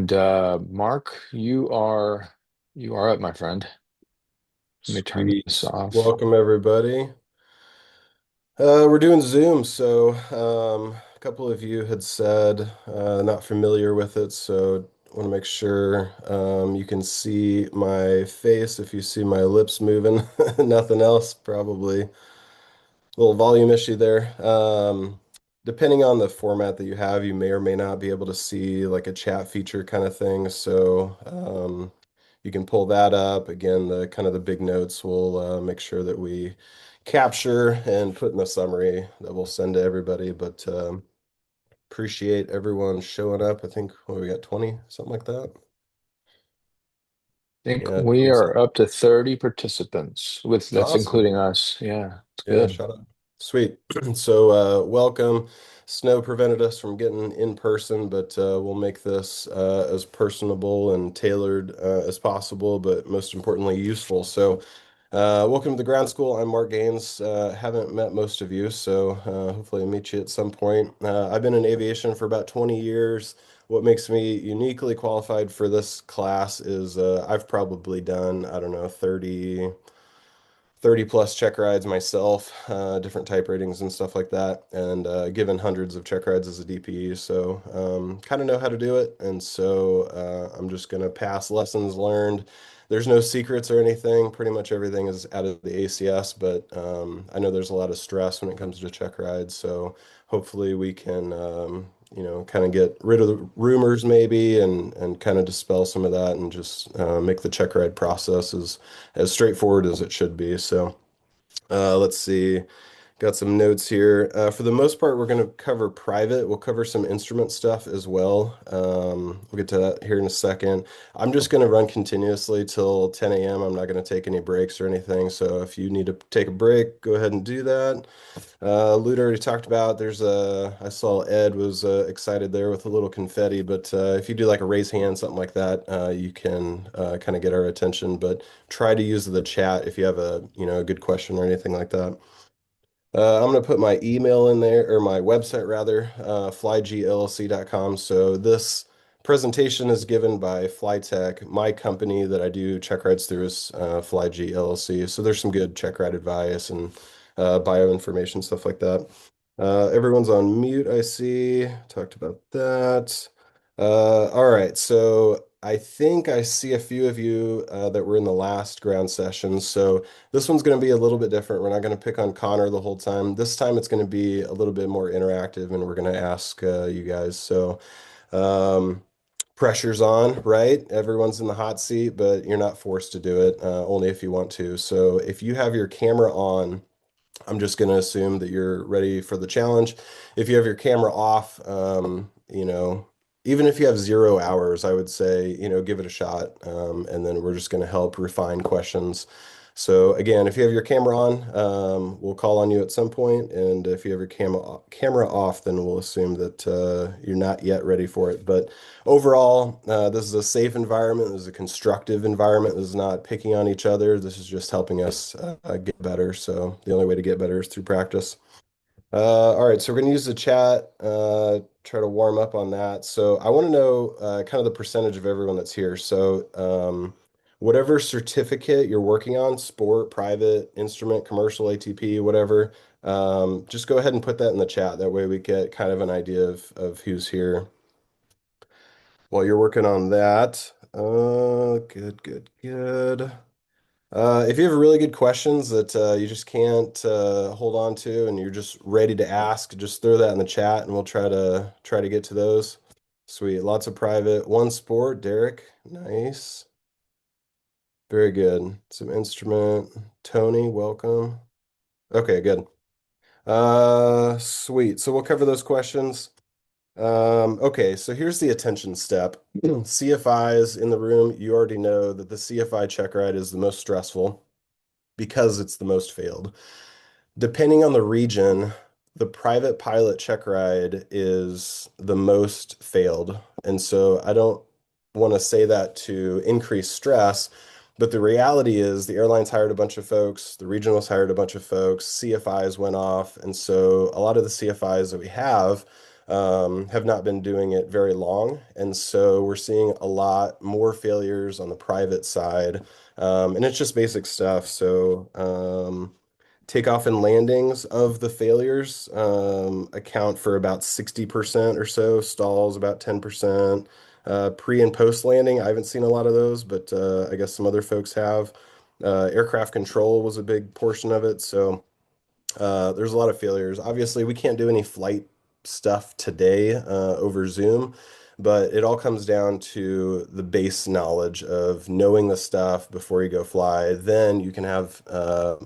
And Mark, you are up, my friend. Let me turn this Sweet. off. Welcome, everybody. We're doing Zoom, so a couple of you had said not familiar with it, so want to make sure you can see my face. If you see my lips moving, nothing else, probably a little volume issue there. Depending on the format that you have, you may or may not be able to see like a chat feature kind of thing. So you can pull that up. Again, the kind of the big notes will make sure that we capture and put in the summary that we'll send to everybody. But appreciate everyone showing up. I think what we got 20, something like that. I think Yeah, we 20 are something. up to 30 participants with that's Awesome. including us. Yeah, it's Yeah, good. shut up. Sweet. So, welcome. Snow prevented us from getting in person, but we'll make this as personable and tailored as possible, but most importantly, useful. So, welcome to the ground school. I'm Mark Gaines. Haven't met most of you, so hopefully I meet you at some point. I've been in aviation for about 20 years. What makes me uniquely qualified for this class is I've probably done, I don't know, 30 plus check rides myself, different type ratings and stuff like that, and given hundreds of check rides as a DPE, so kind of know how to do it. And so I'm just going to pass lessons learned. There's no secrets or anything. Pretty much everything is out of the ACS, but I know there's a lot of stress when it comes to check rides. So hopefully we can, kind of get rid of the rumors maybe and kind of dispel some of that and just make the check ride process as straightforward as it should be. So let's see. Got some notes here. For the most part, we're going to cover private. We'll cover some instrument stuff as well. We'll get to that here in a second. I'm just going to run continuously till 10 a.m. I'm not going to take any breaks or anything. So if you need to take a break, go ahead and do that. Lute already talked about. I saw Ed was excited there with a little confetti, but if you do like a raise hand, something like that, you can kind of get our attention. But try to use the chat if you have a good question or anything like that. I'm going to put my email in there, or my website rather, flyglc.com. So this presentation is given by FlyTech. My company that I do check rides through is FlyG LLC. So there's some good check ride advice and bio information, stuff like that. Everyone's on mute, I see. Talked about that. All right, so I think I see a few of you that were in the last ground session. So this one's going to be a little bit different. We're not going to pick on Connor the whole time. This time it's going to be a little bit more interactive, and we're going to ask you guys. So um, pressure's on, right? Everyone's in the hot seat, but you're not forced to do it, only if you want to. So if you have your camera on, I'm just going to assume that you're ready for the challenge. If you have your camera off, even if you have 0 hours, I would say, give it a shot. And then we're just going to help refine questions. So again, if you have your camera on, we'll call on you at some point, and if you have your camera off, then we'll assume that you're not yet ready for it. But overall, this is a safe environment. This is a constructive environment. This is not picking on each other. This is just helping us get better. So the only way to get better is through practice. All right, so we're going to use the chat, try to warm up on that. So I want to know kind of the percentage of everyone that's here. So whatever certificate you're working on, sport, private, instrument, commercial, ATP, whatever, just go ahead and put that in the chat. That way we get kind of an idea of who's here while you're working on that. Good, good, good. If you have really good questions that you just can't hold on to and you're just ready to ask, just throw that in the chat and we'll try to get to those. Sweet. Lots of private. One sport, Derek. Nice. Very good. Some instrument. Tony, welcome. Okay, good. Sweet. So we'll cover those questions. Okay, so here's the attention step. CFIs in the room, you already know that the CFI check ride is the most stressful because it's the most failed. Depending on the region, the private pilot check ride is the most failed. And so I don't want to say that to increase stress, but the reality is the airlines hired a bunch of folks, the regionals hired a bunch of folks, CFIs went off. And so a lot of the CFIs that we have have not been doing it very long. And so we're seeing a lot more failures on the private side. And it's just basic stuff. So, takeoff and landings of the failures account for about 60% or so, stalls about 10%. Pre and post landing, I haven't seen a lot of those, but I guess some other folks have. Aircraft control was a big portion of it. So, there's a lot of failures. Obviously, we can't do any flight stuff today over Zoom, but it all comes down to the base knowledge of knowing the stuff before you go fly. Then you can have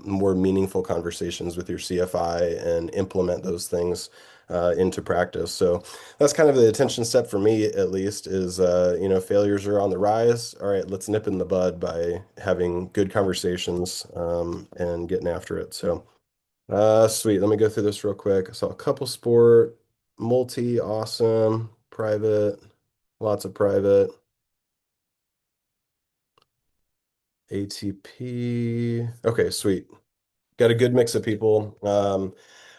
more meaningful conversations with your CFI and implement those things into practice. So that's kind of the attention step for me, at least, is failures are on the rise. All right, let's nip in the bud by having good conversations and getting after it. So. Sweet. Let me go through this real quick. So a couple sport, multi, awesome, private, lots of private, ATP. Okay, sweet. Got a good mix of people.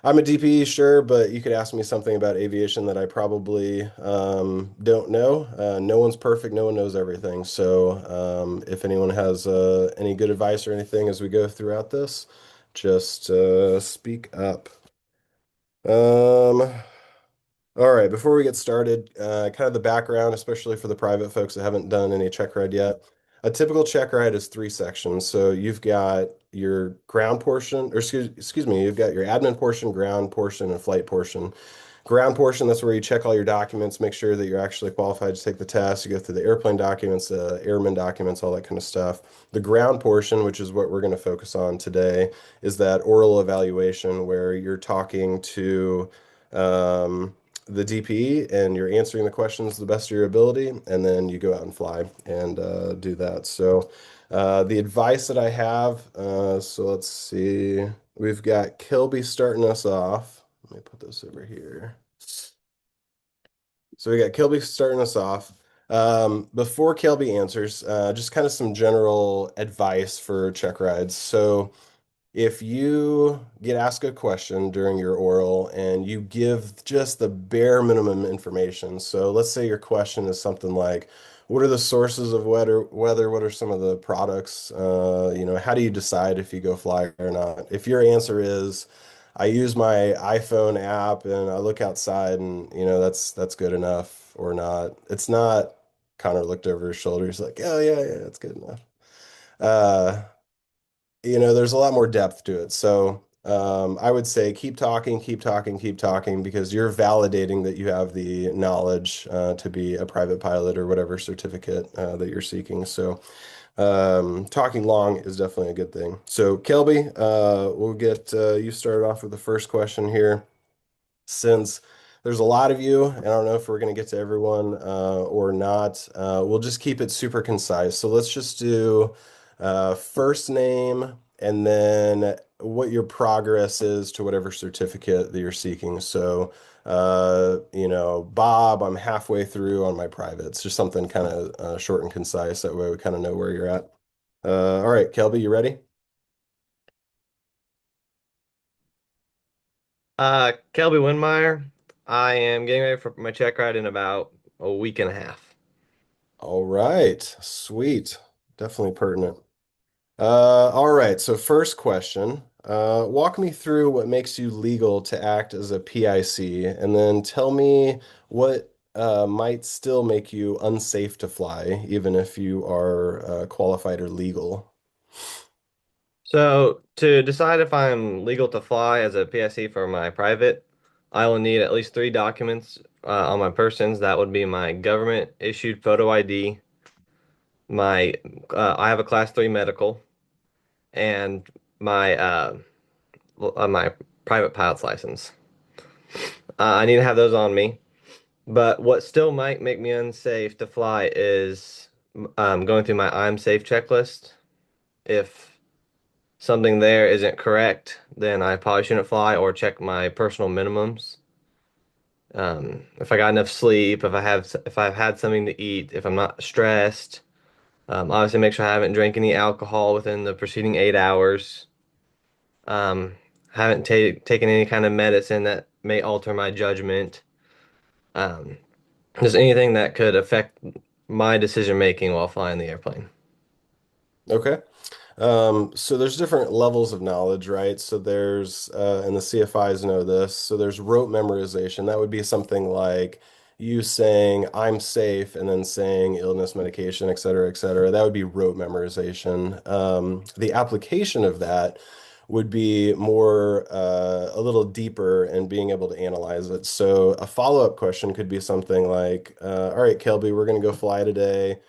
I'm a DP, sure, but you could ask me something about aviation that I probably don't know. No one's perfect. No one knows everything. So if anyone has any good advice or anything as we go throughout this, just speak up. Um, All right, before we get started, kind of the background, especially for the private folks that haven't done any check ride yet. A typical check ride is three sections. So you've got your ground portion, or excuse me, you've got your admin portion, ground portion, and flight portion. Ground portion, that's where you check all your documents, make sure that you're actually qualified to take the test. You go through the airplane documents, the airman documents, all that kind of stuff. The ground portion, which is what we're going to focus on today, is that oral evaluation where you're talking to um, the DPE and you're answering the questions to the best of your ability, and then you go out and fly and do that. So, the advice that I have, so let's see, we've got Kilby starting us off. Let me put this over here. So we got Kilby starting us off. Before Kilby answers, just kind of some general advice for check rides. So, if you get asked a question during your oral and you give just the bare minimum information, so let's say your question is something like, what are the sources of weather? What are some of the products? How do you decide if you go fly or not? If your answer is, I use my iPhone app and I look outside and that's good enough or not. It's not. Connor looked over his shoulder. He's like, oh yeah, that's good enough. Uh, there's a lot more depth to it. So I would say keep talking, keep talking, keep talking because you're validating that you have the knowledge to be a private pilot or whatever certificate that you're seeking. So talking long is definitely a good thing. So Kelby, we'll get you started off with the first question here since there's a lot of you, and I don't know if we're going to get to everyone or not. We'll just keep it super concise. So let's just do first name and then what your progress is to whatever certificate that you're seeking. So, Bob, I'm halfway through on my privates. Just something kind of short and concise. That way we kind of know where you're at. All right, Kelby, you ready? Kelby Winmeyer. I am getting ready for my check ride in about a week and a half. All right, sweet. Definitely pertinent. All right. So first question, walk me through what makes you legal to act as a PIC, and then tell me what might still make you unsafe to fly, even if you are qualified or legal. So, to decide if I'm legal to fly as a PSC for my private, I will need at least three documents on my persons. That would be my government issued photo ID, my I have a class 3 medical, and my private pilot's license. I need to have those on me. But what still might make me unsafe to fly is going through my I'm safe checklist. If something there isn't correct, then I probably shouldn't fly or check my personal minimums. If I got enough sleep, if I've had something to eat, if I'm not stressed, obviously make sure I haven't drank any alcohol within the preceding 8 hours. Um, haven't ta taken any kind of medicine that may alter my judgment. Um, just anything that could affect my decision making while flying the airplane. Okay. So there's different levels of knowledge, right? So there's, and the CFIs know this. So there's rote memorization. That would be something like you saying, I'm safe, and then saying illness, medication, et cetera, et cetera. That would be rote memorization. The application of that would be more, a little deeper and being able to analyze it. So a follow-up question could be something like, all right, Kelby, we're going to go fly today.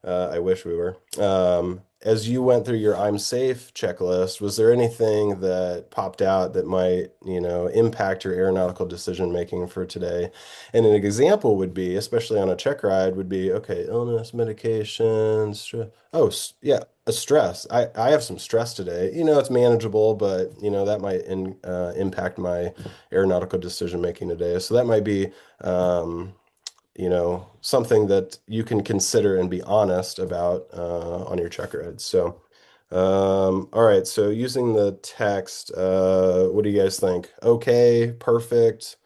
I wish we were. As you went through your I'm safe checklist, was there anything that popped out that might, impact your aeronautical decision making for today? And an example would be, especially on a check ride, would be, okay, illness, medication, stress. Oh, yeah, a stress. I have some stress today. It's manageable, but that might impact my aeronautical decision making today. So that might be something that you can consider and be honest about on your check ride. So, all right. So using the text, what do you guys think? Okay, perfect,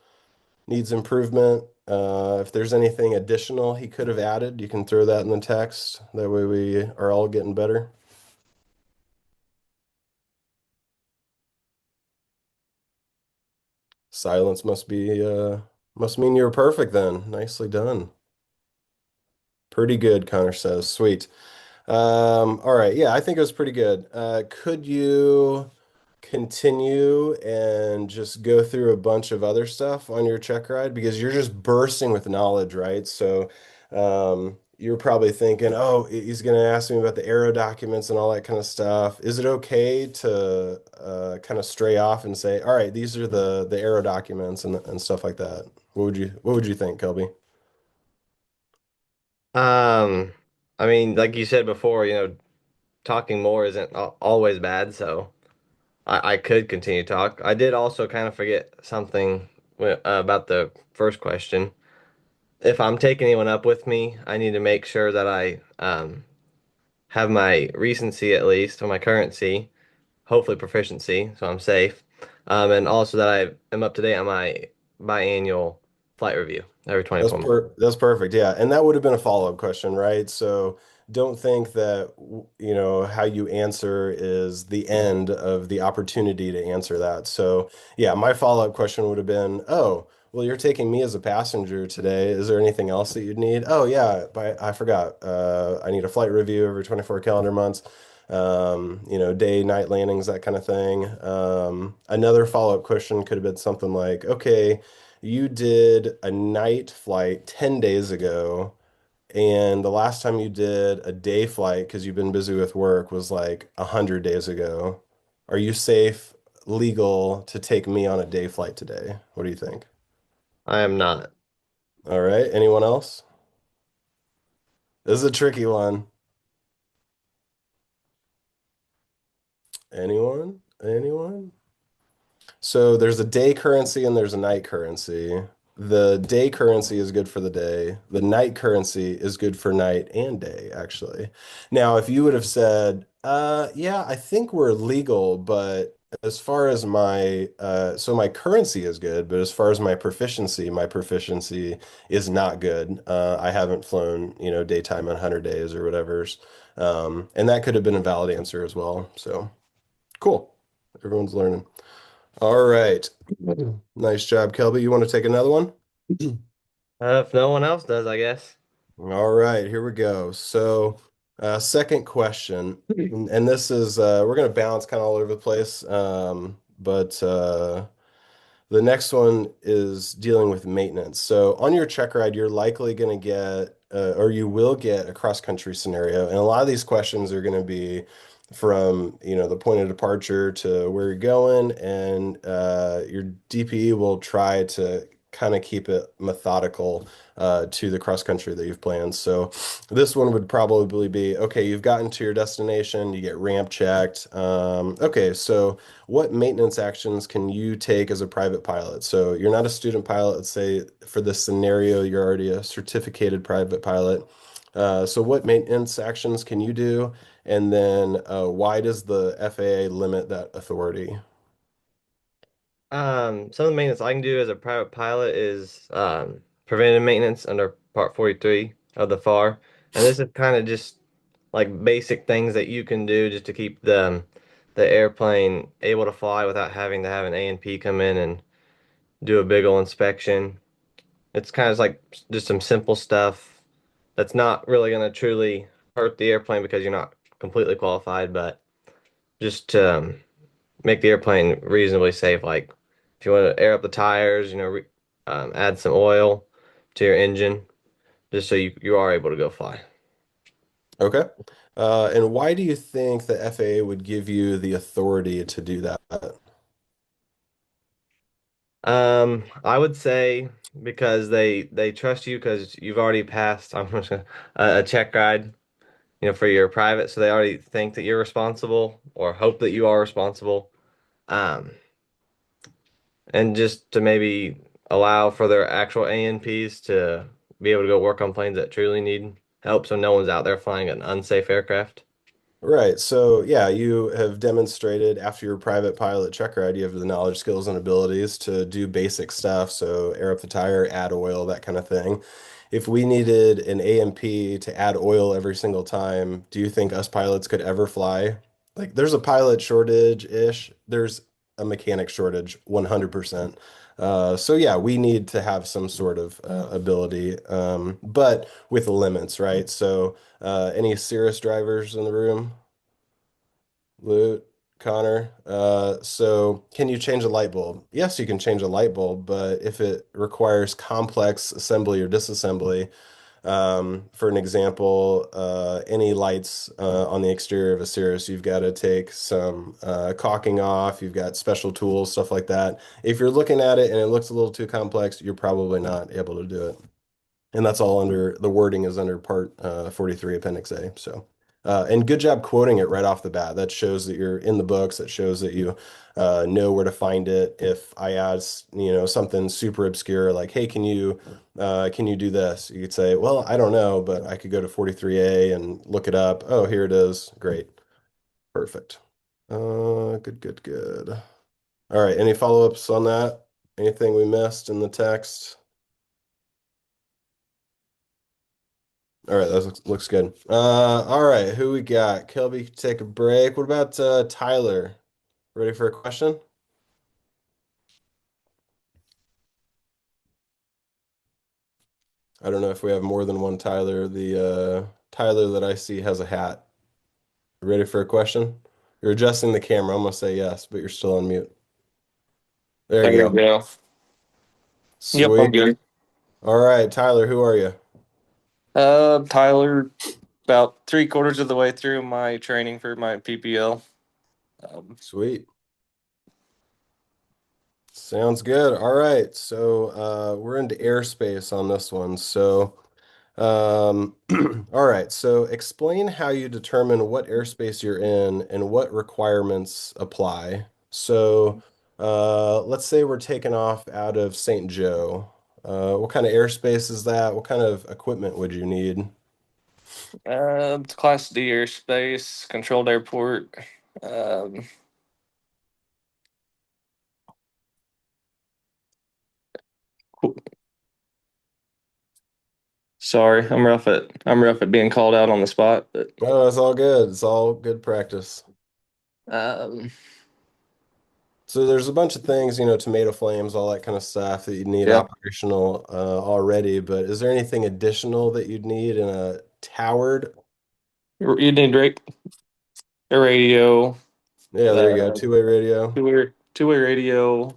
needs improvement. If there's anything additional he could have added, you can throw that in the text. That way we are all getting better. Silence must mean you're perfect then. Nicely done. Pretty good, Connor says. Sweet. All right. Yeah, I think it was pretty good. Could you continue and just go through a bunch of other stuff on your check ride? Because you're just bursting with knowledge, right? So, you're probably thinking, oh, he's going to ask me about the aero documents and all that kind of stuff. Is it okay to kind of stray off and say, all right, these are the aero documents and stuff like that? What would you think, Kelby? Um, I mean, like you said before, talking more isn't always bad, so I could continue to talk. I did also kind of forget something about the first question. If I'm taking anyone up with me, I need to make sure that I have my recency at least, or my currency, hopefully proficiency, so I'm safe. And also that I am up to date on my biannual flight review every 24 months. That's perfect. Yeah. And that would have been a follow-up question, right? So don't think that how you answer is the end of the opportunity to answer that. So yeah, my follow-up question would have been, oh, well, you're taking me as a passenger today. Is there anything else that you'd need? Oh yeah, but I forgot. I need a flight review every 24 calendar months. Day, night landings, that kind of thing. Another follow-up question could have been something like, okay, you did a night flight 10 days ago, and the last time you did a day flight because you've been busy with work was like 100 days ago. Are you safe, legal to take me on a day flight today? What do you think? I am not. All right. Anyone else? This is a tricky one. Anyone? Anyone? So there's a day currency and there's a night currency. The day currency is good for the day. The night currency is good for night and day, actually. Now, if you would have said, yeah, I think we're legal, but as far as so my currency is good, but as far as my proficiency is not good. I haven't flown, daytime on 100 days or whatever's. And that could have been a valid answer as well. So cool. Everyone's learning. All right. Nice job, Kelby. You want to take another one? If no one else does, I guess. All right, here we go. So, second question, and this is we're going to bounce kind of all over the place, but the next one is dealing with maintenance. So on your check ride, you're likely going to get, or you will get a cross-country scenario. And a lot of these questions are going to be from, the point of departure to where you're going. And your DPE will try to kind of keep it methodical to the cross country that you've planned. So this one would probably be, okay, you've gotten to your destination, you get ramp checked. Okay, so what maintenance actions can you take as a private pilot? So you're not a student pilot. Let's say for this scenario, you're already a certificated private pilot. So what maintenance actions can you do? And then why does the FAA limit that authority? Some of the maintenance I can do as a private pilot is preventive maintenance under Part 43 of the FAR. And this is kind of just like basic things that you can do just to keep the airplane able to fly without having to have an A&P come in and do a big old inspection. It's kind of like just some simple stuff that's not really going to truly hurt the airplane because you're not completely qualified, but just to make the airplane reasonably safe. Like if you want to air up the tires, add some oil to your engine just so you are able to go fly. Okay. And why do you think the FAA would give you the authority to do that? I would say because they trust you because you've already passed I'm just gonna, a check ride, for your private, so they already think that you're responsible or hope that you are responsible. Um, and just to maybe allow for their actual ANPs to be able to go work on planes that truly need help, so no one's out there flying an unsafe aircraft. Right. So, yeah, you have demonstrated after your private pilot check ride, you have the knowledge, skills, and abilities to do basic stuff. So, air up the tire, add oil, that kind of thing. If we needed an AMP to add oil every single time, do you think us pilots could ever fly? Like, there's a pilot shortage-ish. There's a mechanic shortage, 100%. So yeah, we need to have some sort of ability, but with limits, right? So, any Cirrus drivers in the room? Lute, Connor. So can you change a light bulb? Yes, you can change a light bulb, but if it requires complex assembly or disassembly, for an example, any lights on the exterior of a Cirrus, you've got to take some caulking off, you've got special tools, stuff like that. If you're looking at it and it looks a little too complex, you're probably not able to do it. And that's all under the wording is under Part 43, Appendix A. So, and good job quoting it right off the bat. That shows that you're in the books. That shows that you know where to find it. If I ask, something super obscure like, "Hey, can you do this?" You could say, "Well, I don't know, but I could go to 43A and look it up. Oh, here it is. Great, perfect. Good, good, good. All right. Any follow-ups on that? Anything we missed in the text? All right, that looks good. All right, who we got? Kelby, take a break. What about Tyler? Ready for a question? I don't know if we have more than one Tyler. The Tyler that I see has a hat. Ready for a question? You're adjusting the camera. I'm gonna say yes, but you're still on mute. There you There you go. go. Yep, I'm Sweet. good. All right, Tyler, who are you? Tyler, about three-quarters of the way through my training for my PPL. Um, Sweet. Sounds good. All right, so we're into airspace on this one. So. Um, all right. So explain how you determine what airspace you're in and what requirements apply. So, let's say we're taking off out of St. Joe. What kind of airspace is that? What kind of equipment would you need? it's Class D airspace, controlled airport. Um, Sorry, I'm rough at being called out on the spot, but Oh, it's all good. It's all good practice. um, So there's a bunch of things, tomato flames, all that kind of stuff that you need yeah, operational already. But is there anything additional that you'd need in a towered? you need a radio, Yeah, there you go. uh, Two-way radio. two-way radio.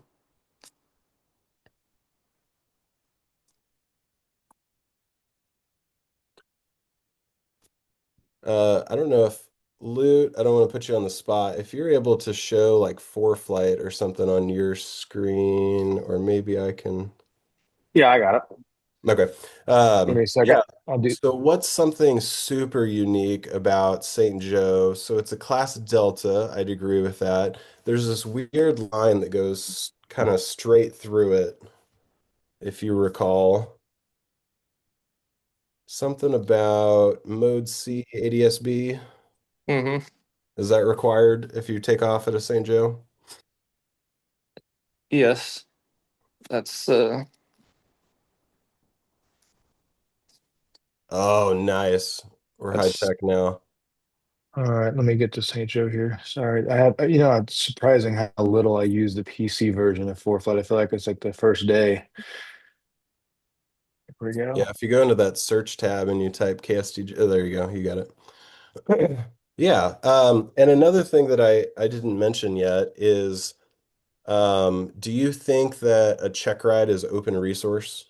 I don't know if Lute, I don't want to put you on the spot. If you're able to show like ForeFlight or something on your screen, or maybe I can. Yeah, I got it. Okay. Give me a Yeah. second. I'll do. So what's something super unique about St. Joe? So it's a class Delta. I'd agree with that. There's this weird line that goes kind of straight through it, if you recall. Something about Mode C ADSB. Hmm. Is that required if you take off at a St. Joe? Yes, that's Oh, nice. We're high That's tech now. all right. Let me get to St. Joe here. Sorry, I have. It's surprising how little I use the PC version of ForeFlight. I feel like it's like the first day. Here we Yeah, go. if you go into that search tab and you type KSTG, oh, there you go, you got it. Yeah, and another thing that I didn't mention yet is, do you think that a check ride is open resource?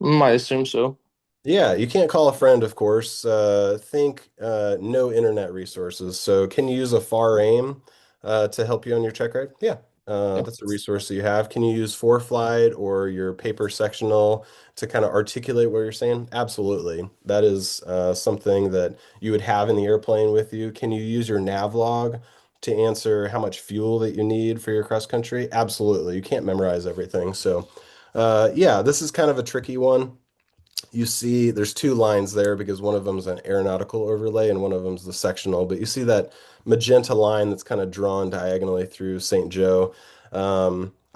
I assume so. Yeah, you can't call a friend, of course. Think no internet resources. So, can you use a far aim to help you on your check ride? Yeah, Yeah. that's a resource that you have. Can you use ForeFlight or your paper sectional to kind of articulate what you're saying? Absolutely. That is something that you would have in the airplane with you. Can you use your nav log to answer how much fuel that you need for your cross country? Absolutely. You can't memorize everything. So, yeah, this is kind of a tricky one. You see there's two lines there because one of them is an aeronautical overlay and one of them is the sectional. But you see that magenta line that's kind of drawn diagonally through St. Joe.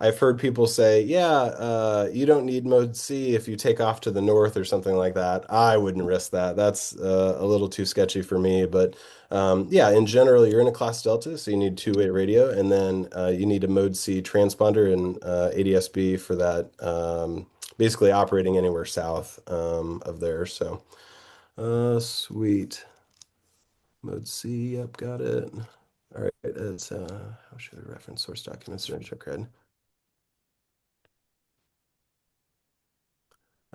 I've heard people say, yeah, you don't need mode C if you take off to the north or something like that. I wouldn't risk that. That's a little too sketchy for me. But yeah, in general, you're in a class delta, so you need two-way radio, and then you need a mode C transponder and ADS-B for that. Basically operating anywhere south of there. So, sweet. Mode C, yep, got it. All right, it's how should I reference source documents during check ride?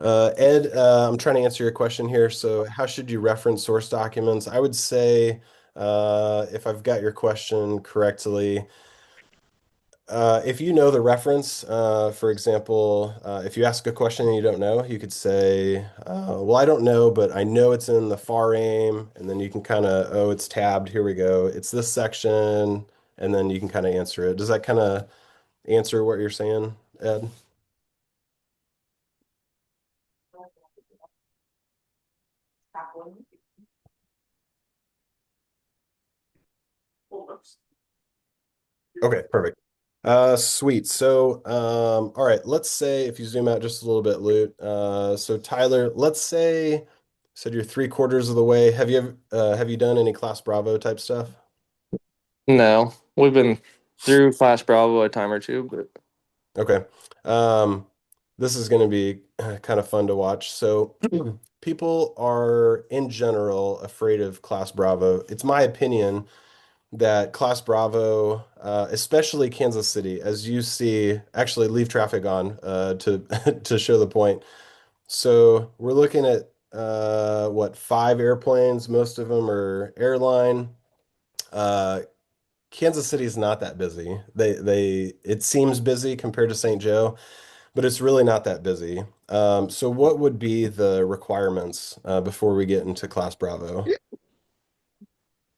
Ed, I'm trying to answer your question here. So, how should you reference source documents? I would say, if I've got your question correctly, if you know the reference, for example, if you ask a question and you don't know, you could say, well, I don't know, but I know it's in the far aim. And then you can kind of, oh, it's tabbed. Here we go. It's this section. And then you can kind of answer it. Does that kind of answer what you're saying, Ed? Okay, perfect. Sweet. So, all right, let's say if you zoom out just a little bit, Lute. So Tyler, let's say said you're three-quarters of the way. Have you done any Class Bravo type stuff? No, we've been through Flash Bravo a time or two, but Okay. Um, this is going to be kind of fun to watch. So, people are in general afraid of Class Bravo. It's my opinion that Class Bravo, especially Kansas City, as you see, actually leave traffic on to to show the point. So we're looking at what, five airplanes? Most of them are airline. Uh, Kansas City is not that busy. They it seems busy compared to St. Joe, but it's really not that busy. So what would be the requirements before we get into Class Bravo?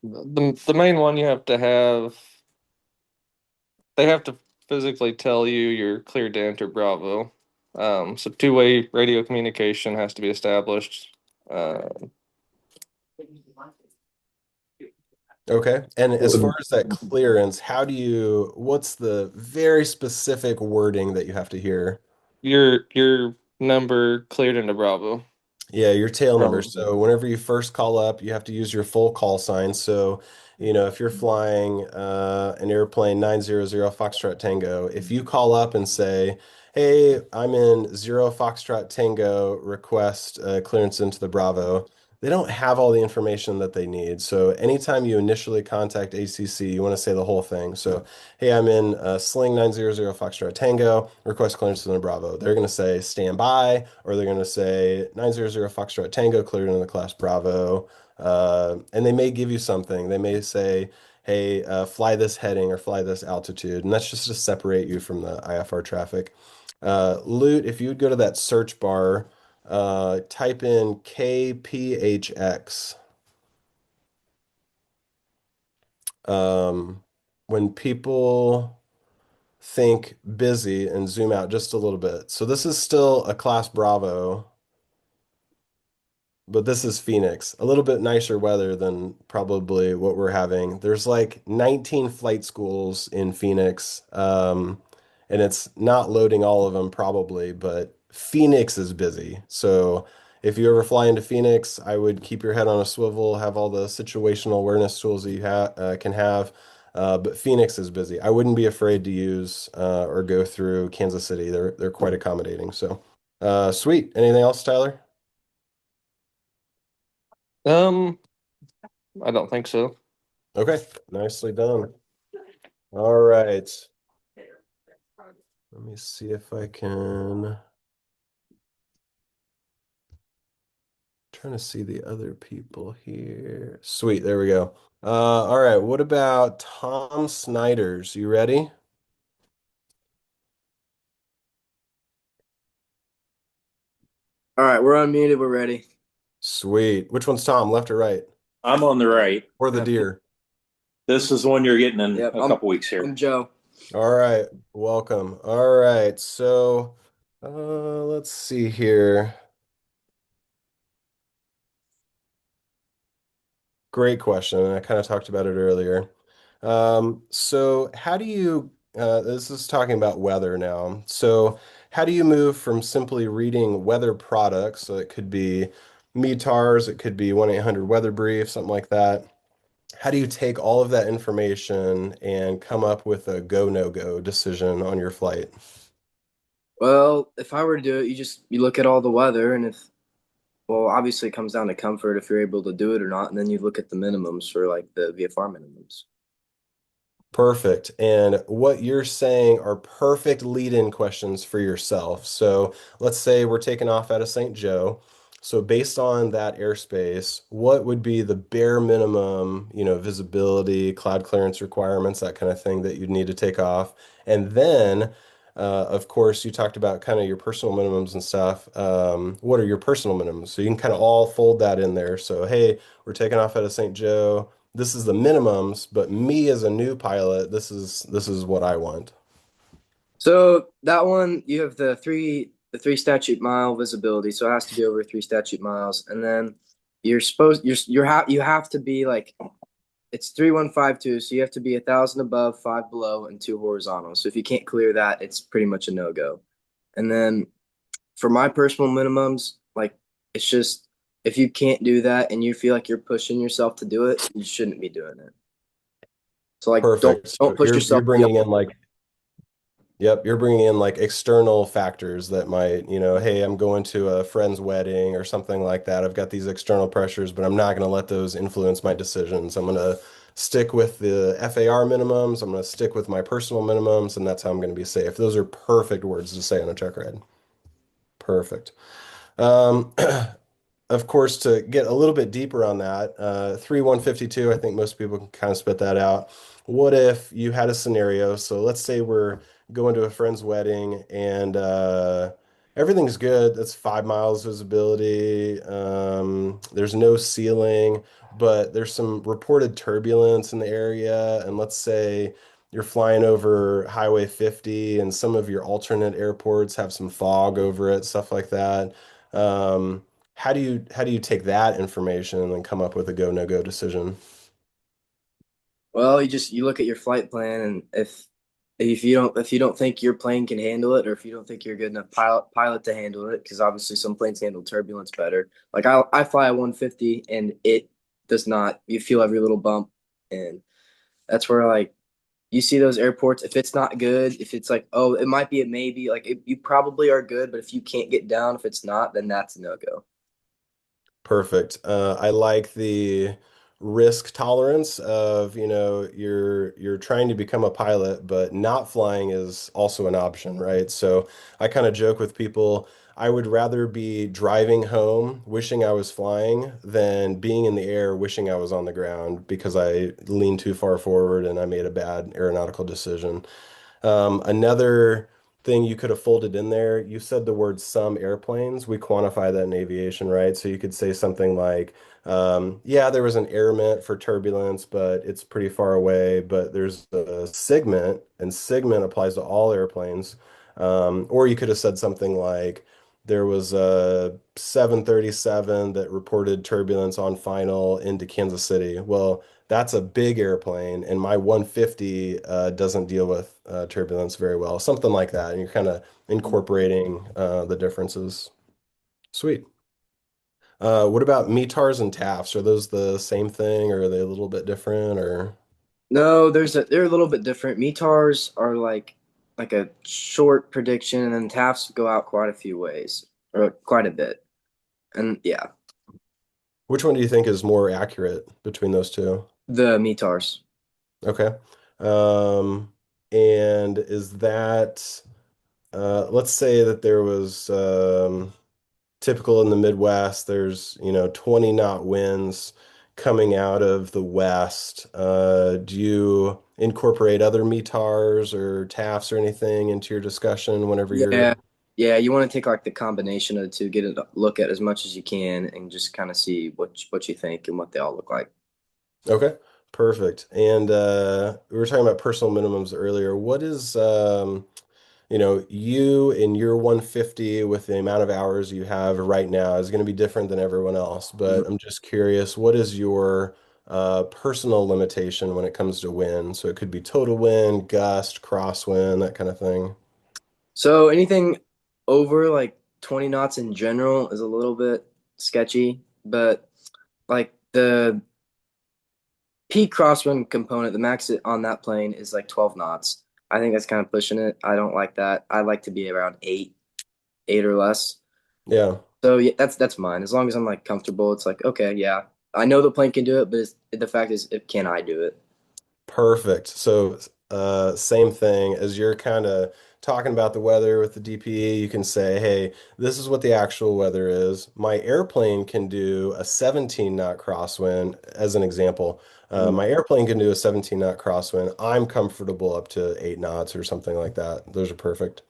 the main one you have to have, they have to physically tell you you're cleared to enter Bravo. So two-way radio communication has to be established. Uh, Okay. And as far as that clearance, what's the very specific wording that you have to hear? your number cleared into Bravo Yeah, your tail number. from So whenever you first call up, you have to use your full call sign. So, if you're flying an airplane 900 Foxtrot Tango, if you call up and say, "Hey, I'm in 0 Foxtrot Tango, request clearance into the Bravo," they don't have all the information that they need. So anytime you initially contact ACC, you want to say the whole thing. So, "Hey, I'm in Sling 900 Foxtrot Tango, request clearance in the Bravo." They're going to say stand by, or they're going to say 900 Foxtrot Tango cleared in the class Bravo. And they may give you something. They may say, hey, fly this heading or fly this altitude. And that's just to separate you from the IFR traffic. Lute, if you would go to that search bar, type in KPHX. Um, when people think busy and zoom out just a little bit. So this is still a class Bravo, but this is Phoenix. A little bit nicer weather than probably what we're having. There's like 19 flight schools in Phoenix, and it's not loading all of them probably, but Phoenix is busy. So if you ever fly into Phoenix, I would keep your head on a swivel, have all the situational awareness tools that you can have. But Phoenix is busy. I wouldn't be afraid to use or go through Kansas City. They're quite accommodating. So sweet. Anything else, Tyler? Um, I don't think so. Okay, nicely done. All right. Let me see if I can. Trying to see the other people here. Sweet, there we go. All right, what about Tom Snyder's? You ready? All right, we're unmuted. We're ready. Sweet. Which one's Tom, left or right? I'm on the right. Or the deer? This is the one you're getting in Yep, a couple weeks here. I'm Joe. All right, welcome. All right, so let's see here. Great question, and I kind of talked about it earlier. So how do you, this is talking about weather now. So how do you move from simply reading weather products, so it could be METARs, it could be 1-800 Weather Brief, something like that. How do you take all of that information and come up with a go, no-go decision on your flight? Well, if I were to do it, you look at all the weather, and if well, obviously it comes down to comfort if you're able to do it or not, and then you look at the minimums for like the VFR minimums. Perfect. And what you're saying are perfect lead-in questions for yourself. So let's say we're taking off out of St. Joe. So based on that airspace, what would be the bare minimum, visibility, cloud clearance requirements, that kind of thing that you'd need to take off? And then, of course, you talked about kind of your personal minimums and stuff. What are your personal minimums? So you can kind of all fold that in there. So, hey, we're taking off out of St. Joe. This is the minimums, but me as a new pilot, this is what I want. So that one, you have the three statute mile visibility, so it has to be over 3 statute miles, and then you have to be like it's 3152, so you have to be 1,000 above, 5 below, and 2 horizontal. So if you can't clear that, it's pretty much a no go. And then for my personal minimums, like it's just if you can't do that and you feel like you're pushing yourself to do it, you shouldn't be doing it. So like don't Perfect. So don't push you're yourself beyond. bringing in like, yep, you're bringing in like external factors that might, hey, I'm going to a friend's wedding or something like that. I've got these external pressures, but I'm not going to let those influence my decisions. I'm going to stick with the FAR minimums. I'm going to stick with my personal minimums, and that's how I'm going to be safe. Those are perfect words to say on a check ride. Perfect. Um, of course, to get a little bit deeper on that, 3152, I think most people can kind of spit that out. What if you had a scenario? So let's say we're going to a friend's wedding and everything's good. That's 5 miles visibility. There's no ceiling, but there's some reported turbulence in the area. And let's say you're flying over Highway 50 and some of your alternate airports have some fog over it, stuff like that. Um, how do you take that information and then come up with a go no go decision? Well, you look at your flight plan, and if you don't think your plane can handle it, or if you don't think you're a good enough pilot to handle it, because obviously some planes handle turbulence better. Like I fly a 150, and it does not. You feel every little bump, and that's where like you see those airports. If it's not good, if it's like oh it might be a maybe, like you probably are good, but if you can't get down, if it's not, then that's a no go. Perfect. I like the risk tolerance of, you're trying to become a pilot, but not flying is also an option, right? So I kind of joke with people, I would rather be driving home wishing I was flying than being in the air wishing I was on the ground because I leaned too far forward and I made a bad aeronautical decision. Another thing you could have folded in there, you said the word some airplanes. We quantify that in aviation, right? So you could say something like, yeah, there was an airment for turbulence, but it's pretty far away. But there's a segment, and segment applies to all airplanes. Or you could have said something like, there was a 737 that reported turbulence on final into Kansas City. Well, that's a big airplane, and my 150 doesn't deal with turbulence very well. Something like that, and you're kind of incorporating the differences. Sweet. What about METARs and TAFs? Are those the same thing, or are they a little bit different, or? No, they're a little bit different. METARs are like a short prediction, and then TAFs go out quite a few ways or quite a bit. And yeah, Which one do you think is more accurate between those two? the METARs. Okay. Um, and is that let's say that there was typical in the Midwest, there's, 20 knot winds coming out of the west. Do you incorporate other METARs or TAFs or anything into your discussion whenever Yeah. you're Yeah, you want to take like the combination of the two, get a look at as much as you can, and just kind of see what you think and what they all look like. okay? Perfect. And we were talking about personal minimums earlier. What is you in your 150 with the amount of hours you have right now is going to be different than everyone else. Mhm. But I'm just curious, what is your personal limitation when it comes to wind? So it could be total wind, gust, crosswind, that kind of thing. So anything over like 20 knots in general is a little bit sketchy, but like the peak crosswind component, the max on that plane is like 12 knots. I think that's kind of pushing it. I don't like that. I like to be around eight or less. Yeah. So yeah, that's mine. As long as I'm like comfortable, it's like okay, yeah, I know the plane can do it, but the fact is, can I do it? Perfect. So, same thing as you're kind of talking about the weather with the DPE, you can say, hey, this is what the actual weather is. My airplane can do a 17 knot crosswind, as an example. Mhm. My airplane can do a 17 knot crosswind. I'm comfortable up to 8 knots or something like that. Those are perfect.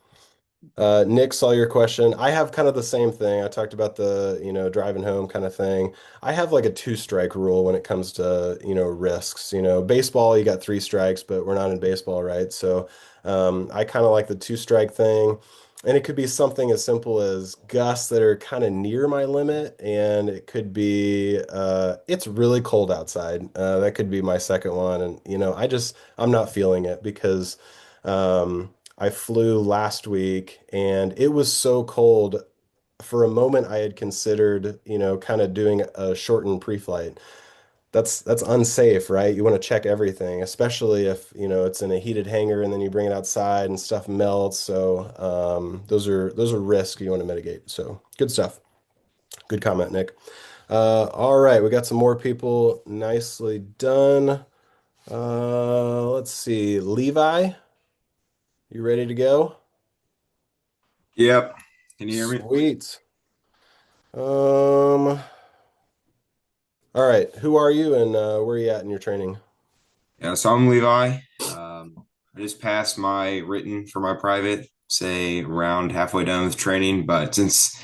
Nick saw your question. I have kind of the same thing. I talked about the, driving home kind of thing. I have like a two strike rule when it comes to, risks. Baseball, you got three strikes, but we're not in baseball, right? So I kind of like the two strike thing. And it could be something as simple as gusts that are kind of near my limit. And it could be, it's really cold outside. That could be my second one. And, I'm not feeling it because, I flew last week and it was so cold. For a moment, I had considered, kind of doing a shortened pre-flight. That's unsafe, right? You want to check everything, especially if, it's in a heated hangar and then you bring it outside and stuff melts. So, those are risks you want to mitigate. So, good stuff. Good comment, Nick. All right, we got some more people. Nicely done. Let's see. Levi, you ready to go? Yep. Can you hear me? Sweet. All right. Who are you and where are you at in your training? Yeah, so I'm Levi. I just passed my written for my private, say around halfway done with training. But since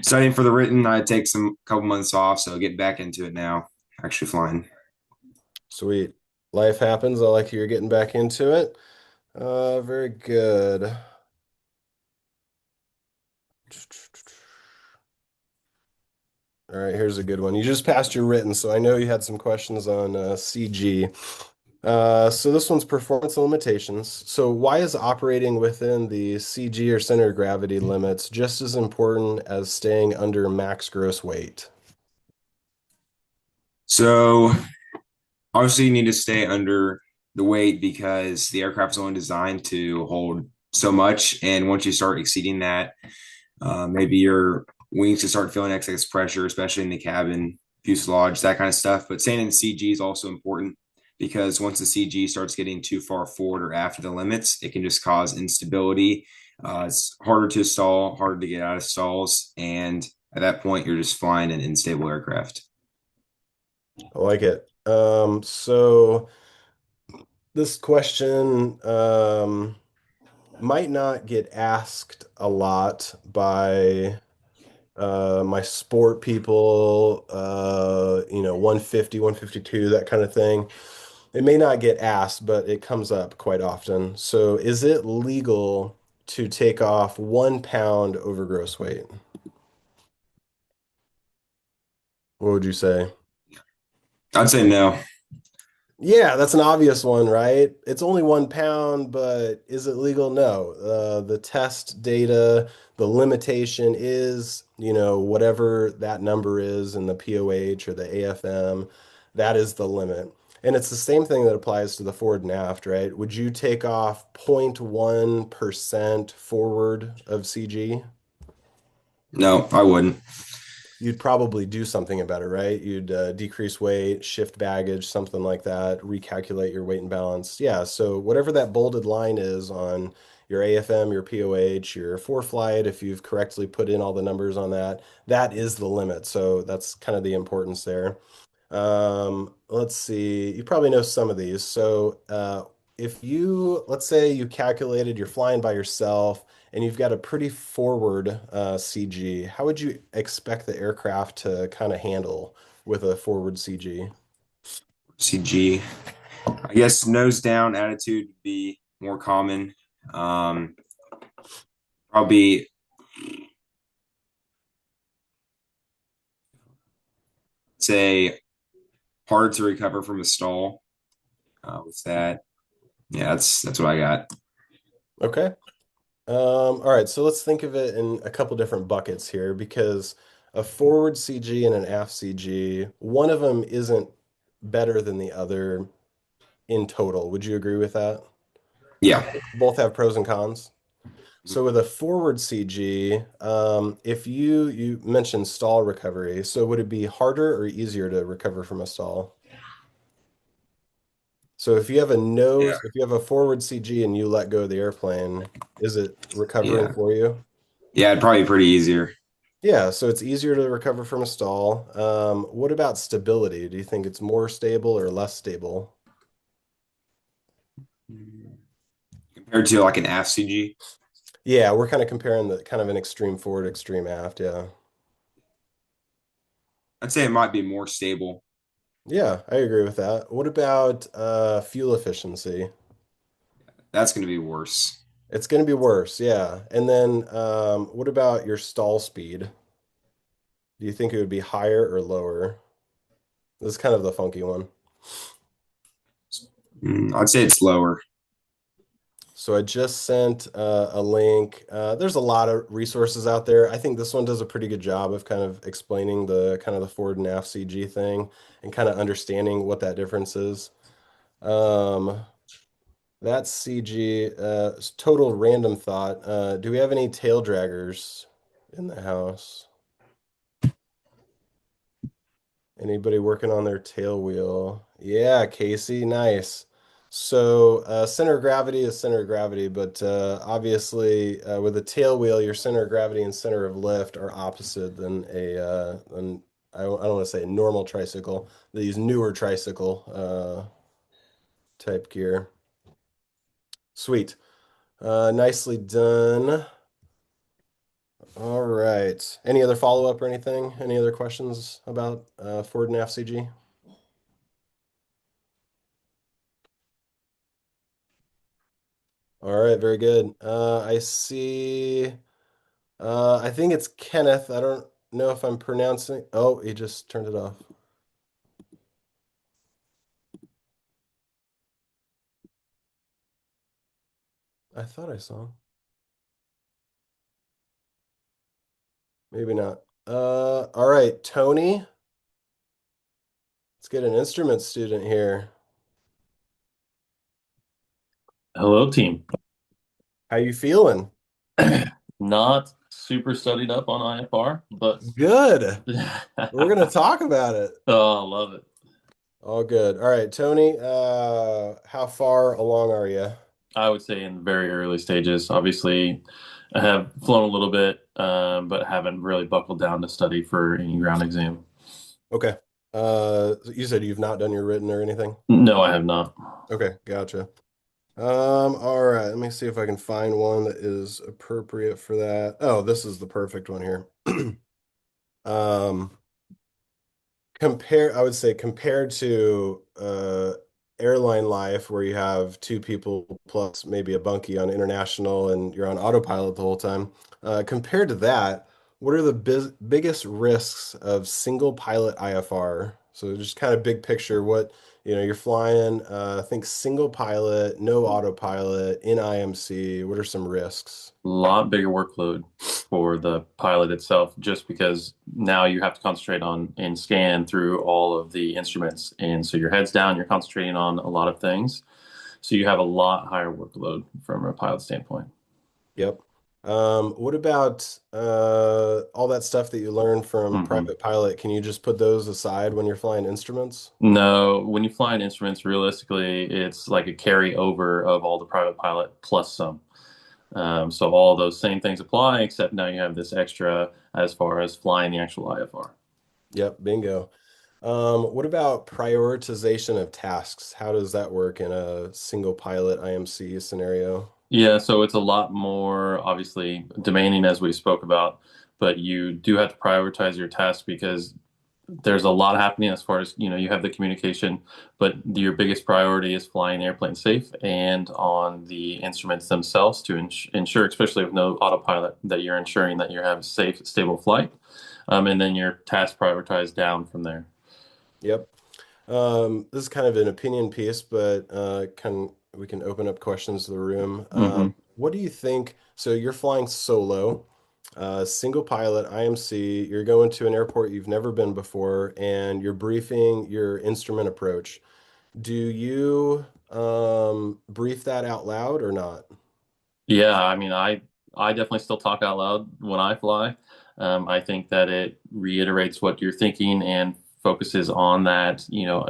studying for the written, I take some couple months off, so get back into it now. Actually flying. Sweet. Life happens. I like you're getting back into it. Very good. All right, here's a good one. You just passed your written, so I know you had some questions on CG. So this one's performance and limitations. So why is operating within the CG or center of gravity limits just as important as staying under max gross weight? So obviously you need to stay under the weight because the aircraft is only designed to hold so much, and once you start exceeding that, maybe your wings can start feeling excess pressure, especially in the cabin, fuselage, that kind of stuff. But staying in CG is also important because once the CG starts getting too far forward or after the limits, it can just cause instability. It's harder to stall, harder to get out of stalls. And at that point, you're just flying an unstable aircraft. I like it. So this question might not get asked a lot by my sport people, 150, 152, that kind of thing. It may not get asked, but it comes up quite often. So, is it legal to take off 1 pound over gross weight? What would you say? I'd say no. Yeah, that's an obvious one, right? It's only 1 pound, but is it legal? No. The test data, the limitation is, whatever that number is in the POH or the AFM, that is the limit. And it's the same thing that applies to the forward and aft, right? Would you take off 0.1% forward of CG? No, I wouldn't. You'd probably do something about it, right? You'd decrease weight, shift baggage, something like that, recalculate your weight and balance. Yeah, so whatever that bolded line is on your AFM, your POH, your ForeFlight, if you've correctly put in all the numbers on that, that is the limit. So that's kind of the importance there. Let's see. You probably know some of these. So, if let's say you calculated you're flying by yourself and you've got a pretty forward CG, how would you expect the aircraft to kind of handle with a forward CG? CG. I guess nose down attitude would be more common. Um, Probably say hard to recover from a stall with that. Yeah, that's what I got. Okay. All right, so let's think of it in a couple different buckets here because a forward CG and an aft CG, one of them isn't better than the other in total. Would you agree with that? Yeah. Both have pros and cons. So with a forward CG, if you mentioned stall recovery, so would it be harder or easier to recover from a stall? So Yeah. if you have a forward CG and you let go of the airplane, is it recovering Yeah. for you? Yeah, it'd probably be pretty easier. Yeah, so it's easier to recover from a stall. What about stability? Do you think it's more stable or less stable? Compared to like an AFCG. Yeah, we're kind of comparing the kind of an extreme forward, extreme aft. Yeah. I'd say it might be more stable. Yeah, I agree with that. What about fuel efficiency? That's going to be worse. It's going to be worse, yeah. And then what about your stall speed? Do you think it would be higher or lower? This is kind of the funky one. I'd say it's lower. So I just sent a link. There's a lot of resources out there. I think this one does a pretty good job of kind of explaining the kind of the forward and aft CG thing and kind of understanding what that difference is. Um, that's CG. Total random thought. Do we have any tail draggers in the house? Anybody working on their tail wheel? Yeah, Casey, nice. So center of gravity is center of gravity, but obviously with a tail wheel, your center of gravity and center of lift are opposite than I don't want to say a normal tricycle. They use newer tricycle type gear. Sweet. Nicely done. All right. Any other follow-up or anything? Any other questions about Ford and FCG? All right, very good. I see. I think it's Kenneth. I don't know if I'm pronouncing. Oh, he just turned it off. I thought I saw him. Maybe not. All right, Tony. Let's get an instrument student here. Hello, team. How you feeling? Not super studied up on IFR, but Good. We're gonna talk about it. oh, I love it. All good. All right, Tony. How far along are you? I would say in very early stages. Obviously, I have flown a little bit, but haven't really buckled down to study for any ground exam. Okay. You said you've not done your written or anything? No, I have not. Okay, gotcha. All right, let me see if I can find one that is appropriate for that. Oh, this is the perfect one here. Um, I would say compared to airline life where you have two people plus maybe a bunkie on international and you're on autopilot the whole time, compared to that, what are the biggest risks of single pilot IFR? So just kind of big picture, what, you're flying, think single pilot, no autopilot, in IMC. What are some risks? A lot bigger workload for the pilot itself, just because now you have to concentrate on and scan through all of the instruments. And so your head's down, you're concentrating on a lot of things. So you have a lot higher workload from a pilot standpoint. Yep. What about all that stuff that you learn from Hmm. private pilot? Can you just put those aside when you're flying instruments? No, when you fly in instruments, realistically, it's like a carryover of all the private pilot plus some. So all those same things apply, except now you have this extra as far as flying the actual IFR. Yep, bingo. What about prioritization of tasks? How does that work in a single pilot IMC scenario? Yeah, so it's a lot more obviously demanding as we spoke about, but you do have to prioritize your tasks because there's a lot happening as far as, you have the communication, but your biggest priority is flying the airplane safe and on the instruments themselves to ensure, especially with no autopilot, that you're ensuring that you have a safe, stable flight. And then your task prioritized down from there. Yep. This is kind of an opinion piece, but we can open up questions to the room. Hmm. What do you think? So you're flying solo, single pilot, IMC. You're going to an airport you've never been before, and you're briefing your instrument approach. Do you brief that out loud or not? Yeah, I mean, I definitely still talk out loud when I fly. I think that it reiterates what you're thinking and focuses on that,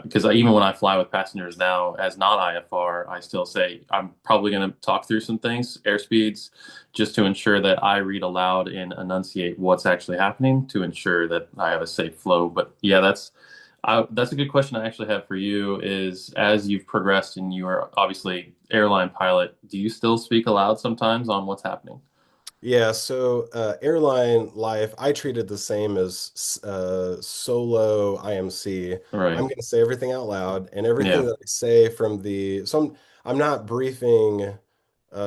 because even when I fly with passengers now as not IFR, I still say I'm probably going to talk through some things, airspeeds, just to ensure that I read aloud and enunciate what's actually happening to ensure that I have a safe flow. But yeah, that's a good question I actually have for you is as you've progressed and you are obviously airline pilot, do you still speak aloud sometimes on what's happening? Yeah, so airline life, I treat it the same as solo IMC. I'm Right. going to say everything out loud, and everything Yeah. that I say from I'm not briefing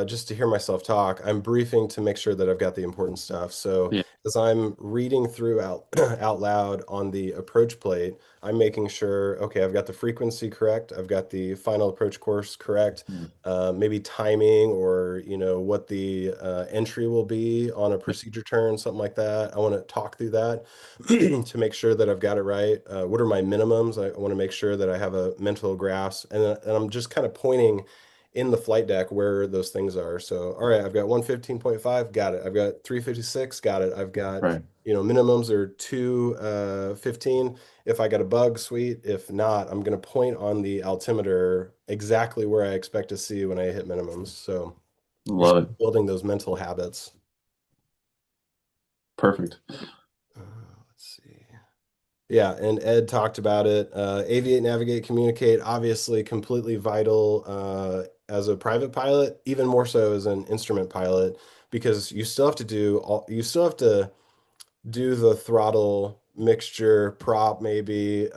just to hear myself talk. I'm briefing to make sure that I've got the important stuff. So Yeah. as I'm reading through out out loud on the approach plate, I'm making sure, okay, I've got the frequency correct, I've got the final approach course correct, Mm. maybe timing or what the entry will be on a Yeah. procedure turn, something like that. I want to talk through that to make sure that I've got it right. What are my minimums? I want to make sure that I have a mental grasp, and I'm just kind of pointing in the flight deck where those things are. So, all right, I've got 115.5, got it. I've got 356, got it. I've got, Right. minimums are 215. If I got a bug, sweet. If not, I'm going to point on the altimeter exactly where I expect to see when I hit minimums. So you're Love it. building those mental habits. Perfect. Let's see. Yeah, and Ed talked about it. Aviate, navigate, communicate, obviously completely vital as a private pilot, even more so as an instrument pilot, because you still have to do the throttle mixture, prop maybe,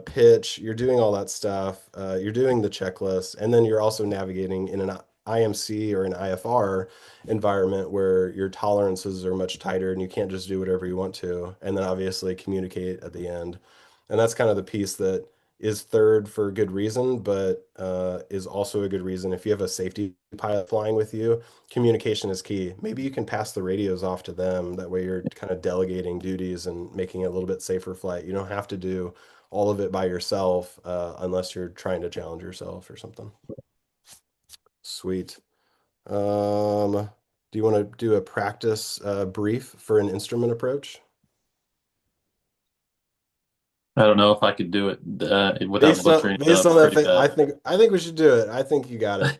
pitch. You're doing all that stuff. You're doing the checklist, and then you're also navigating in an IMC or an IFR environment where your tolerances are much tighter and you can't just do whatever you want to. And then obviously communicate at the end. And that's kind of the piece that is third for a good reason, but is also a good reason if you have a safety pilot flying with you, communication is key. Maybe you can pass the radios off to them. That way you're kind of delegating duties and making it a little bit safer flight. You don't have to do all of it by yourself unless you're trying to challenge yourself or something. Sweet. Do you want to do a practice brief for an instrument approach? I don't know if I could do it without butchering it Based up on that, pretty bad. I think we should do it. I think you got it.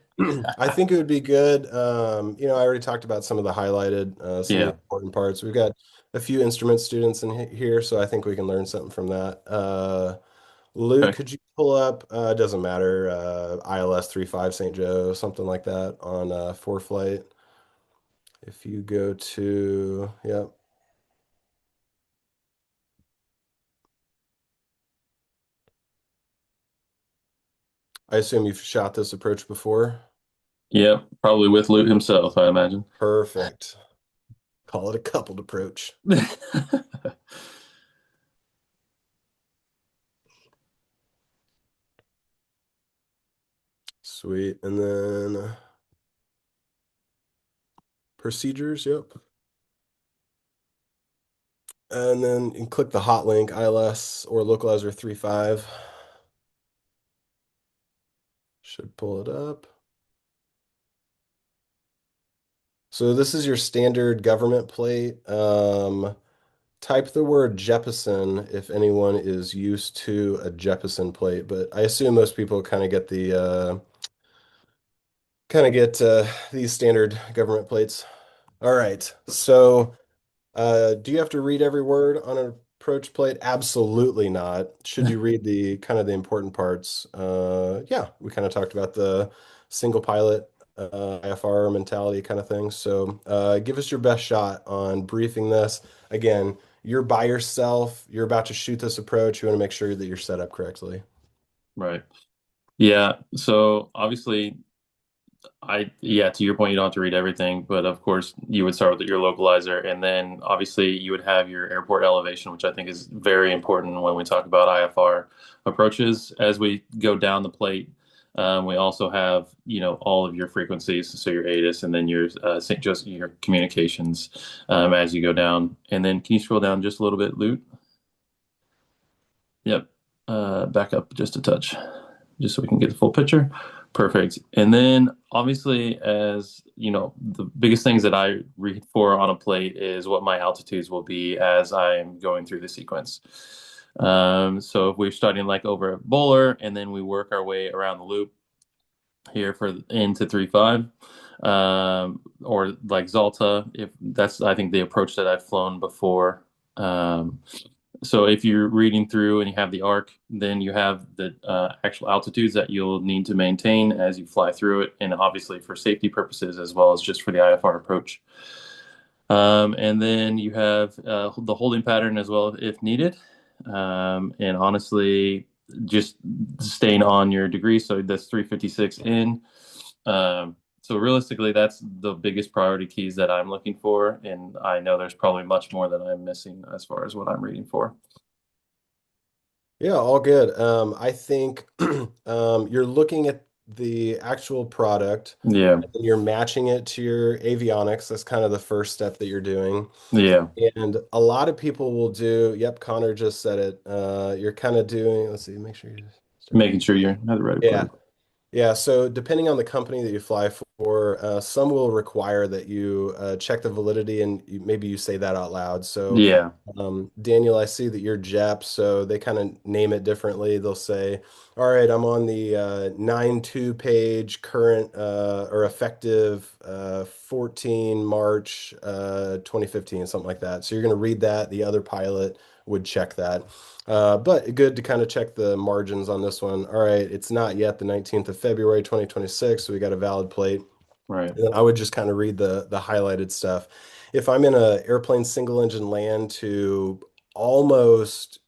I think it would be good. I already talked about some of the highlighted, some of the Yeah. important parts. We've got a few instrument students in here, so I think we can learn something from that. Luke, Okay. could you pull up? It doesn't matter. ILS 35 St. Joe, something like that on for flight. If you go to, yep. I assume you've shot this approach before. Yeah. Probably with Lute himself, I imagine. Perfect. Call it a coupled approach. Sweet. And then procedures, yep. And then you can click the hot link, ILS or localizer 3.5. Should pull it up. So this is your standard government plate. Type the word Jeppesen if anyone is used to a Jeppesen plate, but I assume most people kind of get these standard government plates. All right. So do you have to read every word on an approach plate? Absolutely not. Should you read the kind of the important parts? Yeah, we kind of talked about the single pilot IFR mentality kind of thing. So give us your best shot on briefing this. Again, you're by yourself. You're about to shoot this approach. You want to make sure that you're set up correctly. Right. Yeah. So obviously, yeah, to your point, you don't have to read everything, but of course, you would start with your localizer, and then obviously you would have your airport elevation, which I think is very important when we talk about IFR approaches. As we go down the plate, we also have, all of your frequencies, so your ATIS, and then your just your communications as you go down. And then can you scroll down just a little bit, Lute? Yep. Back up just a touch, just so we can get the full picture. Perfect. And then obviously, as you know, the biggest things that I read for on a plate is what my altitudes will be as I'm going through the sequence. So if we're starting like over at Bowler and then we work our way around the loop here for into 3.5, or like Zalta, if that's, I think, the approach that I've flown before. So if you're reading through and you have the arc, then you have the actual altitudes that you'll need to maintain as you fly through it, and obviously for safety purposes as well as just for the IFR approach. And then you have the holding pattern as well if needed. And honestly, just staying on your degree. So that's 356 in. So realistically, that's the biggest priority keys that I'm looking for. And I know there's probably much more that I'm missing as far as what I'm reading for. Yeah, all good. I think you're looking at the actual product Yeah. and you're matching it to your avionics. That's kind of the first step that you're doing. Yeah. And a lot of people will do, yep, Connor just said it. You're kind of doing, let's see, make sure you start. Making sure you have the right Yeah. equipment. Yeah, so depending on the company that you fly for, some will require that you check the validity and maybe you say that out loud. So, Yeah. Daniel, I see that you're JEP, so they kind of name it differently. They'll say, all right, I'm on the 9.2 page, current or effective 14 March 2015, something like that. So you're going to read that. The other pilot would check that. But good to kind of check the margins on this one. All right, it's not yet the 19th of February 2026, so we got a valid plate. Right. And then I would just kind of read the highlighted stuff. If I'm in a airplane single engine land to almost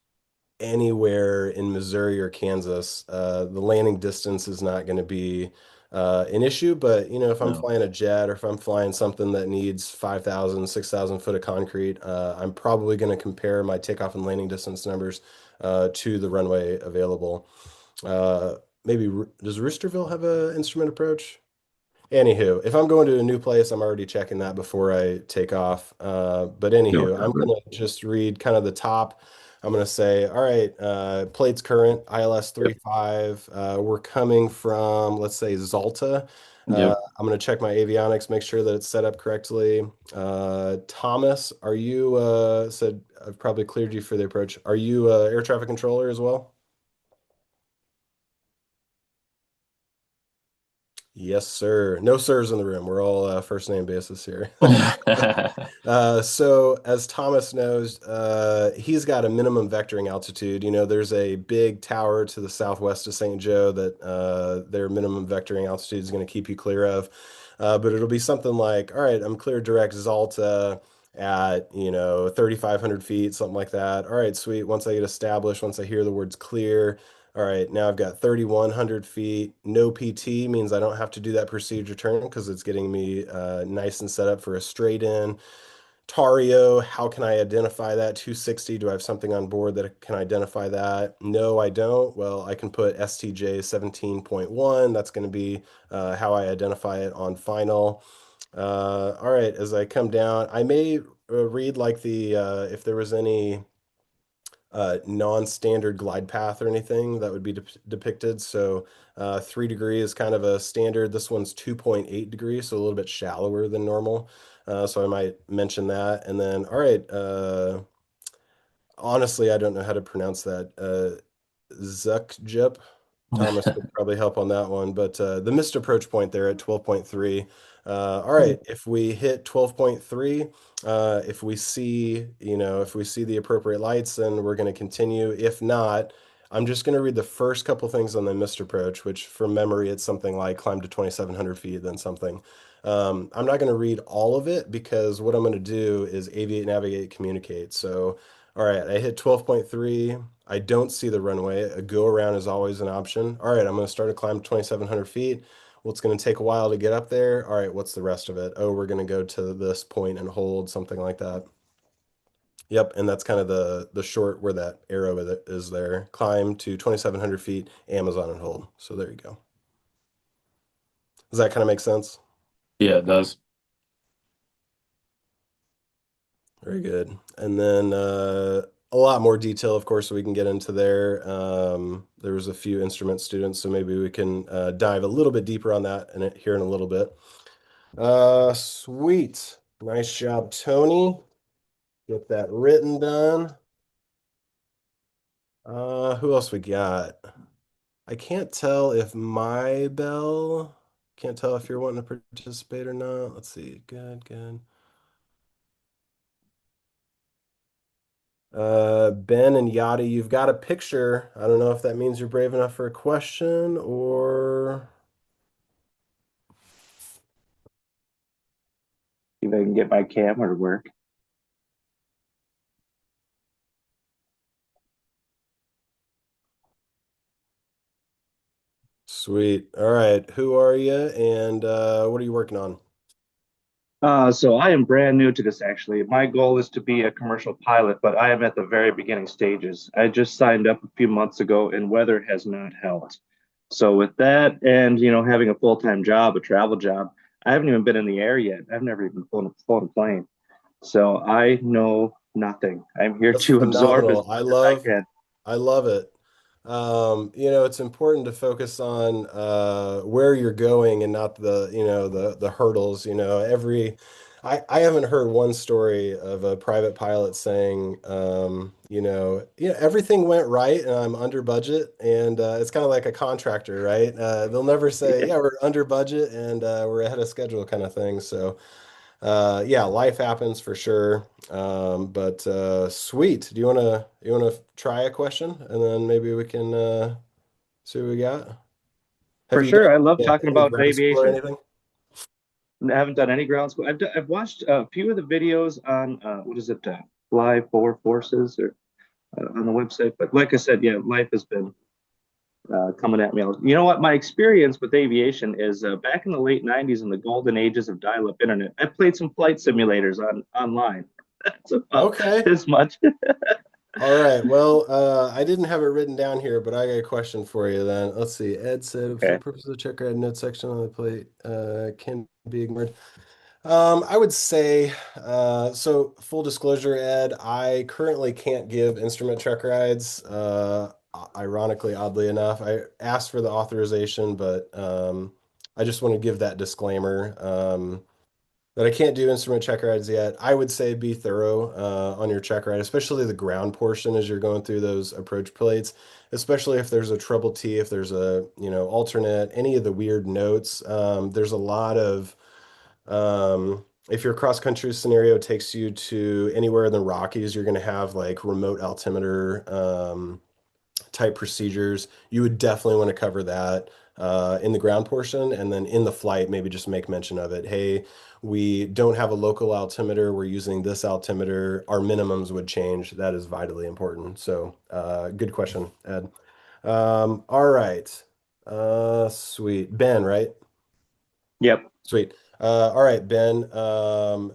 anywhere in Missouri or Kansas, the landing distance is not going to be an issue. But if I'm No. flying a jet or if I'm flying something that needs 5,000, 6,000 foot of concrete, I'm probably going to compare my takeoff and landing distance numbers to the runway available. Maybe does Roosterville have an instrument approach? Anywho, if I'm going to a new place, I'm already checking that before I take off. But No. anywho, I'm gonna just read kind of the top. I'm gonna say, all right, plates current, ILS 3.5. We're coming from, let's say, Zalta. Yep. I'm gonna check my avionics, make sure that it's set up correctly. Thomas, are you said I've probably cleared you for the approach. Are you air traffic controller as well? Yes, sir. No sirs in the room. We're all first name basis here. So as Thomas knows, he's got a minimum vectoring altitude. There's a big tower to the southwest of St. Joe that their minimum vectoring altitude is going to keep you clear of. But it'll be something like, all right, I'm clear direct Zalta at 3,500 feet, something like that. All right, sweet. Once I get established, once I hear the words clear, all right, now I've got 3,100 feet. No PT means I don't have to do that procedure turn because it's getting me nice and set up for a straight in. Tario, how can I identify that? 260, do I have something on board that can identify that? No, I don't. Well, I can put STJ 17.1. That's going to be how I identify it on final. All right, as I come down, I may read like the if there was any non-standard glide path or anything that would be depicted. So 3 degree is kind of a standard. This one's 2.8 degrees, so a little bit shallower than normal. So I might mention that. And then, all right, honestly, I don't know how to pronounce that. Zuckjip. Thomas could probably help on that one, but the missed approach point there at 12.3. All right, if we hit 12.3, if we see, if we see the appropriate lights, then we're going to continue. If not, I'm just going to read the first couple things on the missed approach, which from memory, it's something like climb to 2,700 feet, then something. I'm not going to read all of it because what I'm going to do is aviate, navigate, communicate. So, all right, I hit 12.3. I don't see the runway. A go around is always an option. All right, I'm going to start a climb to 2,700 feet. Well, it's going to take a while to get up there. All right, what's the rest of it? Oh, we're going to go to this point and hold, something like that. Yep, and that's kind of the short where that arrow is there. Climb to 2,700 feet, Amazon and hold. So there you go. Does that kind of make sense? Yeah, it does. Very good. And then a lot more detail, of course, so we can get into there. There was a few instrument students, so maybe we can dive a little bit deeper on that here in a little bit. Sweet. Nice job, Tony. Get that written done. Who else we got? I can't tell if my bell, can't tell if you're wanting to participate or not. Let's see. Good, good. Ben and Yachty, you've got a picture. I don't know if that means you're brave enough for a question or. See if I can get my camera to work. Sweet. All right. Who are you and what are you working on? So I am brand new to this actually. My goal is to be a commercial pilot, but I am at the very beginning stages. I just signed up a few months ago and weather has not helped. So with that and having a full-time job, a travel job, I haven't even been in the air yet. I've never even flown a plane. So I know nothing. I'm here That's to absorb as phenomenal. much as I can. I love it. It's important to focus on where you're going and not the hurdles. I haven't heard one story of a private pilot saying, everything went right and I'm under budget, and it's kind of like a contractor, right? They'll never say, yeah, we're under budget and we're ahead of schedule kind of thing. So. Yeah, life happens for sure. But sweet. Do you wanna try a question and then maybe we can see what we got? Have For you done sure. I love talking any about ground school or aviation. anything? I haven't done any ground school. I've watched a few of the videos on what is it, Fly for Forces or on the website. But like I said, yeah, life has been coming at me. You know what? My experience with aviation is back in the late '90s in the golden ages of dial-up internet. I played some flight simulators online. That's about Okay. this much. All right. Well, I didn't have it written down here, but I got a question for you then. Let's see. Ed said, for the Okay. purpose of the checker, add note section on the plate can be ignored. I would say, so full disclosure, Ed, I currently can't give instrument check rides. Ironically, oddly enough, I asked for the authorization, but I just want to give that disclaimer that I can't do instrument check rides yet. I would say be thorough on your check ride, especially the ground portion as you're going through those approach plates, especially if there's a treble T, if there's a, alternate, any of the weird notes. There's a lot of if your cross country scenario takes you to anywhere in the Rockies, you're going to have like remote altimeter type procedures. You would definitely want to cover that in the ground portion, and then in the flight, maybe just make mention of it. Hey, we don't have a local altimeter. We're using this altimeter. Our minimums would change. That is vitally important. So, good question, Ed. All right. Sweet. Ben, right? Yep. Sweet. All right, Ben.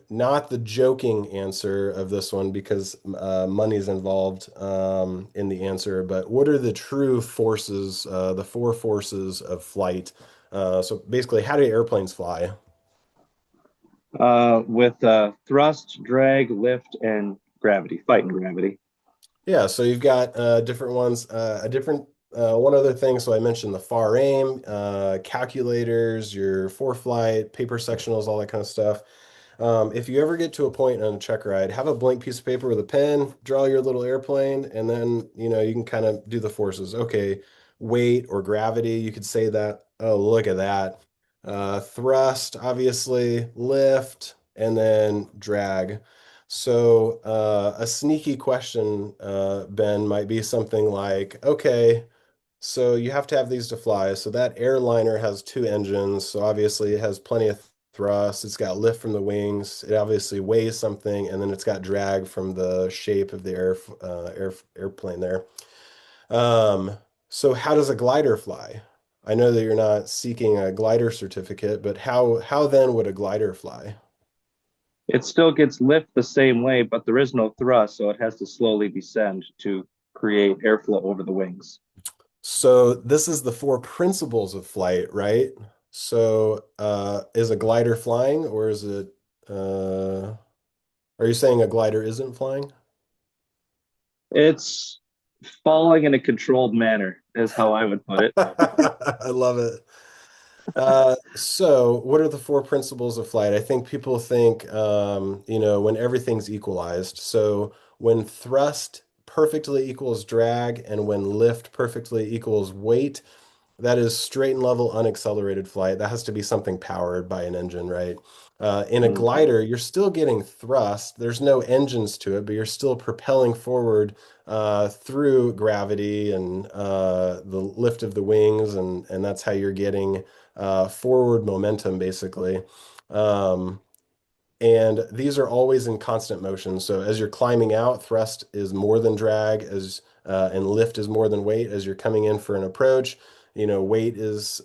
Not the joking answer of this one because money's involved in the answer, but what are the true forces, the four forces of flight? So basically, how do airplanes fly? With thrust, drag, lift, and gravity, fight and gravity. Yeah, so you've got different ones. A different one other thing. So I mentioned the FAR aim, calculators, your ForeFlight, paper sectionals, all that kind of stuff. If you ever get to a point on a check ride, have a blank piece of paper with a pen, draw your little airplane, and then you can kind of do the forces. Okay, weight or gravity, you could say that. Oh, look at that. Thrust, obviously, lift, and then drag. So a sneaky question, Ben, might be something like, okay. So you have to have these to fly. So that airliner has two engines. So obviously it has plenty of thrust. It's got lift from the wings. It obviously weighs something, and then it's got drag from the shape of the airplane there. Um, so how does a glider fly? I know that you're not seeking a glider certificate, but how then would a glider fly? It still gets lift the same way, but there is no thrust, so it has to slowly descend to create airflow over the wings. So this is the four principles of flight, right? So is a glider flying or is it are you saying a glider isn't flying? It's falling in a controlled manner, is how I would put it. I love it. So what are the four principles of flight? I think people think, when everything's equalized. So when thrust perfectly equals drag and when lift perfectly equals weight, that is straight and level unaccelerated flight. That has to be something powered by an engine, right? In a Mm. glider, you're still getting thrust. There's no engines to it, but you're still propelling forward through gravity and the lift of the wings, and that's how you're getting forward momentum, basically. Um, and these are always in constant motion. So as you're climbing out, thrust is more than drag, and lift is more than weight. As you're coming in for an approach, weight is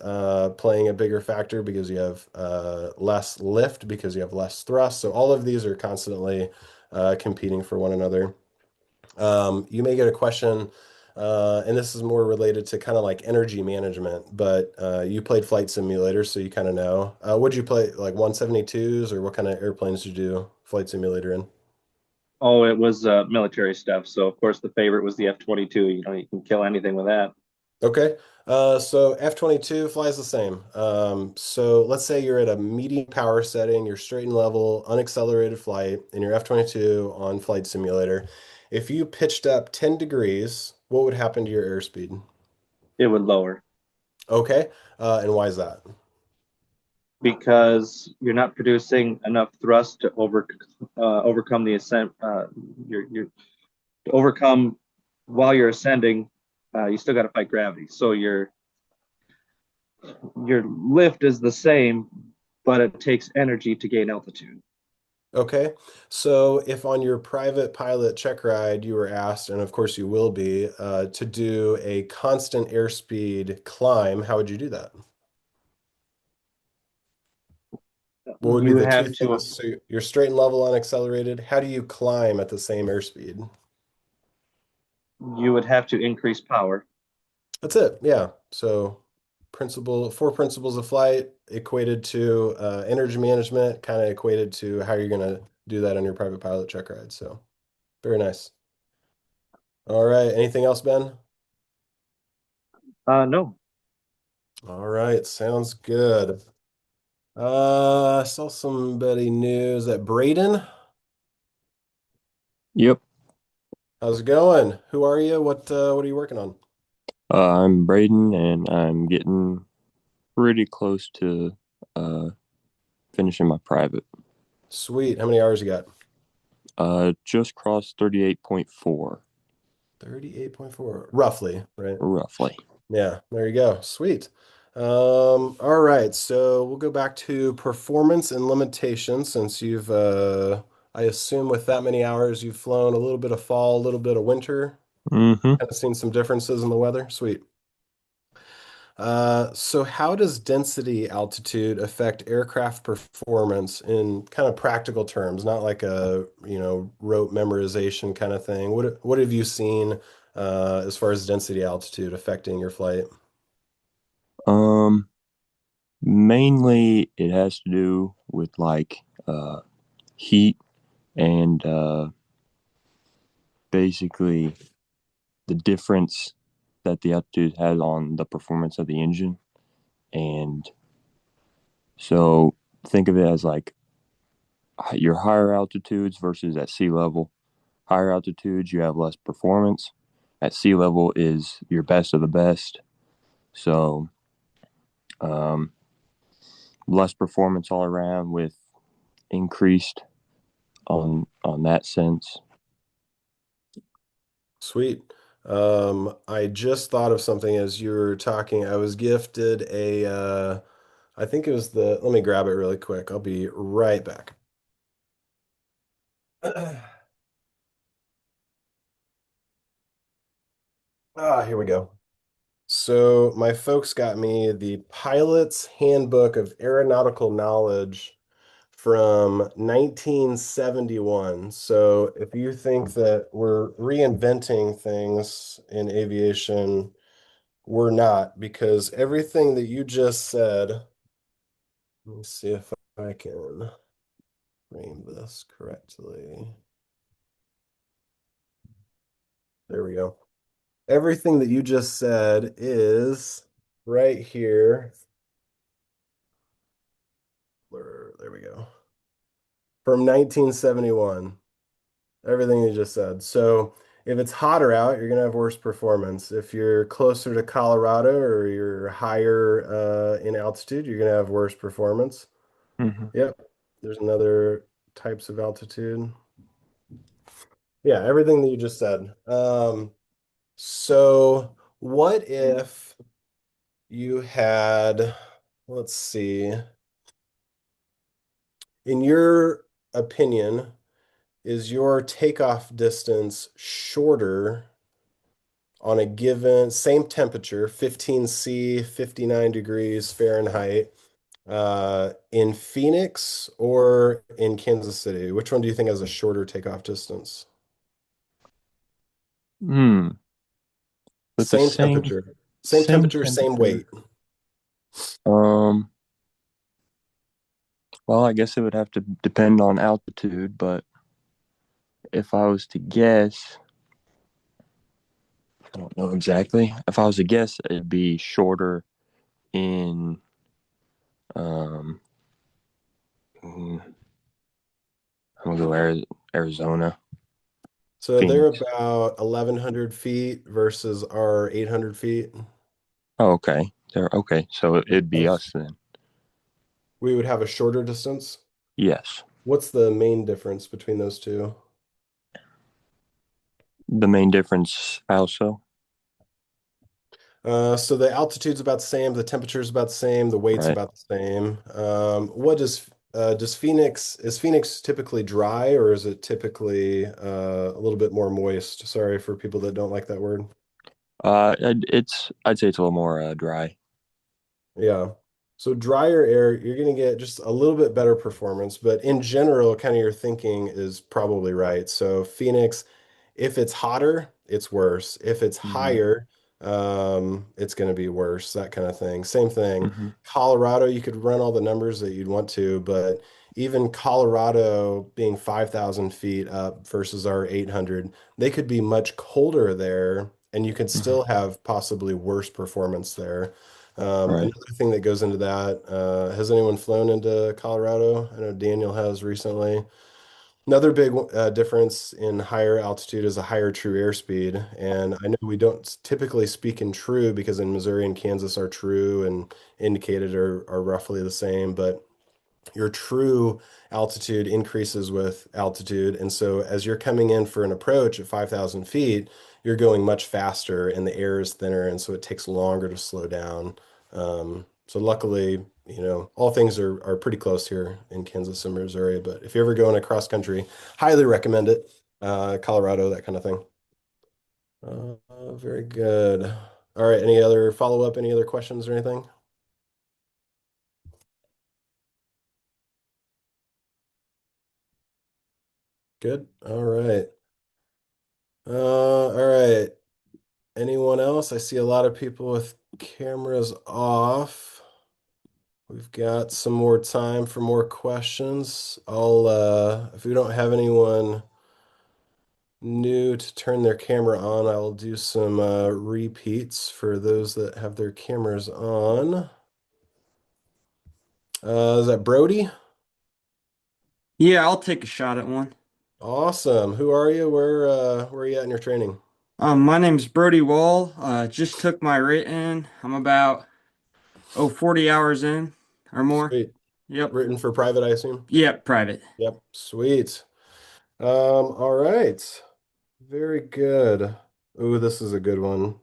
playing a bigger factor because you have less lift because you have less thrust. So all of these are constantly competing for one another. You may get a question, and this is more related to kind of like energy management, but you played flight simulators, so you kind of know. Would you play like 172s or what kind of airplanes did you do flight simulator in? Oh, it was military stuff. So of course the favorite was the F-22. You know, you can kill anything with that. Okay. So F-22 flies the same. So let's say you're at a medium power setting, you're straight and level, unaccelerated flight, and you're F-22 on flight simulator. If you pitched up 10 degrees, what would happen to your airspeed? It would lower Okay. And why is that? because you're not producing enough thrust to overcome the ascent. You're to overcome while you're ascending. You still got to fight gravity. So your lift is the same, but it takes energy to gain altitude. Okay. So if on your private pilot check ride you were asked, and of course you will be, to do a constant airspeed climb, how would you do that? What would be You the two have to things? So you're straight and level unaccelerated. How do you climb at the same airspeed? you would have to increase power. That's it. Yeah. So four principles of flight equated to energy management, kind of equated to how you're going to do that on your private pilot check ride. So very nice. All right. Anything else, Ben? No. All right. Sounds good. I saw somebody news that Braden. Yep. How's it going? Who are you? What are you working on? I'm Braden, and I'm getting pretty close to uh, finishing my private. Sweet. How many hours you got? Just crossed 38.4, 38.4, roughly, right? roughly. Yeah, there you go. Sweet. All right, so we'll go back to performance and limitations since you've I assume with that many hours you've flown a little bit of fall, a little bit of winter, Mm-hmm. kind of seen some differences in the weather. Sweet. So how does density altitude affect aircraft performance in kind of practical terms, not like a, rote memorization kind of thing? What have you seen as far as density altitude affecting your flight? Um, Mainly it has to do with like heat and basically the difference that the altitude has on the performance of the engine. And so think of it as like your higher altitudes versus at sea level. Higher altitudes, you have less performance. At sea level is your best of the best. So, um, less performance all around with increased on that sense. Sweet. I just thought of something as you were talking. I was gifted I think it was let me grab it really quick. I'll be right back. Here we go. So my folks got me the Pilot's Handbook of Aeronautical Knowledge from 1971. So if you think that we're reinventing things in aviation, we're not, because everything that you just said, let me see if I can frame this correctly. There we go. Everything that you just said is right here. There we go. From 1971. Everything you just said. So if it's hotter out, you're gonna have worse performance. If you're closer to Colorado or you're higher in altitude, you're gonna have worse performance. Mm-hmm. Yep. There's another types of altitude. Yeah, everything that you just said. So what if you had, let's see, in your opinion, is your takeoff distance shorter on a given same temperature, 15 C, 59 degrees Fahrenheit, in Phoenix or in Kansas City? Which one do you think has a shorter takeoff distance? Hmm. With the Same temperature. Same same temperature, same temperature. weight. Um. Well, I guess it would have to depend on altitude, but if I was to guess, I don't know exactly. If I was to guess, it'd be shorter in um. mm, I'm gonna go Arizona, So they're Phoenix. about 1,100 feet versus our 800 feet. Oh, okay. There. Okay, so it'd be us then. We would have a shorter distance. Yes. What's the main difference between those two? The main difference also, So the altitude's about the same, the temperature's about the same, the weight's right? about the same. What does Phoenix is Phoenix typically dry or is it typically a little bit more moist? Sorry for people that don't like that word. I'd say it's a little more dry. Yeah. So drier air, you're going to get just a little bit better performance, but in general, kind of your thinking is probably right. So Phoenix, if it's hotter, it's worse. If it's Mm-hmm. higher, it's going to be worse, that kind of thing. Same thing. Mm-hmm. Colorado, you could run all the numbers that you'd want to, but even Colorado being 5,000 feet up versus our 800, they could be much colder there, and you could Mm-hmm. still have possibly worse performance there. Right. Another thing that goes into that, has anyone flown into Colorado? I know Daniel has recently. Another big difference in higher altitude is a higher true airspeed. And I know we don't typically speak in true because in Missouri and Kansas our true and indicated are roughly the same, but your true altitude increases with altitude. And so as you're coming in for an approach at 5,000 feet, you're going much faster and the air is thinner. And so it takes longer to slow down. So luckily, all things are pretty close here in Kansas and Missouri. But if you're ever going across country, highly recommend it. Colorado, that kind of thing. Very good. All right. Any other follow-up? Any other questions or anything? Good. All right. All right. Anyone else? I see a lot of people with cameras off. We've got some more time for more questions. If we don't have anyone new to turn their camera on, I will do some repeats for those that have their cameras on. Is that Brody? Yeah, I'll take a shot at one. Awesome. Who are you? Where are you at in your training? My name's Brody Wall. Just took my written. I'm about 40 hours in or more. Sweet. Yep. Written for private, I assume? Yep, private. Yep. Sweet. All right. Very good. Ooh, this is a good one.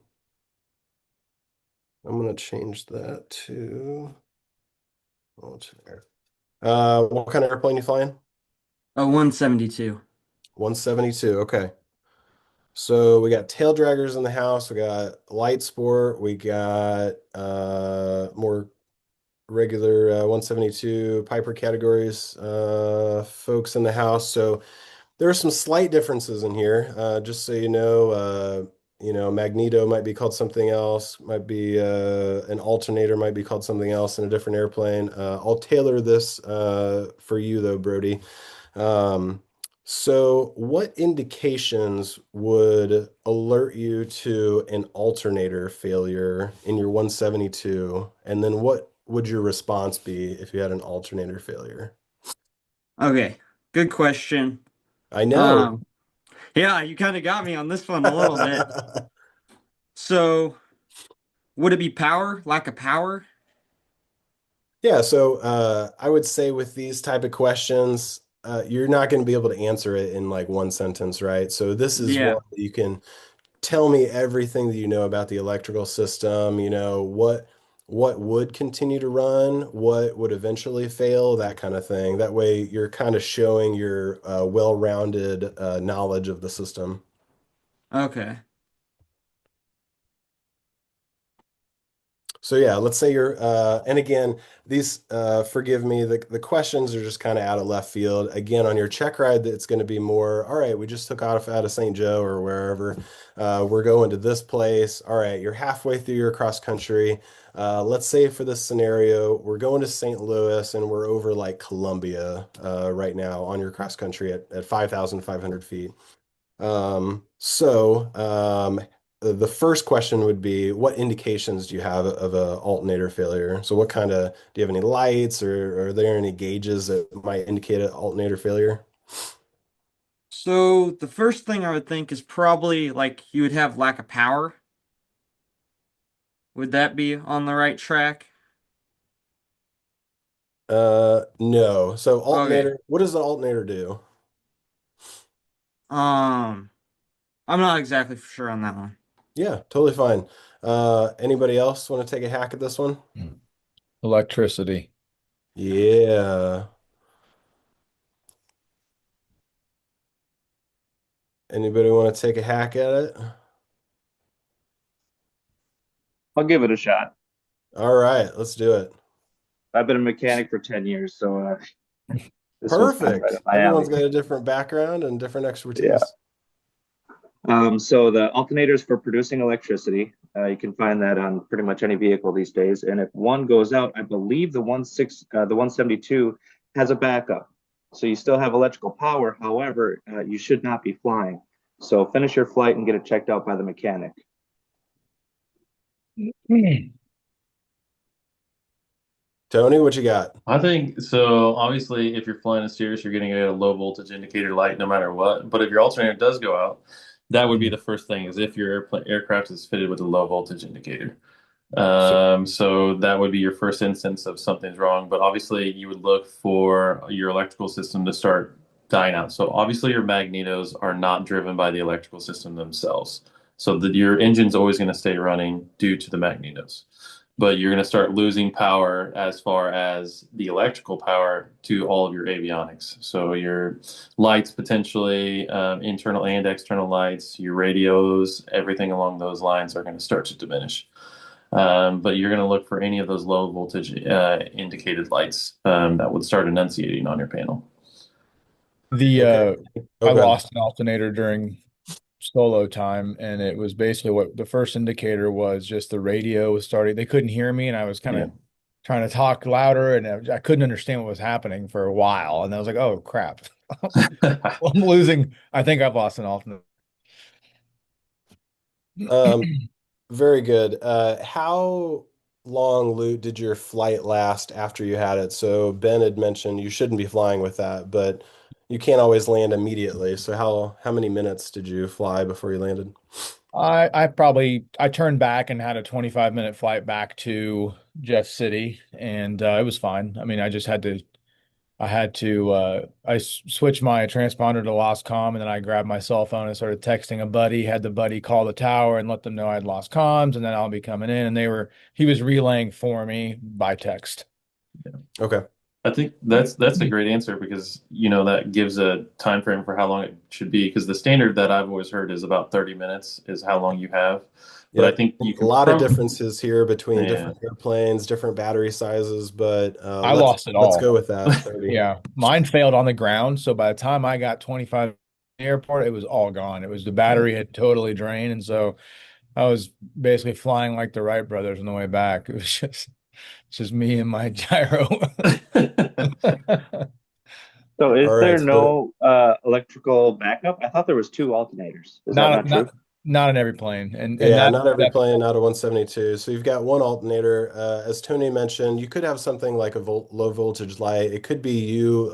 I'm gonna change that to what kind of airplane you flying? A 172. 172. Okay. So we got tail draggers in the house. We got light sport. We got more regular 172 Piper categories folks in the house. So there are some slight differences in here. Just so magneto might be called something else, might be an alternator might be called something else in a different airplane. I'll tailor this for you though, Brody. Um, so what indications would alert you to an alternator failure in your 172? And then what would your response be if you had an alternator failure? Okay, good question. I know. Yeah, you kind of got me on this one a little bit. So, would it be power? Lack of power? Yeah, so I would say with these type of questions, you're not going to be able to answer it in like one sentence, right? So this is Yeah. one that you can tell me everything that you know about the electrical system, what would continue to run, what would eventually fail, that kind of thing. That way you're kind of showing your well-rounded knowledge of the system. Okay. So yeah, let's say and again, these, forgive me, the questions are just kind of out of left field. Again, on your check ride, it's going to be more, all right, we just took off out of St. Joe or wherever. We're going to this place. All right, you're halfway through your cross country. Let's say for this scenario, we're going to St. Louis and we're over like Columbia right now on your cross country at 5,500 feet. The first question would be, what indications do you have of a alternator failure? So do you have any lights or are there any gauges that might indicate an alternator failure? So, the first thing I would think is probably like you would have lack of power. Would that be on the right track? No. So Okay. what does the alternator do? Um, I'm not exactly sure on that one. Yeah, totally fine. Anybody else want to take a hack at this one? Electricity. Yeah. Anybody want to take a hack at it? I'll give it a shot. All right, let's do it. I've been a mechanic for 10 years, so this one's kind of right Perfect. up my Everyone's alley. got a different background and different Yeah. expertise. So the alternators for producing electricity, you can find that on pretty much any vehicle these days. And if one goes out, I believe the 172 has a backup. So you still have electrical power. However, you should not be flying. So finish your flight and get it checked out by the mechanic. Tony, what you got? I think so. Obviously, if you're flying a Cirrus, you're getting a low voltage indicator light no matter what. But if your alternator does go out, that would be the first thing, is if your aircraft is fitted with a low voltage indicator. So that would be your first instance of something's wrong. But obviously, you would look for your electrical system to start dying out. So obviously, your magnetos are not driven by the electrical system themselves. So your engine's always going to stay running due to the magnetos. but you're going to start losing power as far as the electrical power to all of your avionics. So your lights potentially, internal and external lights, your radios, everything along those lines are going to start to diminish. But you're going to look for any of those low voltage indicated lights that would start enunciating on your panel. The Okay. I Okay. lost an alternator during solo time, and it was basically what the first indicator was just the radio was starting. They couldn't hear me, and I was kind of trying to talk louder, and I couldn't understand what was happening for a while. And I was like, "Oh crap, I'm losing. I think I've lost an alternator." Very good. How long, Lute, did your flight last after you had it? So Ben had mentioned you shouldn't be flying with that, but you can't always land immediately. So how many minutes did you fly before you landed? I turned back and had a 25-minute flight back to Jeff City, and it was fine. I mean, I switched my transponder to lost comm, and then I grabbed my cell phone and started texting a buddy, had the buddy call the tower and let them know I'd lost comms, and then I'll be coming in. And he was relaying for me by text. Okay. I think that's a great answer because that gives a time frame for how long it should be because the standard that I've always heard is about 30 minutes is how long you have. But I think you a can lot of differences here between Yeah. different airplanes, different battery sizes, but I lost it let's all. go with that 30. Yeah, mine failed on the ground, so by the time I got 25 in the airport, it was all gone. It was the battery had totally drained, and so I was basically flying like the Wright brothers on the way back. It was just me and my gyro. So is All there right, so no electrical backup? I thought there was two alternators. Is that Not not true? not in every plane, and yeah, that not every that plane out of 172. So you've got one alternator. As Tony mentioned, you could have something like a low voltage light. It could be you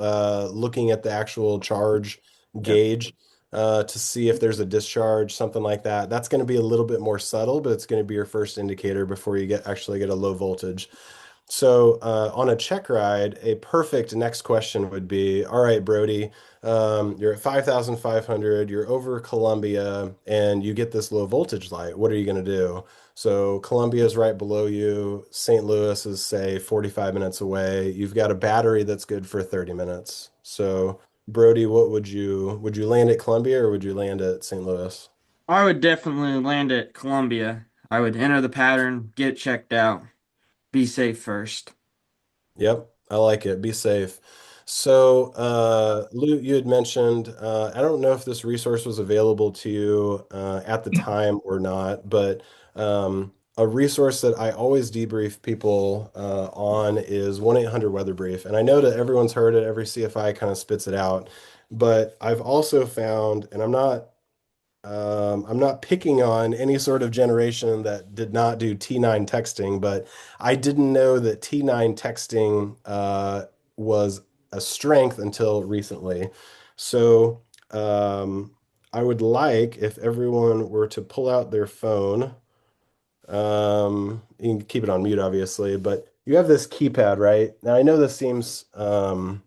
looking at the actual charge Yeah. gauge to see if there's a discharge, something like that. That's going to be a little bit more subtle, but it's going to be your first indicator before you actually get a low voltage. So on a check ride, a perfect next question would be, all right, Brody, you're at 5,500, you're over Columbia, and you get this low voltage light. What are you going to do? So Columbia is right below you. St. Louis is, say, 45 minutes away. You've got a battery that's good for 30 minutes. So Brody, what would you land at Columbia or would you land at St. Louis? I would definitely land at Columbia. I would enter the pattern, get checked out, be safe first. Yep, I like it. Be safe. So, Lou, you had mentioned, I don't know if this resource was available to you at the time or not, but a resource that I always debrief people on is 1-800 Weather Brief. And I know that everyone's heard it, every CFI kind of spits it out, but I've also found, and I'm not picking on any sort of generation that did not do T9 texting, but I didn't know that T9 texting was a strength until recently. So I would like if everyone were to pull out their phone. You can keep it on mute, obviously, but you have this keypad, right? Now I know this seems for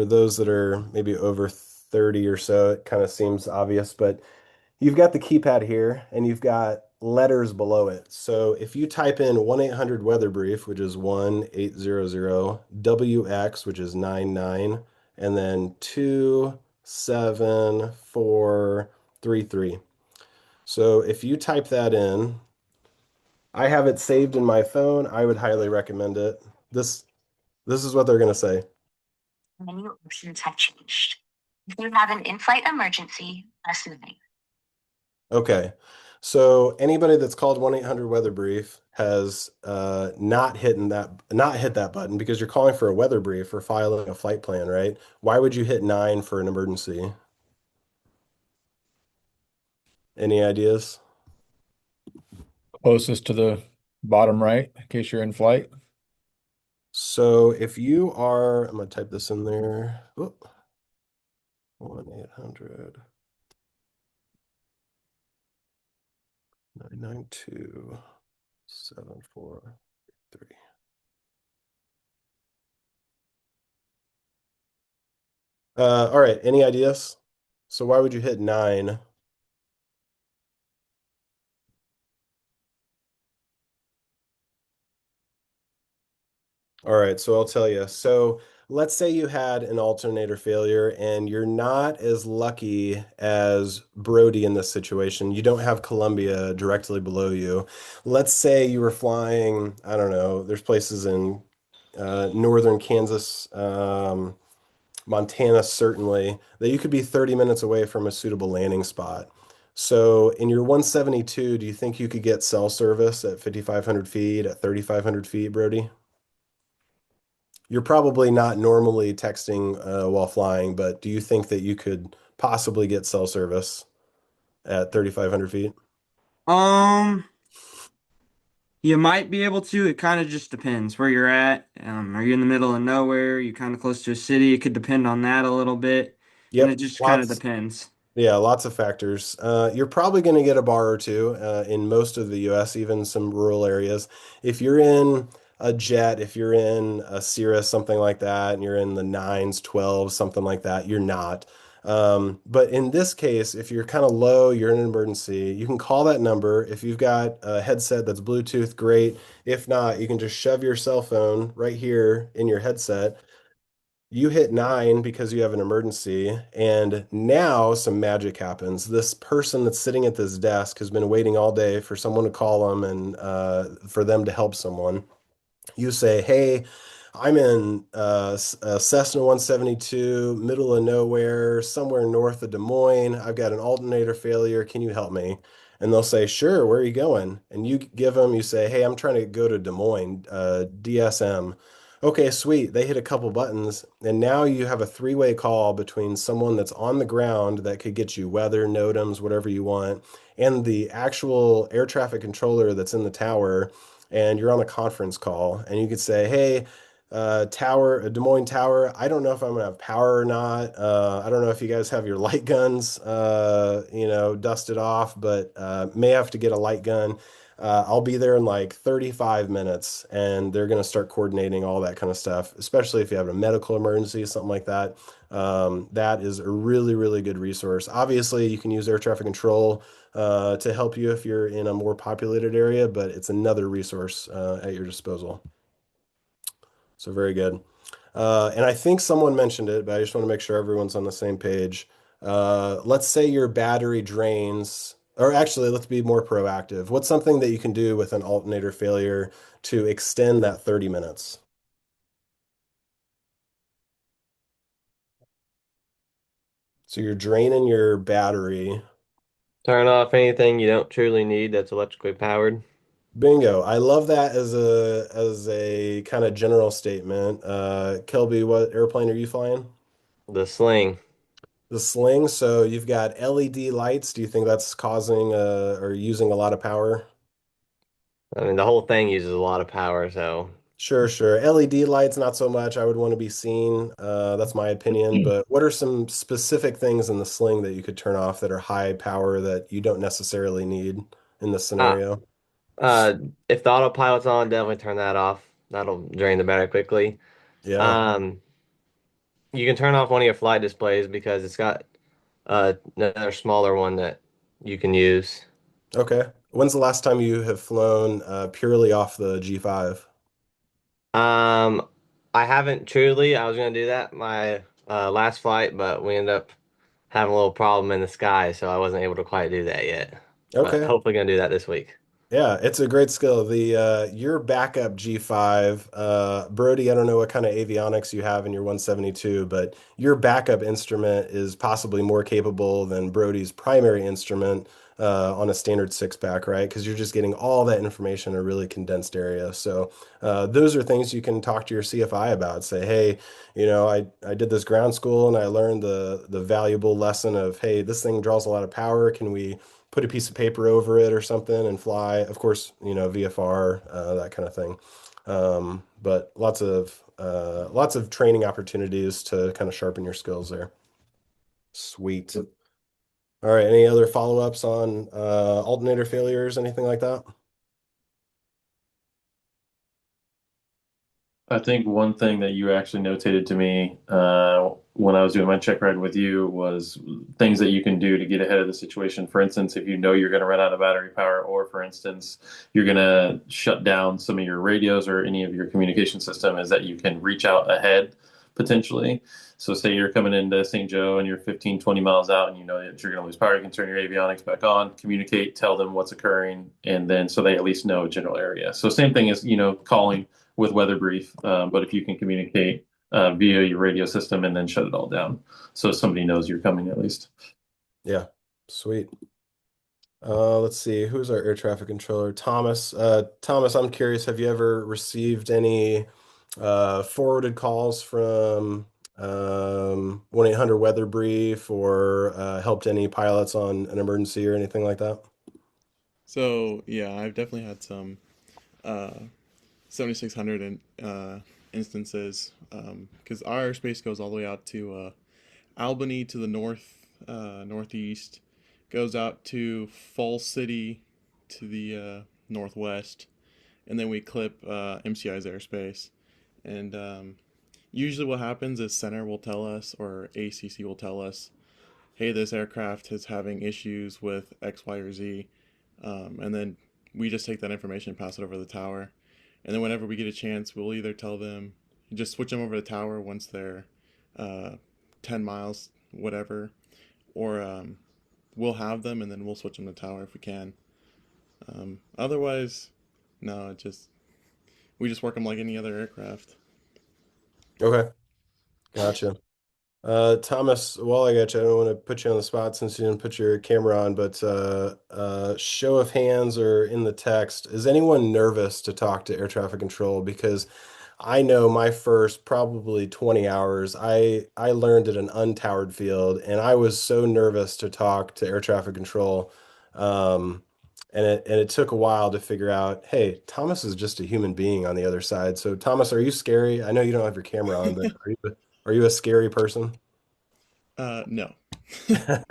those that are maybe over 30 or so, it kind of seems obvious, but you've got the keypad here and you've got letters below it. So if you type in 1-800 Weather Brief, which is 1-800-WX, which is 99, and then 27433. So if you type that in, I have it saved in my phone. I would highly recommend it. This is what they're going to say. Menu options have changed. If you have an in-flight emergency, press 9. Okay. So anybody that's called 1-800 Weather Brief has not hit that button because you're calling for a weather brief or filing a flight plan, right? Why would you hit 9 for an emergency? Any ideas? closest to the bottom right, in case you're in flight. So if you are, I'm gonna type this in there. 1-800 992 7433. All right, any ideas? So why would you hit 9? All right, so I'll tell you. So let's say you had an alternator failure and you're not as lucky as Brody in this situation. You don't have Columbia directly below you. Let's say you were flying, I don't know, there's places in northern Kansas, Montana, certainly, that you could be 30 minutes away from a suitable landing spot. So in your 172, do you think you could get cell service at 5,500 feet, at 3,500 feet, Brody? You're probably not normally texting while flying, but do you think that you could possibly get cell service at 3,500 feet? Um, you might be able to. It kind of just depends where you're at. Are you in the middle of nowhere? You kind of close to a city? It could depend on that a little bit, and it Yep, just kind of lots. depends. Yeah, lots of factors. You're probably going to get a bar or two in most of the US, even some rural areas. If you're in a jet, if you're in a Cirrus, something like that, and you're in the nines, 12s, something like that, you're not. But in this case, if you're kind of low, you're in an emergency, you can call that number. If you've got a headset that's Bluetooth, great. If not, you can just shove your cell phone right here in your headset. You hit nine because you have an emergency, and now some magic happens. This person that's sitting at this desk has been waiting all day for someone to call them and for them to help someone. You say, "Hey, I'm in Cessna 172, middle of nowhere, somewhere north of Des Moines. I've got an alternator failure. Can you help me?" And they'll say, "Sure, where are you going?" And you give them, you say, "Hey, I'm trying to go to Des Moines, DSM." Okay, sweet. They hit a couple buttons, and now you have a three-way call between someone that's on the ground that could get you weather, NOTAMs, whatever you want, and the actual air traffic controller that's in the tower, and you're on a conference call, and you could say, "Hey, tower, Des Moines Tower, I don't know if I'm gonna have power or not. I don't know if you guys have your light guns, dusted off, but may have to get a light gun. I'll be there in like 35 minutes, and they're gonna start coordinating all that kind of stuff, especially if you have a medical emergency, something like that. That is a really, really good resource. Obviously, you can use air traffic control to help you if you're in a more populated area, but it's another resource at your disposal. So very good. And I think someone mentioned it, but I just want to make sure everyone's on the same page. Let's say your battery drains, or actually, let's be more proactive. What's something that you can do with an alternator failure to extend that 30 minutes? So you're draining your battery. Turn off anything you don't truly need that's electrically powered. Bingo. I love that as a kind of general statement. Kelby, what airplane are you flying? The sling. The sling. So you've got LED lights. Do you think that's causing or using a lot of power? I mean, the whole thing uses a lot of power, so Sure, sure. LED lights, not so much. I would want to be seen. That's my opinion. But what are some specific things in the sling that you could turn off that are high power that you don't necessarily need in this uh, scenario? uh, if the autopilot's on, definitely turn that off. That'll drain the battery quickly. Yeah. Um, you can turn off one of your flight displays because it's got another smaller one that you can use. Okay. When's the last time you have flown purely off the G5? Um, I haven't truly. I was gonna do that my last flight, but we ended up having a little problem in the sky, so I wasn't able to quite do that yet. But Okay. hopefully gonna do that this week. Yeah, it's a great skill. The your backup G5, Brody, I don't know what kind of avionics you have in your 172, but your backup instrument is possibly more capable than Brody's primary instrument on a standard six pack, right? Because you're just getting all that information in a really condensed area. So those are things you can talk to your CFI about. Say, hey, I did this ground school and I learned the valuable lesson of, hey, this thing draws a lot of power. Can we put a piece of paper over it or something and fly? Of course, VFR, that kind of thing. But lots of training opportunities to kind of sharpen your skills there. Sweet. All right. Any other follow-ups on alternator failures, anything like that? I think one thing that you actually notated to me when I was doing my check ride with you was things that you can do to get ahead of the situation. For instance, if you know you're going to run out of battery power, or for instance, you're going to shut down some of your radios or any of your communication system, is that you can reach out ahead potentially. So say you're coming into St. Joe and you're 15, 20 miles out and you know that you're going to lose power, you can turn your avionics back on, communicate, tell them what's occurring, and then so they at least know a general area. So same thing as, calling with weather brief, but if you can communicate via your radio system and then shut it all down, so somebody knows you're coming at least. Yeah, sweet. Let's see, who's our air traffic controller? Thomas. Thomas, I'm curious, have you ever received any forwarded calls from 1-800 Weather Brief or helped any pilots on an emergency or anything like that? So yeah, I've definitely had some uh, 7600 instances because our airspace goes all the way out to Albany to the northeast, goes out to Falls City to the northwest, and then we clip MCI's airspace. And usually, what happens is center will tell us, or ACC will tell us, hey, this aircraft is having issues with X, Y, or Z. And then we just take that information and pass it over the tower. And then whenever we get a chance, we'll either tell them, just switch them over to the tower once they're uh, 10 miles, whatever, or we'll have them and then we'll switch them to tower if we can. Otherwise, no, we just work them like any other aircraft. Okay, gotcha. Thomas, while I got you, I don't want to put you on the spot since you didn't put your camera on, but show of hands or in the text, is anyone nervous to talk to air traffic control? Because I know my first probably 20 hours, I learned at an untowered field, and I was so nervous to talk to air traffic control. Um, and it took a while to figure out, hey, Thomas is just a human being on the other side. So Thomas, are you scary? I know you don't have your camera on, but are you a scary person? No. Here,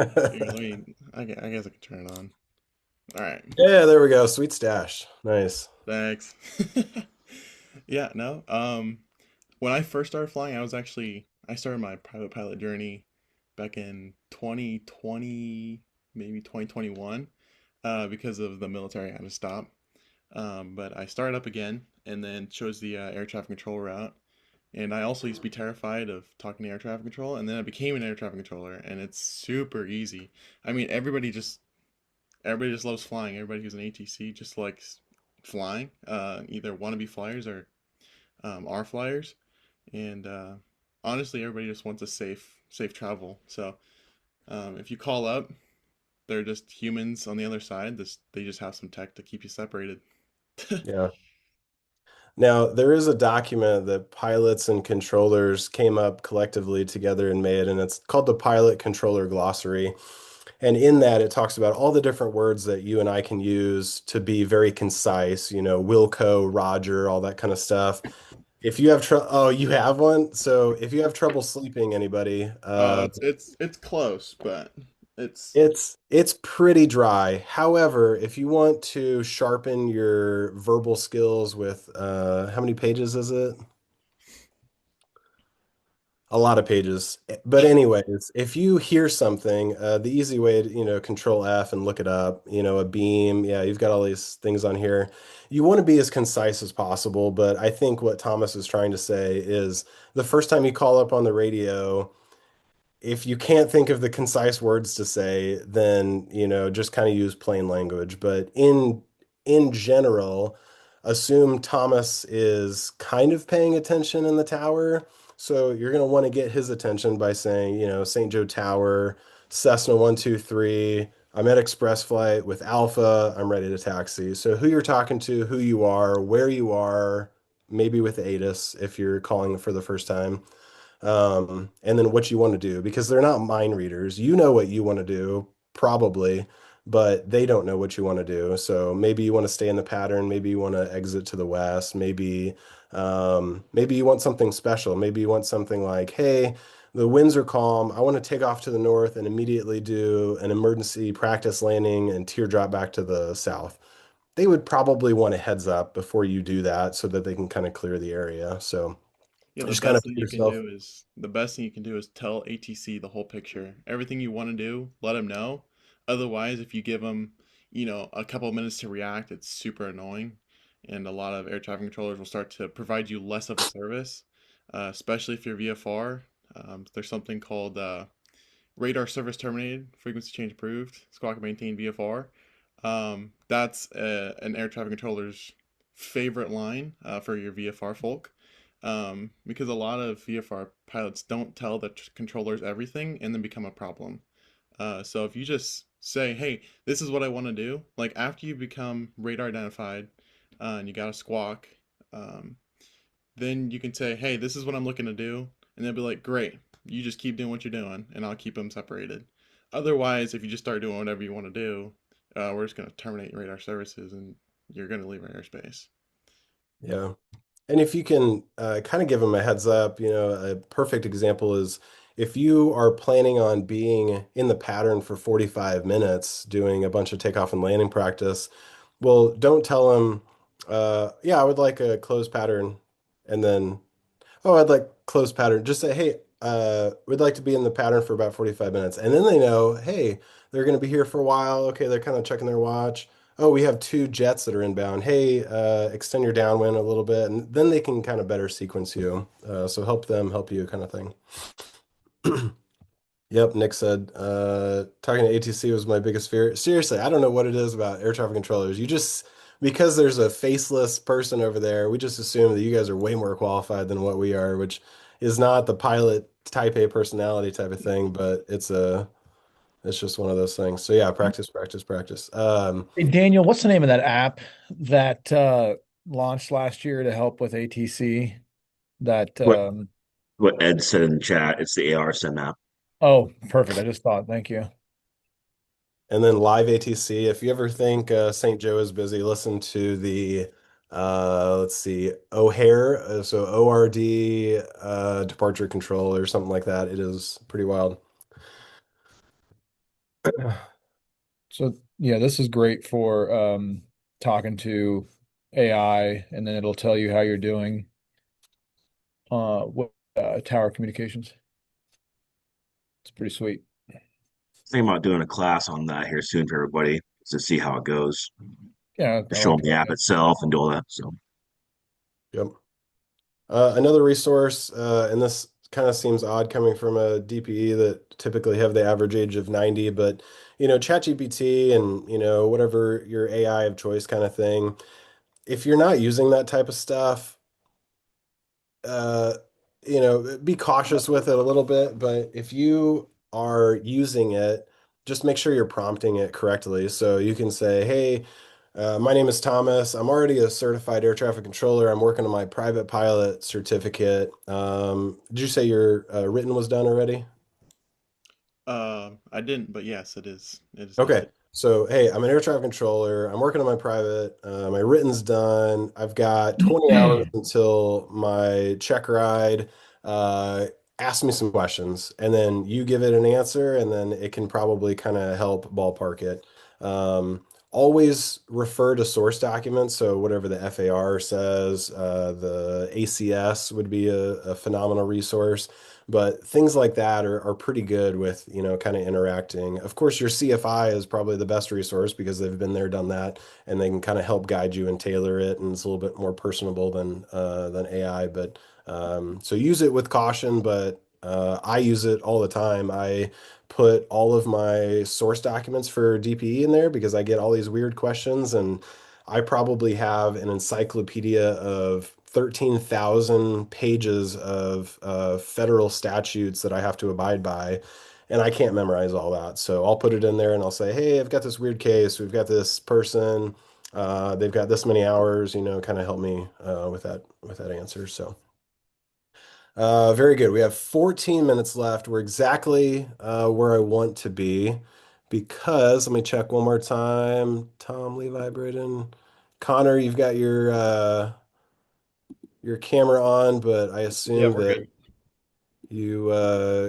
I guess I can turn it on. All right. Yeah, there we go. Sweet stash. Nice. Thanks. Yeah, no. When I first started flying, I started my private pilot journey back in 2020, maybe 2021, because of the military had to stop. But I started up again and then chose the air traffic control route. And I also used to be terrified of talking to air traffic control, and then I became an air traffic controller, and it's super easy. I mean, everybody just loves flying. Everybody who's an ATC just likes flying. Either want to be flyers or are flyers, and honestly, everybody just wants a safe travel. So if you call up, they're just humans on the other side. They just have some tech to keep you separated. Yeah. Now, there is a document that pilots and controllers came up collectively together and made, and it's called the Pilot Controller Glossary. And in that, it talks about all the different words that you and I can use to be very concise, Wilco, Roger, all that kind of stuff. If you have oh, you have one? So if you have trouble sleeping, anybody, It's close, but it's it's pretty dry. However, if you want to sharpen your verbal skills with how many pages is it? A lot of pages. But anyways, if you hear something, the easy way to, control F and look it up, a beam, yeah, you've got all these things on here. You want to be as concise as possible, but I think what Thomas is trying to say is the first time you call up on the radio, if you can't think of the concise words to say, then, just kind of use plain language. But in general, assume Thomas is kind of paying attention in the tower. So you're going to want to get his attention by saying, St. Joe Tower, Cessna 123, I'm at express flight with Alpha, I'm ready to taxi. So who you're talking to, who you are, where you are, maybe with ATIS if you're calling for the first time, and then what you want to do because they're not mind readers. You know what you want to do, probably, but they don't know what you want to do. So maybe you want to stay in the pattern, maybe you want to exit to the west, maybe you want something special. Maybe you want something like, hey, the winds are calm. I want to take off to the north and immediately do an emergency practice landing and teardrop back to the south. they would probably want a heads up before you do that so that they can kind of clear the area. So Yeah, just kind of put yourself. the best thing you can do is tell ATC the whole picture. Everything you want to do, let them know. Otherwise, if you give them, a couple of minutes to react, it's super annoying. And a lot of air traffic controllers will start to provide you less of a service, especially if you're VFR. There's something called radar service terminated, frequency change approved, squawk maintain VFR. That's an air traffic controller's favorite line for your VFR folk, because a lot of VFR pilots don't tell the controllers everything and then become a problem. So if you just say, hey, this is what I want to do, like after you become radar identified and you got a squawk, um, then you can say, hey, this is what I'm looking to do. And they'll be like, great, you just keep doing what you're doing and I'll keep them separated. Otherwise, if you just start doing whatever you want to do, we're just going to terminate your radar services and you're going to leave our airspace. Yeah. And if you can kind of give them a heads up, a perfect example is if you are planning on being in the pattern for 45 minutes doing a bunch of takeoff and landing practice, well, don't tell them, yeah, I would like a closed pattern. And then, oh, I'd like closed pattern. Just say, hey, we'd like to be in the pattern for about 45 minutes. And then they know, hey, they're going to be here for a while. Okay, they're kind of checking their watch. Oh, we have two jets that are inbound. Hey, extend your downwind a little bit. And then they can kind of better sequence you. So help them help you kind of thing. Yep, Nick said, talking to ATC was my biggest fear. Seriously, I don't know what it is about air traffic controllers. Because there's a faceless person over there, we just assume that you guys are way more qualified than what we are, which is not the pilot type A personality type of thing, but it's just one of those things. So yeah, practice, practice, practice. Hey, Daniel, what's the name of that app that launched last year to help with ATC? That What Ed said in the chat, it's the ARSM app. Oh, perfect. I just thought, thank you. And then live ATC. If you ever think St. Joe is busy, listen to the let's see, O'Hare, so ORD departure control or something like that. It is pretty wild. So yeah, this is great for talking to AI, and then it'll tell you how you're doing with tower communications. It's pretty sweet. Thinking about doing a class on that here soon for everybody to see how it goes. Yeah, I Show like them the the app idea. itself and do all that. So, Yep. Another resource, and this kind of seems odd coming from a DPE that typically have the average age of 90, but ChatGPT and whatever your AI of choice kind of thing. If you're not using that type of stuff, uh, be cautious with it a little bit, but if you are using it, just make sure you're prompting it correctly. So you can say, hey, my name is Thomas. I'm already a certified air traffic controller. I'm working on my private pilot certificate. Did you say your written was done already? I didn't, but yes, it is. It is done. Okay. So, hey, I'm an air traffic controller. I'm working on my private. My written's done. I've got 20 hours until my check ride. Ask me some questions, and then you give it an answer, and then it can probably kind of help ballpark it. Always refer to source documents. So, whatever the FAR says, the ACS would be a phenomenal resource. But things like that are pretty good with, kind of interacting. Of course, your CFI is probably the best resource because they've been there, done that, and they can kind of help guide you and tailor it, and it's a little bit more personable than AI. But so use it with caution, but I use it all the time. I put all of my source documents for DPE in there because I get all these weird questions, and I probably have an encyclopedia of 13,000 pages of federal statutes that I have to abide by, and I can't memorize all that. So I'll put it in there and I'll say, hey, I've got this weird case. We've got this person. They've got this many hours, kind of help me with that answer. So very good. We have 14 minutes left. We're exactly where I want to be because let me check one more time. Tom, Levi, Braden, Connor, you've got your camera on, but I Yeah, assume we're that good. you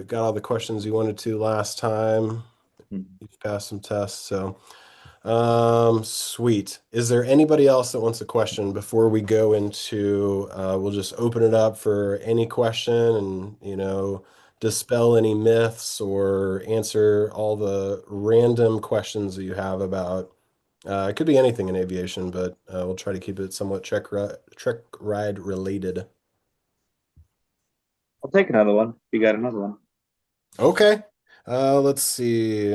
got all the questions you wanted to last time. You've passed some tests, so Sweet. Is there anybody else that wants a question before we go into, we'll just open it up for any question and, dispel any myths or answer all the random questions that you have about, it could be anything in aviation, but we'll try to keep it somewhat trek ride related. I'll take another one. You got another one? Okay. Let's see.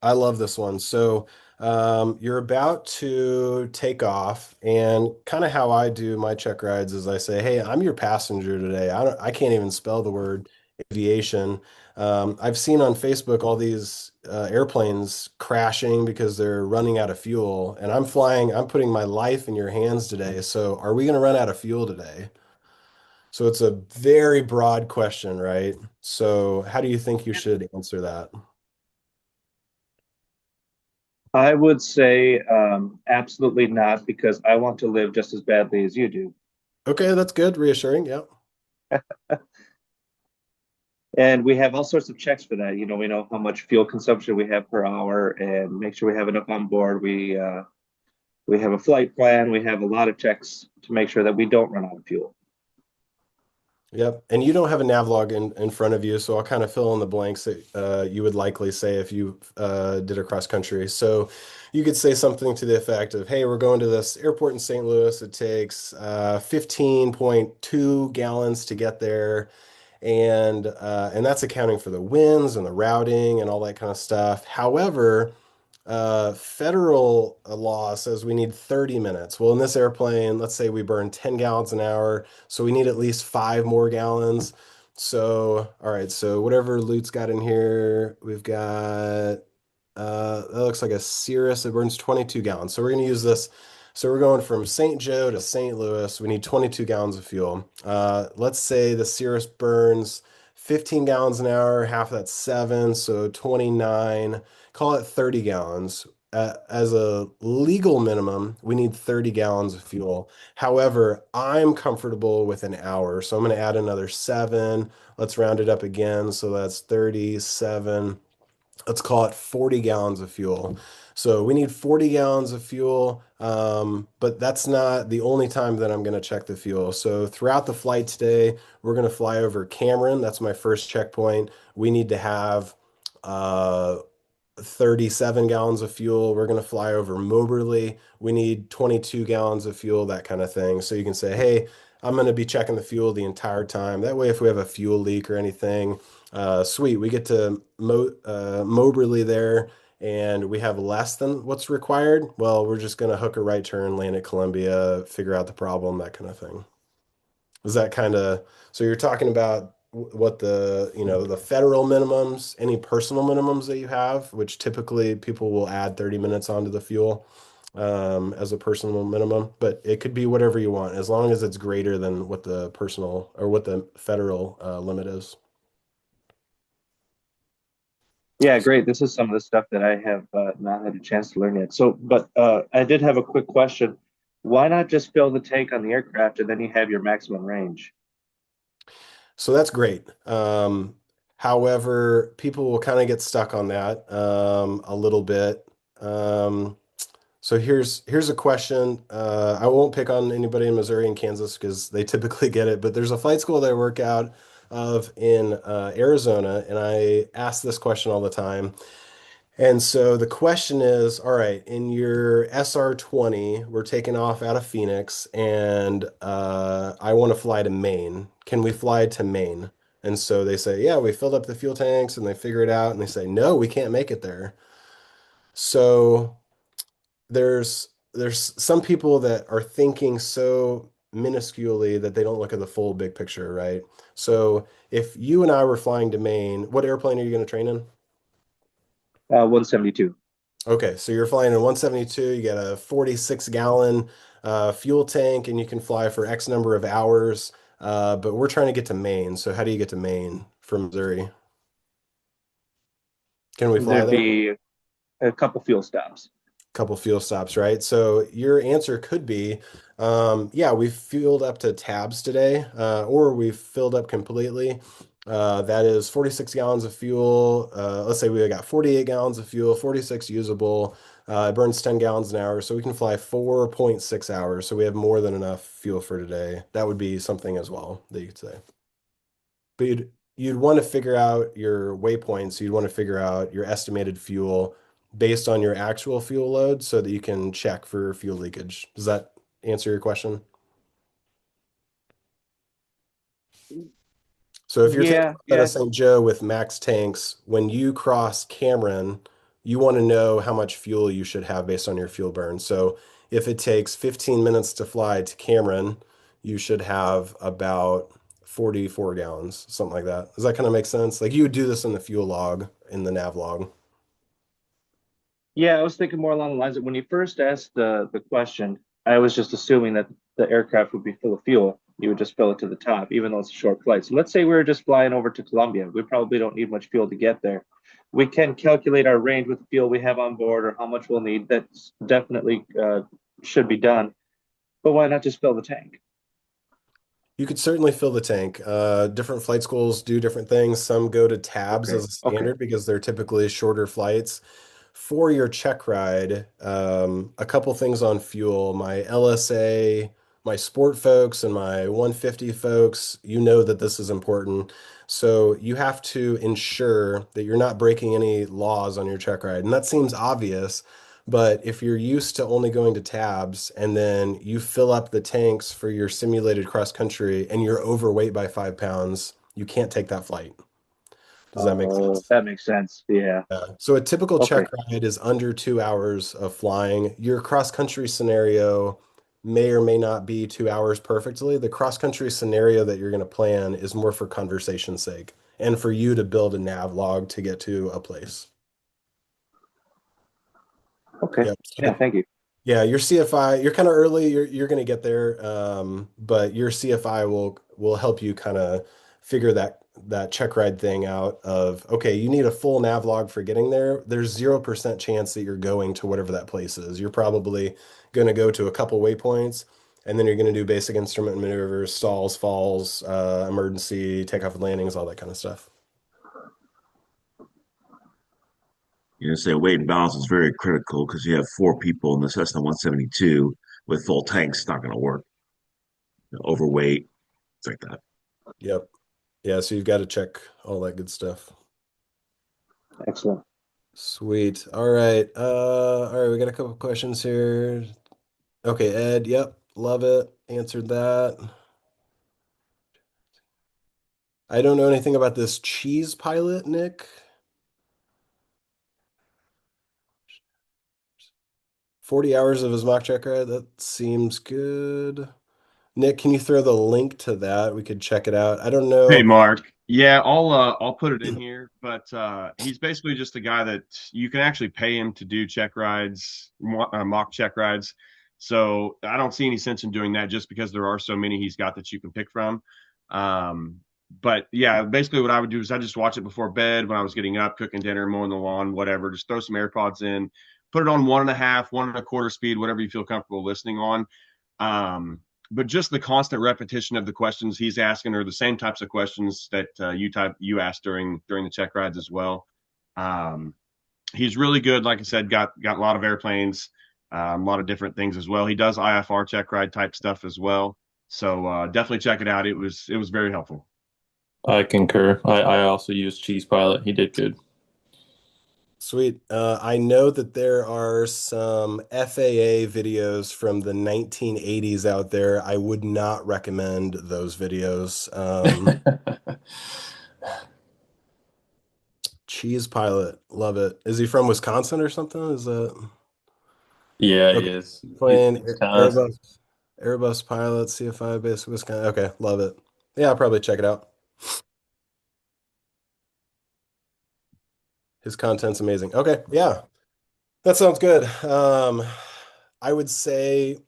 I love this one. So, you're about to take off, and kind of how I do my check rides is I say, "Hey, I'm your passenger today. I can't even spell the word aviation." I've seen on Facebook all these airplanes crashing because they're running out of fuel, and I'm flying. I'm putting my life in your hands today. So, are we going to run out of fuel today? So, it's a very broad question, right? So, how do you think you should answer that? I would say absolutely not, because I want to live just as badly as you do. Okay, that's good. Reassuring. Yeah. And we have all sorts of checks for that. We know how much fuel consumption we have per hour, and make sure we have enough on board. We have a flight plan. We have a lot of checks to make sure that we don't run out of fuel. Yep. And you don't have a navlog in front of you, so I'll kind of fill in the blanks that you would likely say if you did a cross country. So you could say something to the effect of, hey, we're going to this airport in St. Louis. It takes 15.2 gallons to get there. And that's accounting for the winds and the routing and all that kind of stuff. However, federal law says we need 30 minutes. Well, in this airplane, let's say we burn 10 gallons an hour, so we need at least 5 more gallons. So, all right, so whatever Lute's got in here, we've got that looks like a Cirrus. It burns 22 gallons. So we're going to use this. So we're going from St. Joe to St. Louis. We need 22 gallons of fuel. Let's say the Cirrus burns 15 gallons an hour. Half of that's 7, so 29. Call it 30 gallons. As a legal minimum, we need 30 gallons of fuel. However, I'm comfortable with an hour, so I'm going to add another 7. Let's round it up again. So that's 37. Let's call it 40 gallons of fuel. So we need 40 gallons of fuel, but that's not the only time that I'm going to check the fuel. So throughout the flight today, we're going to fly over Cameron. That's my first checkpoint. We need to have 37 gallons of fuel. We're going to fly over Moberly. We need 22 gallons of fuel, that kind of thing. So you can say, hey, I'm going to be checking the fuel the entire time. That way, if we have a fuel leak or anything, sweet, we get to Moberly there and we have less than what's required. Well, we're just going to hook a right turn, land at Columbia, figure out the problem, that kind of thing. Is that kind of, so you're talking about what the federal minimums, any personal minimums that you have, which typically people will add 30 minutes onto the fuel as a personal minimum, but it could be whatever you want as long as it's greater than what the personal or what the federal limit is. Yeah, great. This is some of the stuff that I have not had a chance to learn yet. So, but I did have a quick question. Why not just fill the tank on the aircraft and then you have your maximum range? So that's great. However, people will kind of get stuck on that a little bit. So here's a question. I won't pick on anybody in Missouri and Kansas because they typically get it, but there's a flight school that I work out of in Arizona, and I ask this question all the time. And so the question is, all right, in your SR-20, we're taking off out of Phoenix, and I want to fly to Maine. Can we fly to Maine? And so they say, yeah, we filled up the fuel tanks, and they figure it out, and they say, no, we can't make it there. So there's some people that are thinking so minusculely that they don't look at the full big picture, right? So if you and I were flying to Maine, what airplane are you going to train in? 172. Okay, so you're flying in 172, you get a 46-gallon fuel tank, and you can fly for X number of hours. But we're trying to get to Maine. So how do you get to Maine from Missouri? Can we fly There'd there? be a couple fuel stops. Couple fuel stops, right? So your answer could be, yeah, we've fueled up to tabs today, or we've filled up completely. That is 46 gallons of fuel. Let's say we got 48 gallons of fuel, 46 usable. It burns 10 gallons an hour, so we can fly 4.6 hours. So we have more than enough fuel for today. That would be something as well that you could say. But you'd want to figure out your waypoints. You'd want to figure out your estimated fuel based on your actual fuel load so that you can check for fuel leakage. Does that answer your question? So if you're taking out Yeah. of St. Joe with max tanks, when you cross Cameron, you want to know how much fuel you should have based on your fuel burn. So if it takes 15 minutes to fly to Cameron, you should have about 44 gallons, something like that. Does that kind of make sense? Like you would do this in the fuel log, in the nav log. Yeah, I was thinking more along the lines of when you first asked the question, I was just assuming that the aircraft would be full of fuel. You would just fill it to the top, even though it's a short flight. So let's say we were just flying over to Colombia. We probably don't need much fuel to get there. We can calculate our range with the fuel we have on board or how much we'll need. That's definitely should be done. But why not just fill the tank? You could certainly fill the tank. Different flight schools do different things. Some go to tabs Okay. as a standard because they're typically shorter flights. For your check ride, a couple things on fuel. My LSA, my sport folks, and my 150 folks, you know that this is important. So you have to ensure that you're not breaking any laws on your check ride. And that seems obvious, but if you're used to only going to tabs and then you fill up the tanks for your simulated cross country and you're overweight by 5 pounds, you can't take that flight. Does that make Oh, sense? that makes sense. Yeah. So a typical check Okay. ride is under 2 hours of flying. Your cross country scenario may or may not be 2 hours perfectly. The cross country scenario that you're going to plan is more for conversation's sake and for you to build a nav log to get to a place. Okay. Yep. Yeah. Thank you. Yeah, your CFI, you're kind of early, you're going to get there, but your CFI will help you kind of figure that check ride thing out of, okay, you need a full nav log for getting there. There's 0% chance that you're going to whatever that place is. You're probably going to go to a couple waypoints, and then you're going to do basic instrument maneuvers, stalls, falls, emergency, takeoff and landings, all that kind of stuff. Say weight and balance is very critical because you have four people in the Cessna 172 with full tanks. It's not going to work. Overweight, things like that. Yep. Yeah, so you've got to check all that good stuff. Excellent. Sweet. All right, we got a couple questions here. Okay, Ed, yep, love it. Answered that. I don't know anything about this cheese pilot, Nick. 40 hours of his mock check ride. That seems good. Nick, can you throw the link to that? We could check it out. I don't Hey know. Mark, yeah, I'll put it in here, but he's basically just a guy that you can actually pay him to do check rides, mock check rides. So I don't see any sense in doing that just because there are so many he's got that you can pick from. But yeah, basically what I would do is I just watch it before bed when I was getting up, cooking dinner, mowing the lawn, whatever. Just throw some AirPods in, put it on 1.5, 1.25 speed, whatever you feel comfortable listening on. Um, but just the constant repetition of the questions he's asking are the same types of questions that you asked during the check rides as well. Um, he's really good. Like I said, got a lot of airplanes, a lot of different things as well. He does IFR check ride type stuff as well. So definitely check it out. It was very helpful. I concur. I also used Cheese Pilot. He did good. Sweet. I know that there are some FAA videos from the 1980s out there. I would not recommend those videos. Cheese Pilot, love it. Is he from Wisconsin or something? Is that Yeah, he okay? is. Playing He's kind of Airbus pilot, CFI base Wisconsin. Okay, love it. Yeah, I'll probably check it out. His content's amazing. Okay, yeah, that sounds good. I would say,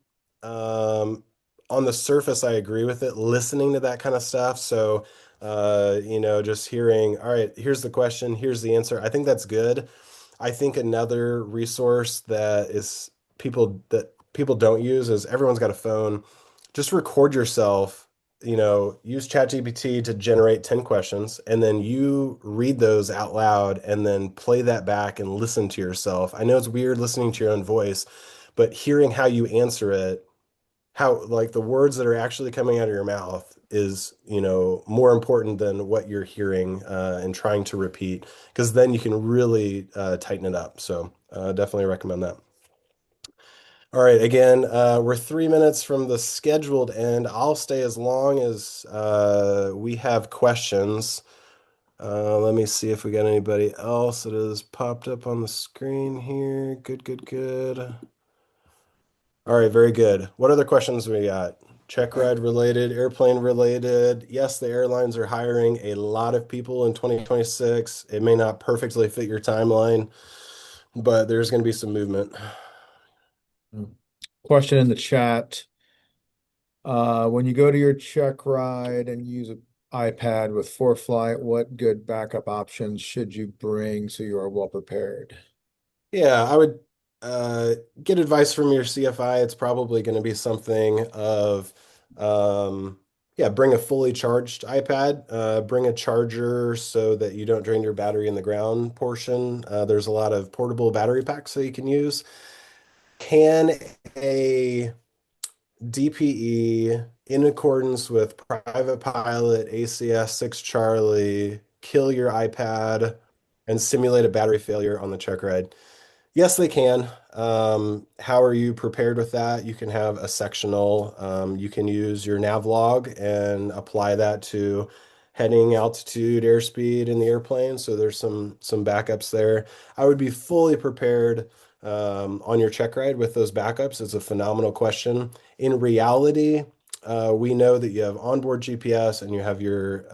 um, on the surface, I agree with it. Listening to that kind of stuff, so just hearing, all right, here's the question, here's the answer. I think that's good. I think another resource that people don't use is everyone's got a phone. Just record yourself use ChatGPT to generate 10 questions, and then you read those out loud and then play that back and listen to yourself. I know it's weird listening to your own voice, but hearing how you answer it, how like the words that are actually coming out of your mouth is, more important than what you're hearing and trying to repeat, because then you can really tighten it up. So definitely recommend that. All right, again, we're 3 minutes from the scheduled end. I'll stay as long as we have questions. Let me see if we got anybody else that has popped up on the screen here. Good, good, good. All right, very good. What other questions we got? Check ride related, airplane related. Yes, the airlines are hiring a lot of people in 2026. It may not perfectly fit your timeline, but there's going to be some movement. Question in the chat. When you go to your check ride and use an iPad with ForeFlight, what good backup options should you bring so you are well prepared? Yeah, I would get advice from your CFI. It's probably going to be something of, yeah, bring a fully charged iPad, bring a charger so that you don't drain your battery in the ground portion. There's a lot of portable battery packs that you can use. Can a DPE in accordance with Private Pilot ACS 6 Charlie kill your iPad and simulate a battery failure on the check ride? Yes, they can. How are you prepared with that? You can have a sectional. You can use your nav log and apply that to heading, altitude, airspeed in the airplane. So there's some backups there. I would be fully prepared on your check ride with those backups. It's a phenomenal question. In reality, we know that you have onboard GPS and you have your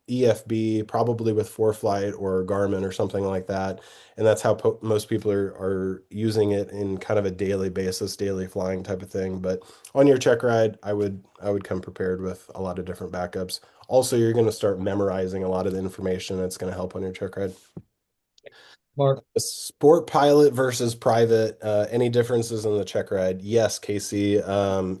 EFB, probably with ForeFlight or Garmin or something like that. And that's how most people are using it in kind of a daily basis, daily flying type of thing. But on your check ride, I would come prepared with a lot of different backups. Also, you're going to start memorizing a lot of the information that's going to help on your check ride. Mark. Sport pilot versus private, any differences in the check ride? Yes, Casey.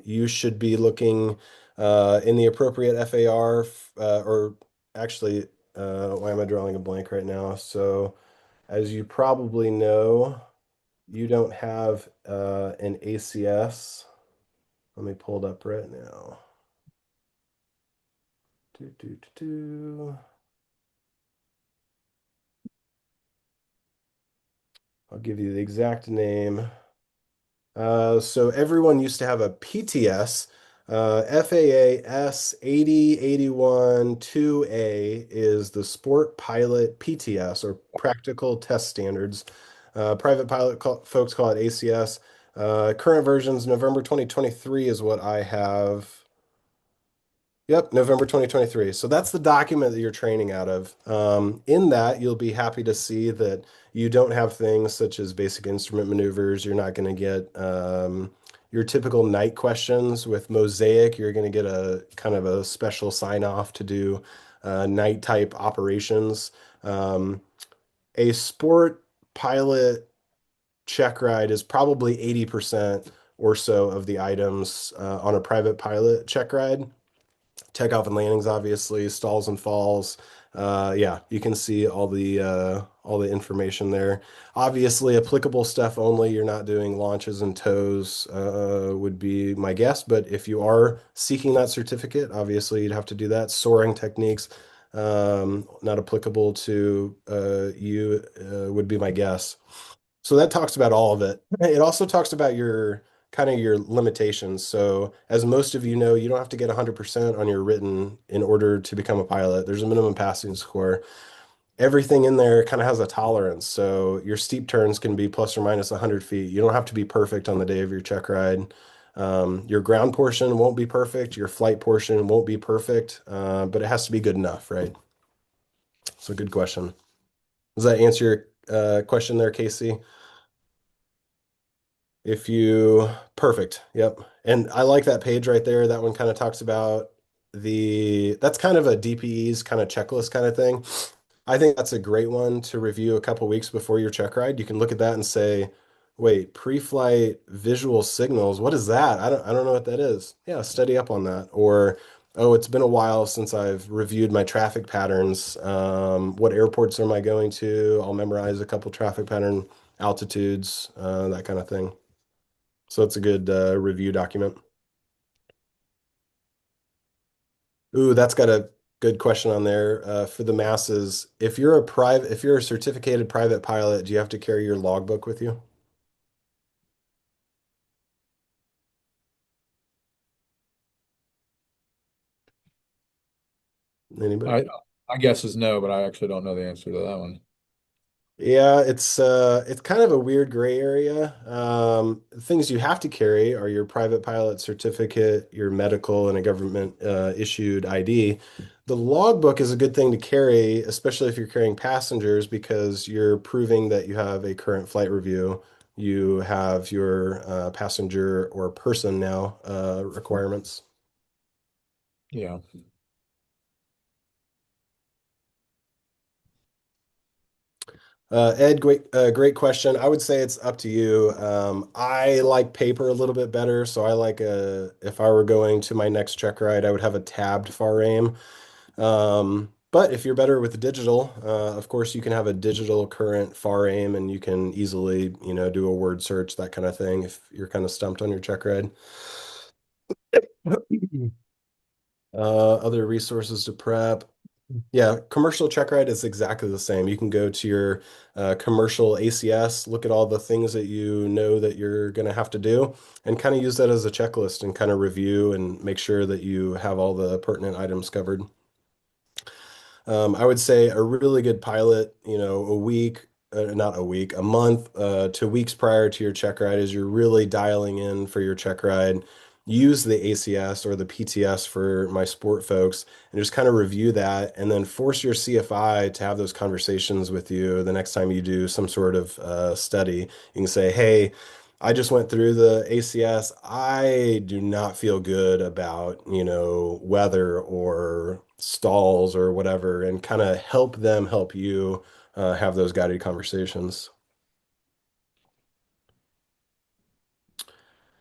You should be looking in the appropriate FAR, or actually, why am I drawing a blank right now? So, as you probably know, you don't have an ACS. Let me pull it up right now. Do, do, do, do. I'll give you the exact name. So everyone used to have a PTS. FAA S8081 2A is the Sport Pilot PTS, or Practical Test Standards. Private pilot folks call it ACS. Current versions, November 2023 is what I have. Yep, November 2023. So that's the document that you're training out of. In that, you'll be happy to see that you don't have things such as basic instrument maneuvers. You're not going to get your typical night questions with Mosaic. You're going to get a kind of a special sign off to do night type operations. A sport pilot check ride is probably 80% or so of the items on a private pilot check ride. Takeoff and landings, obviously, stalls and falls. Yeah, you can see all the information there. Obviously, applicable stuff only. You're not doing launches and tows, would be my guess. But if you are seeking that certificate, obviously you'd have to do that. Soaring techniques, not applicable to you, would be my guess. So that talks about all of it. It also talks about your kind of your limitations. So as most of you know, you don't have to get 100% on your written in order to become a pilot. There's a minimum passing score. Everything in there kind of has a tolerance. So your steep turns can be plus or minus 100 feet. You don't have to be perfect on the day of your check ride. Your ground portion won't be perfect. Your flight portion won't be perfect, but it has to be good enough, right? So good question. Does that answer your question there, Casey? If you, perfect. Yep. And I like that page right there. That one kind of talks about that's kind of a DPE's kind of checklist kind of thing. I think that's a great one to review a couple weeks before your check ride. You can look at that and say, wait, pre-flight visual signals, what is that? I don't know what that is. Yeah, study up on that. Or Oh, it's been a while since I've reviewed my traffic patterns. What airports am I going to? I'll memorize a couple traffic pattern altitudes, that kind of thing. So it's a good review document. Ooh, that's got a good question on there for the masses. If you're a certificated private pilot, do you have to carry your logbook with you? Anybody? I guess is no, but I actually don't know the answer to that one. Yeah, it's kind of a weird gray area. Things you have to carry are your private pilot certificate, your medical, and a government issued ID. The logbook is a good thing to carry, especially if you're carrying passengers, because you're proving that you have a current flight review. You have your passenger or person now requirements. Yeah. Ed, great question. I would say it's up to you. I like paper a little bit better, so I like if I were going to my next check ride, I would have a tabbed far aim. But if you're better with the digital, of course, you can have a digital current far aim, and you can easily, do a word search, that kind of thing, if you're kind of stumped on your check ride. Other resources to prep. Yeah, commercial check ride is exactly the same. You can go to your commercial ACS, look at all the things that you know that you're going to have to do, and kind of use that as a checklist and kind of review and make sure that you have all the pertinent items covered. I would say a really good pilot, a week, not a week, a month to weeks prior to your check ride, as you're really dialing in for your check ride. Use the ACS or the PTS for my sport folks and just kind of review that, and then force your CFI to have those conversations with you the next time you do some sort of study. You can say, hey, I just went through the ACS. I do not feel good about, weather or stalls or whatever, and kind of help them help you have those guided conversations.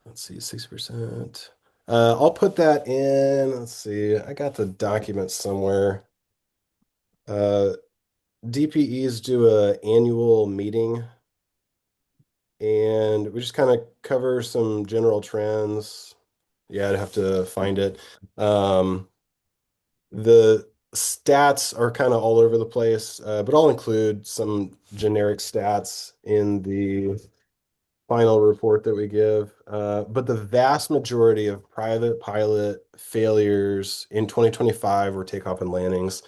Let's see, 6%. I'll put that in. Let's see. I got the document somewhere. Uh, DPEs do a annual meeting, and we just kind of cover some general trends. Yeah, I'd have to find it. The stats are kind of all over the place, but I'll include some generic stats in the final report that we give. But the vast majority of private pilot failures in 2025 were takeoff and landings.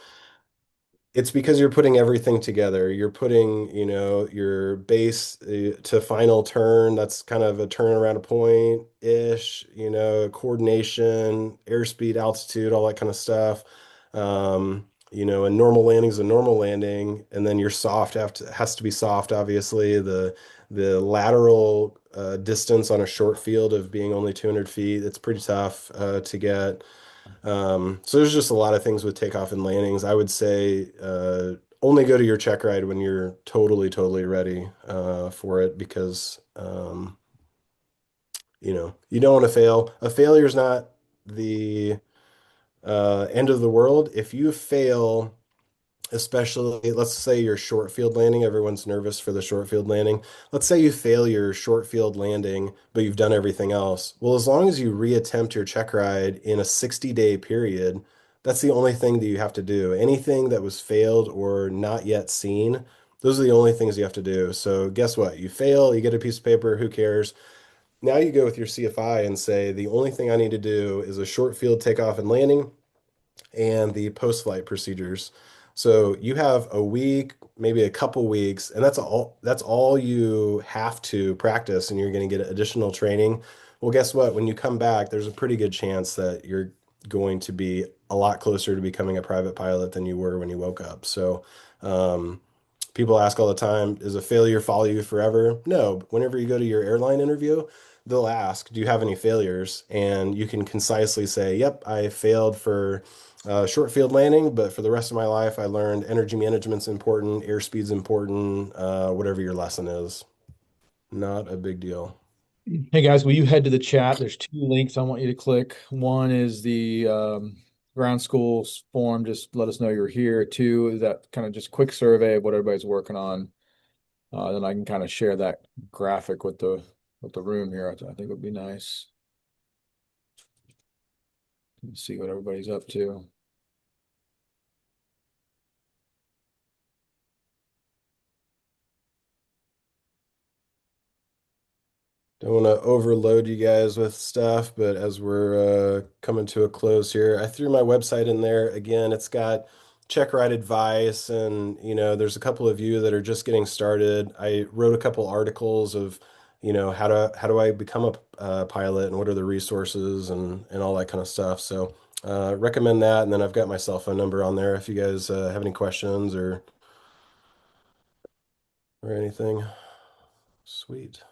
It's because you're putting everything together. You're putting, your base to final turn. That's kind of a turn around a point-ish, coordination, airspeed, altitude, all that kind of stuff. A normal landing is a normal landing, and then your soft has to be soft, obviously. The lateral distance on a short field of being only 200 feet, it's pretty tough to get. So there's just a lot of things with takeoff and landings. I would say only go to your check ride when you're totally, totally ready for it, because you don't want to fail. A failure is not the end of the world. If you fail, especially, let's say your short field landing, everyone's nervous for the short field landing. Let's say you fail your short field landing, but you've done everything else. Well, as long as you reattempt your check ride in a 60-day period, that's the only thing that you have to do. Anything that was failed or not yet seen, those are the only things you have to do. So guess what? You fail, you get a piece of paper, who cares? Now you go with your CFI and say, the only thing I need to do is a short field takeoff and landing and the post-flight procedures. So you have a week, maybe a couple weeks, and that's all you have to practice, and you're going to get additional training. Well, guess what? When you come back, there's a pretty good chance that you're going to be a lot closer to becoming a private pilot than you were when you woke up. So, people ask all the time, does a failure follow you forever? No. Whenever you go to your airline interview, they'll ask, do you have any failures? And you can concisely say, yep, I failed for short field landing, but for the rest of my life, I learned energy management's important, airspeed's important, whatever your lesson is. Not a big deal. Hey guys, will you head to the chat? There's two links I want you to click. One is the ground schools form, just let us know you're here. Two is that kind of just quick survey of what everybody's working on. Then I can kind of share that graphic with the room here. I think would be nice. See what everybody's up to. Don't want to overload you guys with stuff, but as we're coming to a close here, I threw my website in there. Again, it's got check ride advice, and there's a couple of you that are just getting started. I wrote a couple articles of, how do I become a pilot and what are the resources and all that kind of stuff. So recommend that, and then I've got my cell phone number on there if you guys have any questions or anything. Sweet.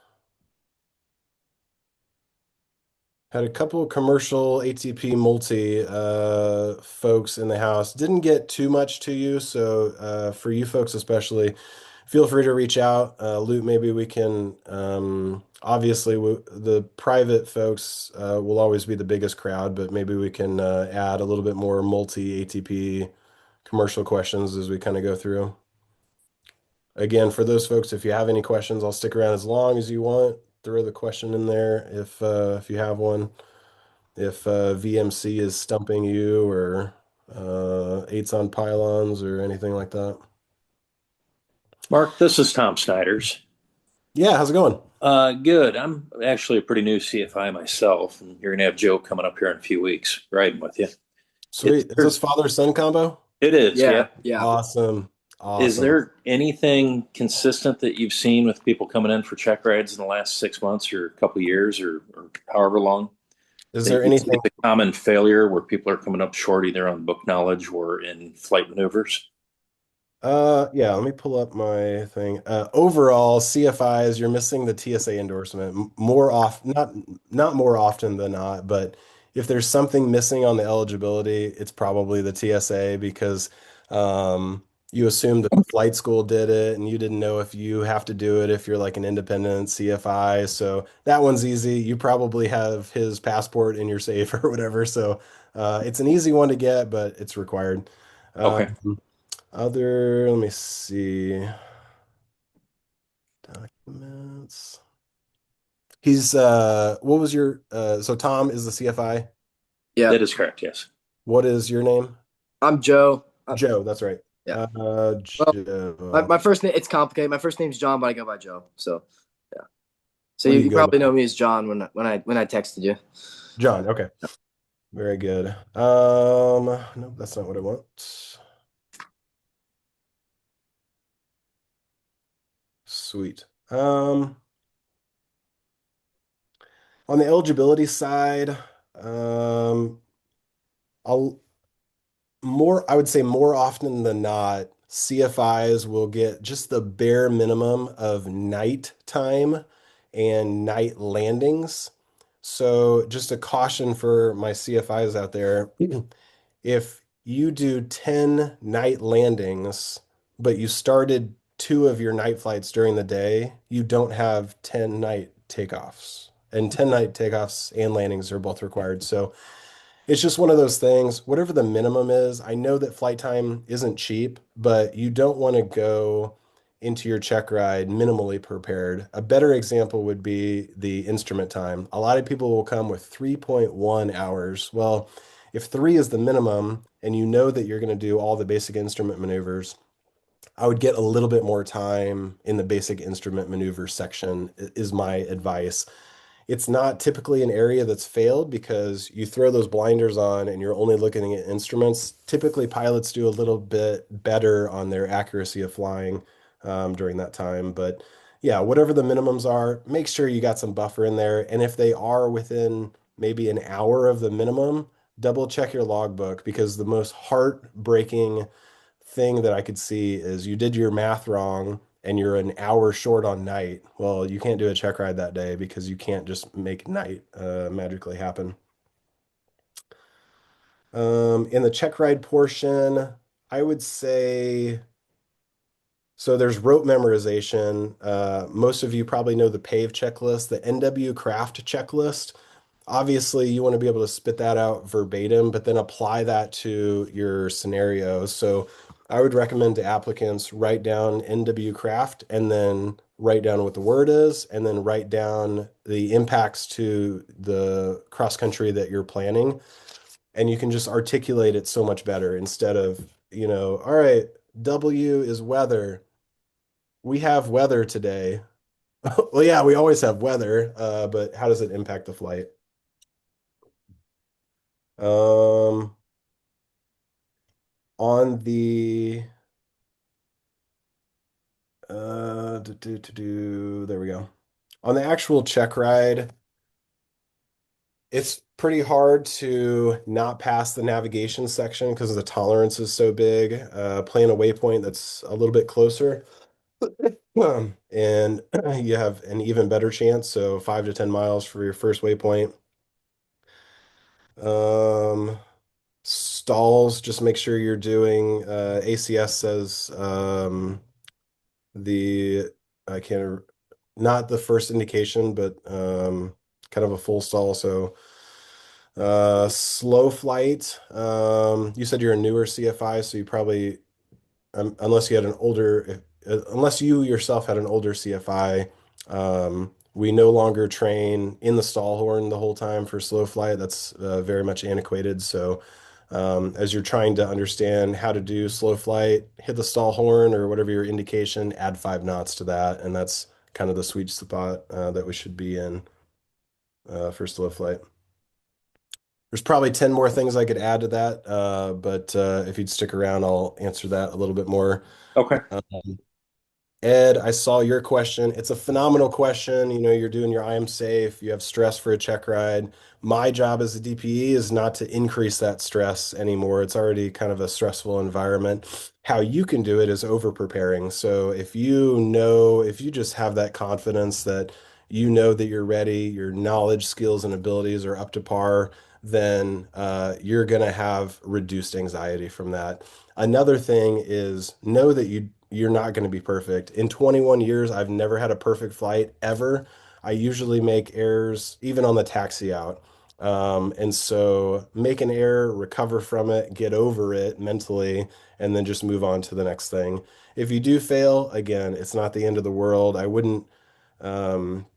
Had a couple commercial ATP multi folks in the house. Didn't get too much to you, so for you folks especially, feel free to reach out. Lute, maybe we can. Obviously, the private folks will always be the biggest crowd, but maybe we can add a little bit more multi ATP commercial questions as we kind of go through. Again, for those folks, if you have any questions, I'll stick around as long as you want. Throw the question in there if you have one. If VMC is stumping you or eights on pylons or anything like that. Mark, this is Tom Snyder's. Yeah, how's it going? Good. I'm actually a pretty new CFI myself, and you're gonna have Joe coming up here in a few weeks riding with you. Sweet. Is this father-son combo? It is, yeah. Awesome. Is there anything consistent that you've seen with people coming in for check rides in the last 6 months or a couple of years or however long? Is there anything the common failure where people are coming up short either on book knowledge or in flight maneuvers? Yeah, let me pull up my thing. Overall, CFIs, you're missing the TSA endorsement more off, not more often than not, but if there's something missing on the eligibility, it's probably the TSA because you assume that the flight school did it and you didn't know if you have to do it if you're like an independent CFI. So that one's easy. You probably have his passport in your safe or whatever. So it's an easy one to get, but it's required. Okay. Let me see. Documents. He's what was your so Tom is the CFI? Yeah. That is correct, yes. What is your name? I'm Joe. Joe, that's right. Yeah. Joe. Well, my first name, it's complicated. My first name's John, but I go by Joe. So yeah. So What do you go probably by? know me as John when I texted you. John, okay. Very good. Nope, that's not what I want. Sweet. On the eligibility side, I would say more often than not, CFIs will get just the bare minimum of night time and night landings. So just a caution for my CFIs out there. If you do 10 night landings, but you started two of your night flights during the day, you don't have 10 night takeoffs. And 10 night takeoffs and landings are both required. So it's just one of those things, whatever the minimum is. I know that flight time isn't cheap, but you don't want to go into your check ride minimally prepared. A better example would be the instrument time. A lot of people will come with 3.1 hours. Well, if three is the minimum and you know that you're going to do all the basic instrument maneuvers, I would get a little bit more time in the basic instrument maneuver section, is my advice. It's not typically an area that's failed because you throw those blinders on and you're only looking at instruments. Typically, pilots do a little bit better on their accuracy of flying during that time. But yeah, whatever the minimums are, make sure you got some buffer in there. And if they are within maybe an hour of the minimum, double check your logbook because the most heartbreaking thing that I could see is you did your math wrong and you're an hour short on night. Well, you can't do a check ride that day because you can't just make night magically happen. In the check ride portion, I would say so there's rope memorization. Most of you probably know the PAVE checklist, the NW craft checklist. obviously you want to be able to spit that out verbatim, but then apply that to your scenarios. So I would recommend to applicants write down NW craft and then write down what the word is and then write down the impacts to the cross country that you're planning. And you can just articulate it so much better instead of, all right, W is weather. We have weather today. Well, yeah, we always have weather, but how does it impact the flight? Um, on the there we go. On the actual check ride, it's pretty hard to not pass the navigation section because the tolerance is so big. Plan a waypoint that's a little bit closer. And you have an even better chance, so 5 to 10 miles for your first waypoint. Stalls, just make sure you're doing ACS says the I can't not the first indication, but kind of a full stall. So slow flight. You said you're a newer CFI, so you probably unless you had an older, unless you yourself had an older CFI, we no longer train in the stall horn the whole time for slow flight. That's very much antiquated. So, as you're trying to understand how to do slow flight, hit the stall horn or whatever your indication, add 5 knots to that, and that's kind of the sweet spot that we should be in for slow flight. There's probably 10 more things I could add to that, but if you'd stick around, I'll answer that a little bit more. Okay. Ed, I saw your question. It's a phenomenal question. You're doing your I am safe, you have stress for a check ride. My job as a DPE is not to increase that stress anymore. It's already kind of a stressful environment. How you can do it is over preparing. So if you just have that confidence that you know that you're ready, your knowledge, skills, and abilities are up to par, then you're going to have reduced anxiety from that. Another thing is know that you're not going to be perfect. In 21 years, I've never had a perfect flight ever. I usually make errors even on the taxi out. And so make an error, recover from it, get over it mentally, and then just move on to the next thing. If you do fail, again, it's not the end of the world. I wouldn't,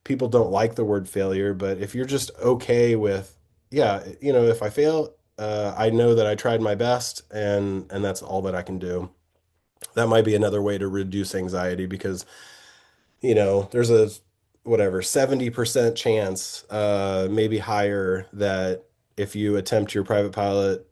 people don't like the word failure, but if you're just okay with, yeah, if I fail, I know that I tried my best and that's all that I can do. That might be another way to reduce anxiety because, there's a whatever 70% chance, maybe higher, that if you attempt your private pilot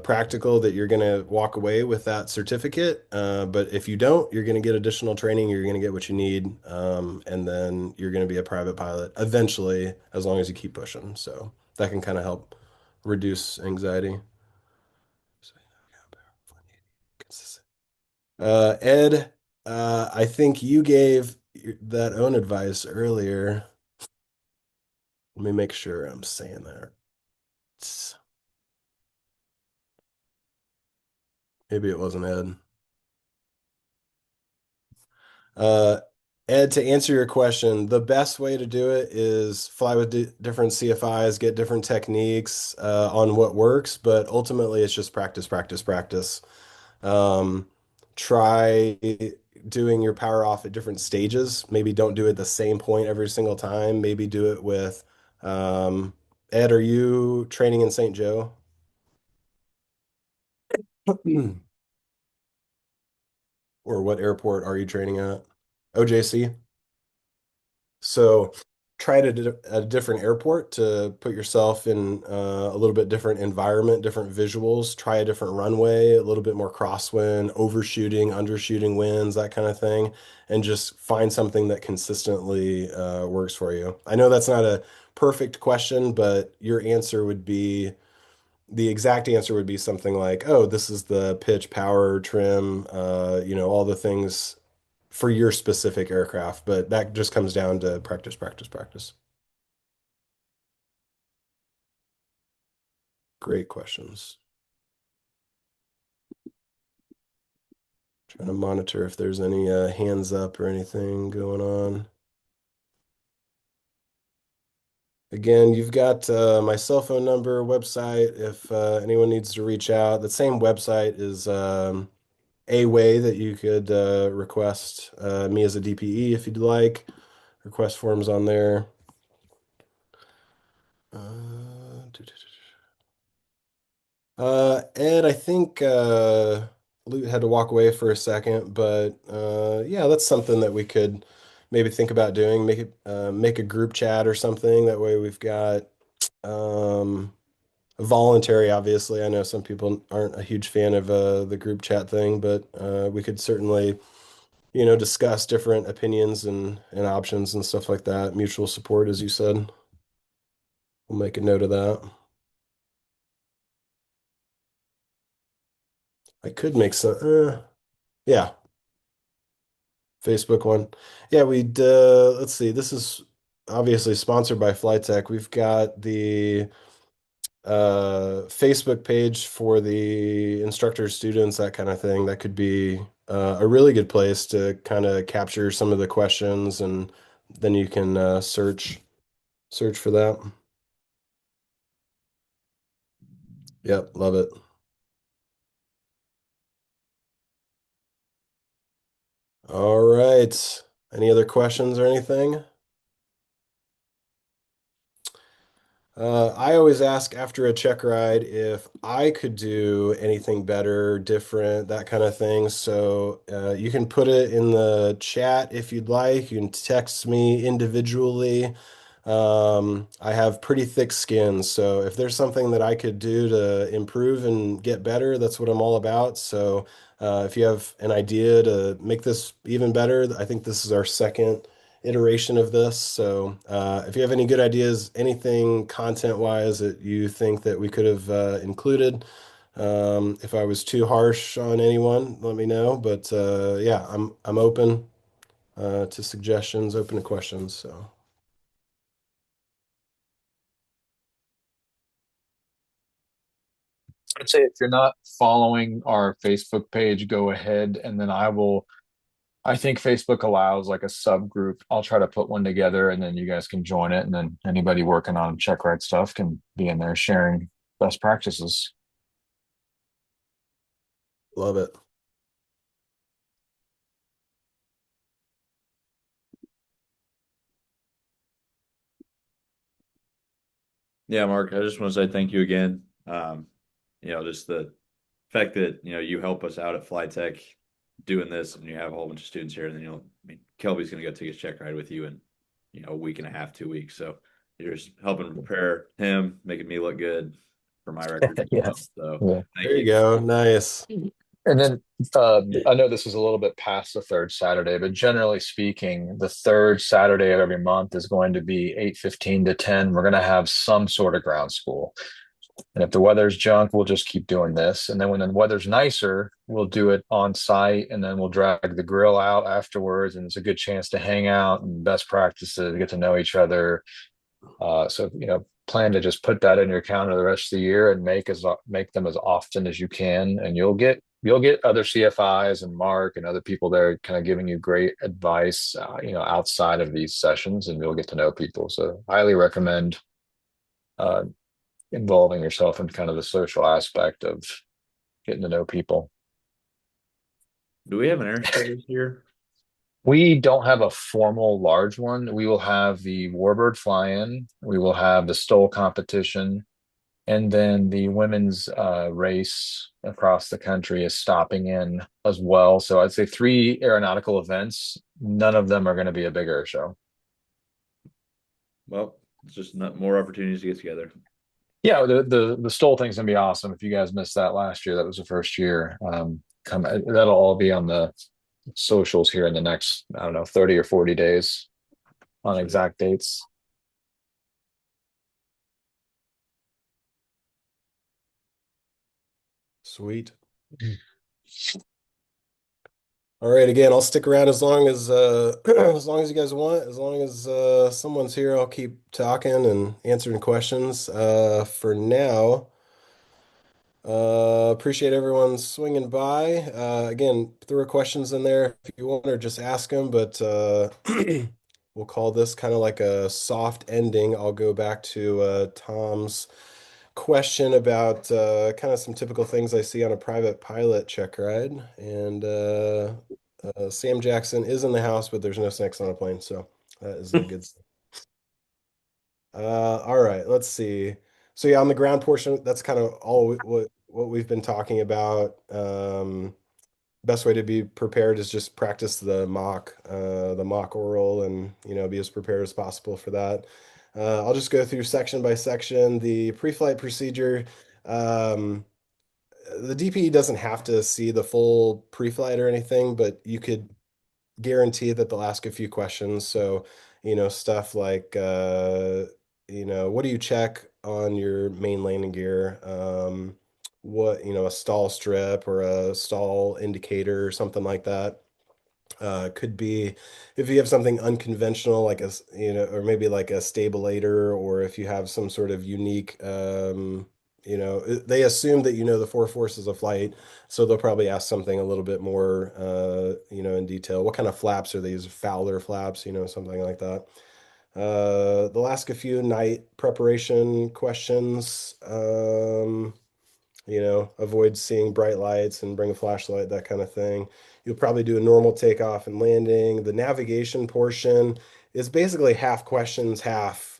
practical that you're going to walk away with that certificate. But if you don't, you're going to get additional training, you're going to get what you need, and then you're going to be a private pilot eventually, as long as you keep pushing. So that can kind of help reduce anxiety. Ed, I think you gave that own advice earlier. Let me make sure I'm saying that. Maybe it wasn't Ed. Uh, Ed, to answer your question, the best way to do it is fly with different CFIs, get different techniques on what works, but ultimately it's just practice, practice, practice. Um, Try doing your power off at different stages. Maybe don't do it the same point every single time. Maybe do it with um, Ed, are you training in St. Joe? Or what airport are you training at? OJC? So try to do a different airport to put yourself in a little bit different environment, different visuals. Try a different runway, a little bit more crosswind, overshooting, undershooting winds, that kind of thing, and just find something that consistently works for you. I know that's not a perfect question, but your answer would be the exact answer would be something like, oh, this is the pitch, power, trim, all the things for your specific aircraft, but that just comes down to practice, practice, practice. Great questions. Trying to monitor if there's any hands up or anything going on. Again, you've got my cell phone number, website, if anyone needs to reach out. The same website is a way that you could request me as a DPE if you'd like. Request forms on there. Ed, I think Lute had to walk away for a second, but yeah, that's something that we could maybe think about doing. Make a group chat or something. That way we've got um, voluntary, obviously. I know some people aren't a huge fan of the group chat thing, but we could certainly, discuss different opinions and options and stuff like that. Mutual support, as you said. We'll make a note of that. I could make some, yeah, Facebook one. Yeah, let's see. This is obviously sponsored by FlyTech. We've got the Facebook page for the instructors, students, that kind of thing. That could be a really good place to kind of capture some of the questions, and then you can search for that. Yep, love it. All right. Any other questions or anything? I always ask after a check ride if I could do anything better, different, that kind of thing. So you can put it in the chat if you'd like. You can text me individually. I have pretty thick skin, so if there's something that I could do to improve and get better, that's what I'm all about. So if you have an idea to make this even better, I think this is our second iteration of this. So if you have any good ideas, anything content-wise that you think that we could have included, if I was too harsh on anyone, let me know. But yeah, I'm open to suggestions, open to questions. So. I'd say if you're not following our Facebook page, go ahead and then I think Facebook allows like a subgroup. I'll try to put one together and then you guys can join it. And then anybody working on check ride stuff can be in there sharing best practices. Love it. Yeah, Mark, I just want to say thank you again. Just the fact that, you help us out at FlyTech doing this and you have a whole bunch of students here, and then, Kelby's going to go take his check ride with you in, a week and a half, 2 weeks. So you're just helping prepare him, making me look good for my record as well. Yes. So Yeah. thank There you go. Nice. And then I know this is a little bit past the third Saturday, but generally speaking, the third Saturday of every month is going to be 8:15 to 10. We're going to have some sort of ground school. And if the weather's junk, we'll just keep doing this. And then when the weather's nicer, we'll do it on site and then we'll drag the grill out afterwards. And it's a good chance to hang out and best practices, get to know each other. So, plan to just put that in your calendar the rest of the year and make them as often as you can. And you'll get other CFIs and Mark and other people there kind of giving you great advice, outside of these sessions, and you'll get to know people. So highly recommend uh, involving yourself in kind of the social aspect of getting to know people. Do we have an air show this year? We don't have a formal large one. We will have the Warbird fly-in. We will have the Stoll competition. And then the women's race across the country is stopping in as well. So I'd say 3 aeronautical events. None of them are going to be a big air show. Well, it's just not more opportunities to get together. Yeah, the Stoll thing's gonna be awesome. If you guys missed that last year, that was the first year. That'll all be on the socials here in the next, I don't know, 30 or 40 days on exact dates. Sweet. All right, again, I'll stick around as long as as long as you guys want. As long as someone's here, I'll keep talking and answering questions. For now, appreciate everyone swinging by. Again, throw questions in there if you want, or just ask them. But we'll call this kind of like a soft ending. I'll go back to Tom's question about kind of some typical things I see on a private pilot check ride. And Sam Jackson is in the house, but there's no snakes on a plane, so that is a good. All right, let's see. So yeah, on the ground portion, that's kind of all what we've been talking about. Best way to be prepared is just practice the mock oral, and be as prepared as possible for that. I'll just go through section by section. The pre-flight procedure. Um, the DPE doesn't have to see the full pre-flight or anything, but you could guarantee that they'll ask a few questions. So, stuff like, what do you check on your main landing gear? A stall strip or a stall indicator or something like that. Could be if you have something unconventional, like or maybe like a stabilator, or if you have some sort of unique, they assume that the four forces of flight, so they'll probably ask something a little bit more, in detail. What kind of flaps are these? Fowler flaps, something like that. They'll ask a few night preparation questions. Avoid seeing bright lights and bring a flashlight, that kind of thing. You'll probably do a normal takeoff and landing. The navigation portion is basically half questions, half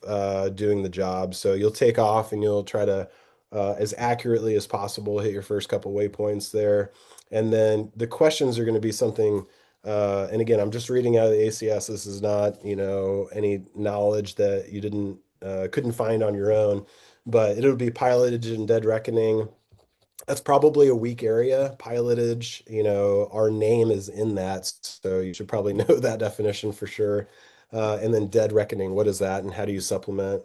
doing the job. So you'll take off and you'll try to, as accurately as possible, hit your first couple waypoints there. And then the questions are going to be something, and again, I'm just reading out of the ACS. This is not, any knowledge that you couldn't find on your own, but it'll be pilotage and dead reckoning. That's probably a weak area. Pilotage, our name is in that, so you should probably know that definition for sure. And then dead reckoning, what is that and how do you supplement?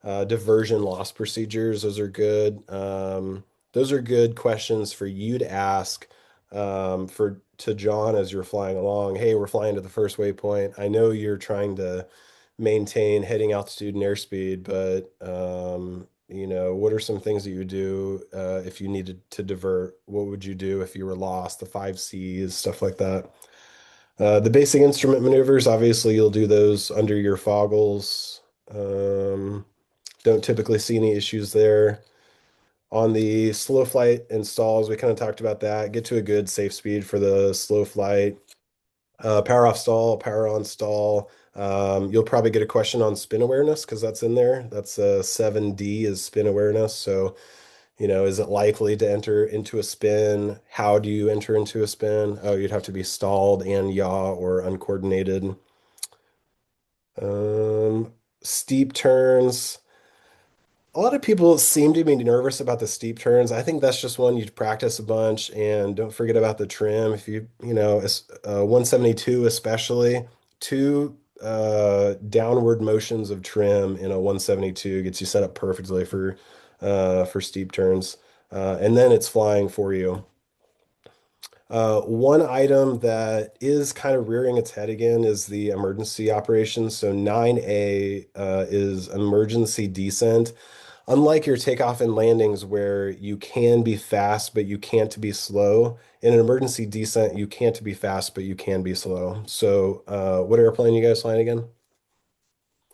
Diversion loss procedures, those are good. Those are good questions for you to ask to John as you're flying along. Hey, we're flying to the first waypoint. I know you're trying to maintain heading altitude and airspeed, but what are some things that you would do if you needed to divert? What would you do if you were lost? The five C's, stuff like that. The basic instrument maneuvers, obviously, you'll do those under your foggles. Don't typically see any issues there. On the slow flight installs, we kind of talked about that. Get to a good safe speed for the slow flight. Power off stall, power on stall. You'll probably get a question on spin awareness because that's in there. That's 7D is spin awareness. So, is it likely to enter into a spin? How do you enter into a spin? Oh, you'd have to be stalled and yaw or uncoordinated. Steep turns. A lot of people seem to be nervous about the steep turns. I think that's just one you practice a bunch, and don't forget about the trim. If 172 especially, two downward motions of trim in a 172 gets you set up perfectly for steep turns. And then it's flying for you. One item that is kind of rearing its head again is the emergency operations. So 9A is emergency descent. Unlike your takeoff and landings where you can be fast, but you can't be slow, in an emergency descent, you can't be fast, but you can be slow. So, what airplane you guys flying again?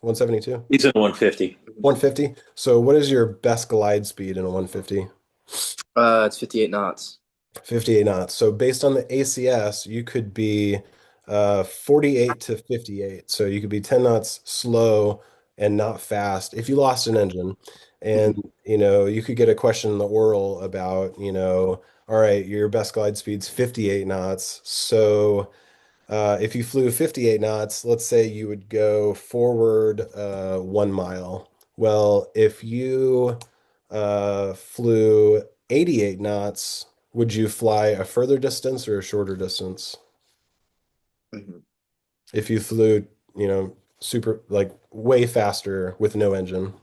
172? He's in 150. 150? So, what is your best glide speed in a 150? It's 58 knots. 58 knots. So, based on the ACS, you could be 48 to 58. So, you could be 10 knots slow and not fast if you lost an engine. And, you could get a question in the oral about, all right, your best glide speed's 58 knots. So if you flew 58 knots, let's say you would go forward 1 mile. Well, if you flew 88 knots, would you fly a further distance or a shorter distance? If you flew, super, like way faster with no engine.